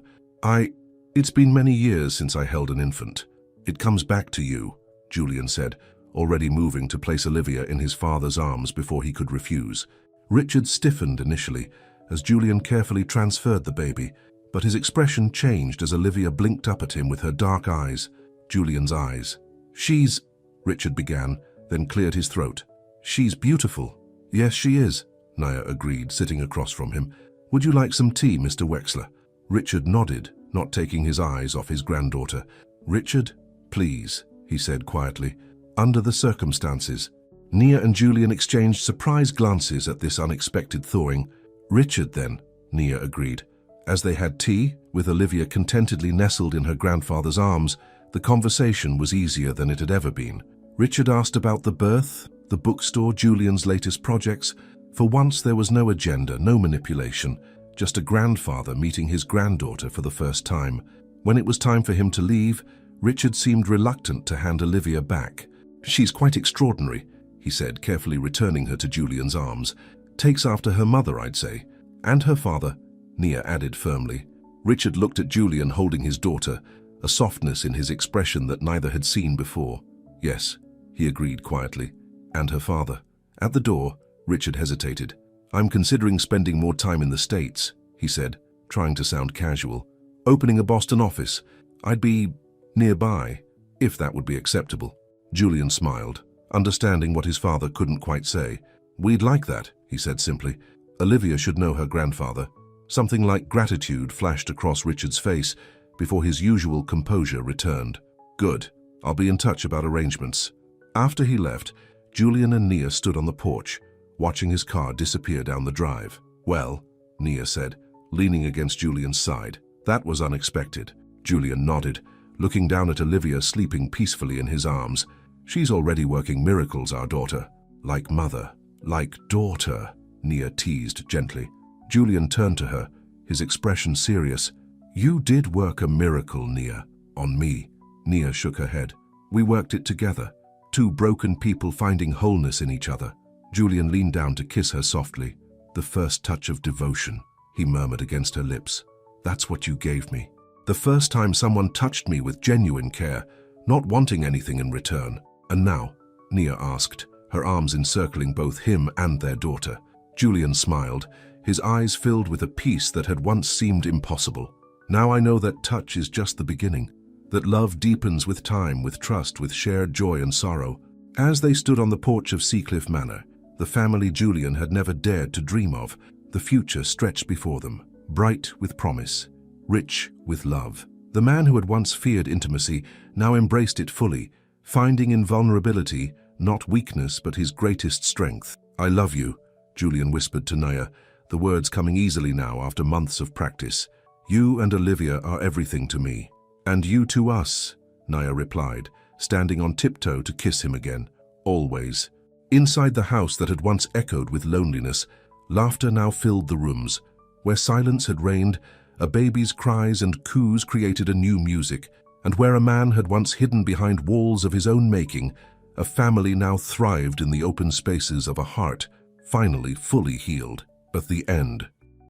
It's been many years since I held an infant." "It comes back to you," Julian said, already moving to place Olivia in his father's arms before he could refuse. Richard stiffened initially as Julian carefully transferred the baby, but his expression changed as Olivia blinked up at him with her dark eyes. Julian's eyes. "She's..." Richard began, then cleared his throat. "She's beautiful." "Yes, she is," Nia agreed, sitting across from him. "Would you like some tea, Mr. Wexler?" Richard nodded, not taking his eyes off his granddaughter. "Richard, please," he said quietly. "Under the circumstances." Nia and Julian exchanged surprised glances at this unexpected thawing. "Richard, then," Nia agreed. As they had tea, with Olivia contentedly nestled in her grandfather's arms, the conversation was easier than it had ever been. Richard asked about the birth, the bookstore, Julian's latest projects. For once there was no agenda, no manipulation, just a grandfather meeting his granddaughter for the first time. When it was time for him to leave, Richard seemed reluctant to hand Olivia back. "She's quite extraordinary," he said, carefully returning her to Julian's arms. "Takes after her mother, I'd say. And her father," Nia added firmly. Richard looked at Julian holding his daughter, a softness in his expression that neither had seen before. "Yes," he agreed quietly. "And her father." At the door, Richard hesitated. "I'm considering spending more time in the States," he said, trying to sound casual. "Opening a Boston office. I'd be nearby, if that would be acceptable." Julian smiled, understanding what his father couldn't quite say. "We'd like that," he said simply. "Olivia should know her grandfather." Something like gratitude flashed across Richard's face before his usual composure returned. "Good. I'll be in touch about arrangements." After he left, Julian and Nia stood on the porch, watching his car disappear down the drive. "Well," Nia said, leaning against Julian's side. "That was unexpected." Julian nodded, looking down at Olivia sleeping peacefully in his arms. "She's already working miracles, our daughter." "Like mother, like daughter," Nia teased gently. Julian turned to her, his expression serious. "You did work a miracle, Nia, on me." Nia shook her head. "We worked it together, two broken people finding wholeness in each other." Julian leaned down to kiss her softly. "The first touch of devotion," he murmured against her lips. "That's what you gave me. The first time someone touched me with genuine care, not wanting anything in return." "And now?" Nia asked, her arms encircling both him and their daughter. Julian smiled, his eyes filled with a peace that had once seemed impossible. "Now I know that touch is just the beginning, that love deepens with time, with trust, with shared joy and sorrow." As they stood on the porch of Seacliff Manor, the family Julian had never dared to dream of, the future stretched before them, bright with promise, rich with love. The man who had once feared intimacy now embraced it fully, finding in vulnerability not weakness but his greatest strength. "I love you," Julian whispered to Nia, the words coming easily now after months of practice. "You and Olivia are everything to me." "And you to us," Nia replied, standing on tiptoe to kiss him again. "Always." Inside the house that had once echoed with loneliness, laughter now filled the rooms, Where silence had reigned, a baby's cries and coos created a new music, and where a man had once hidden behind walls of his own making, a family now thrived in the open spaces of a heart, finally fully healed. But the end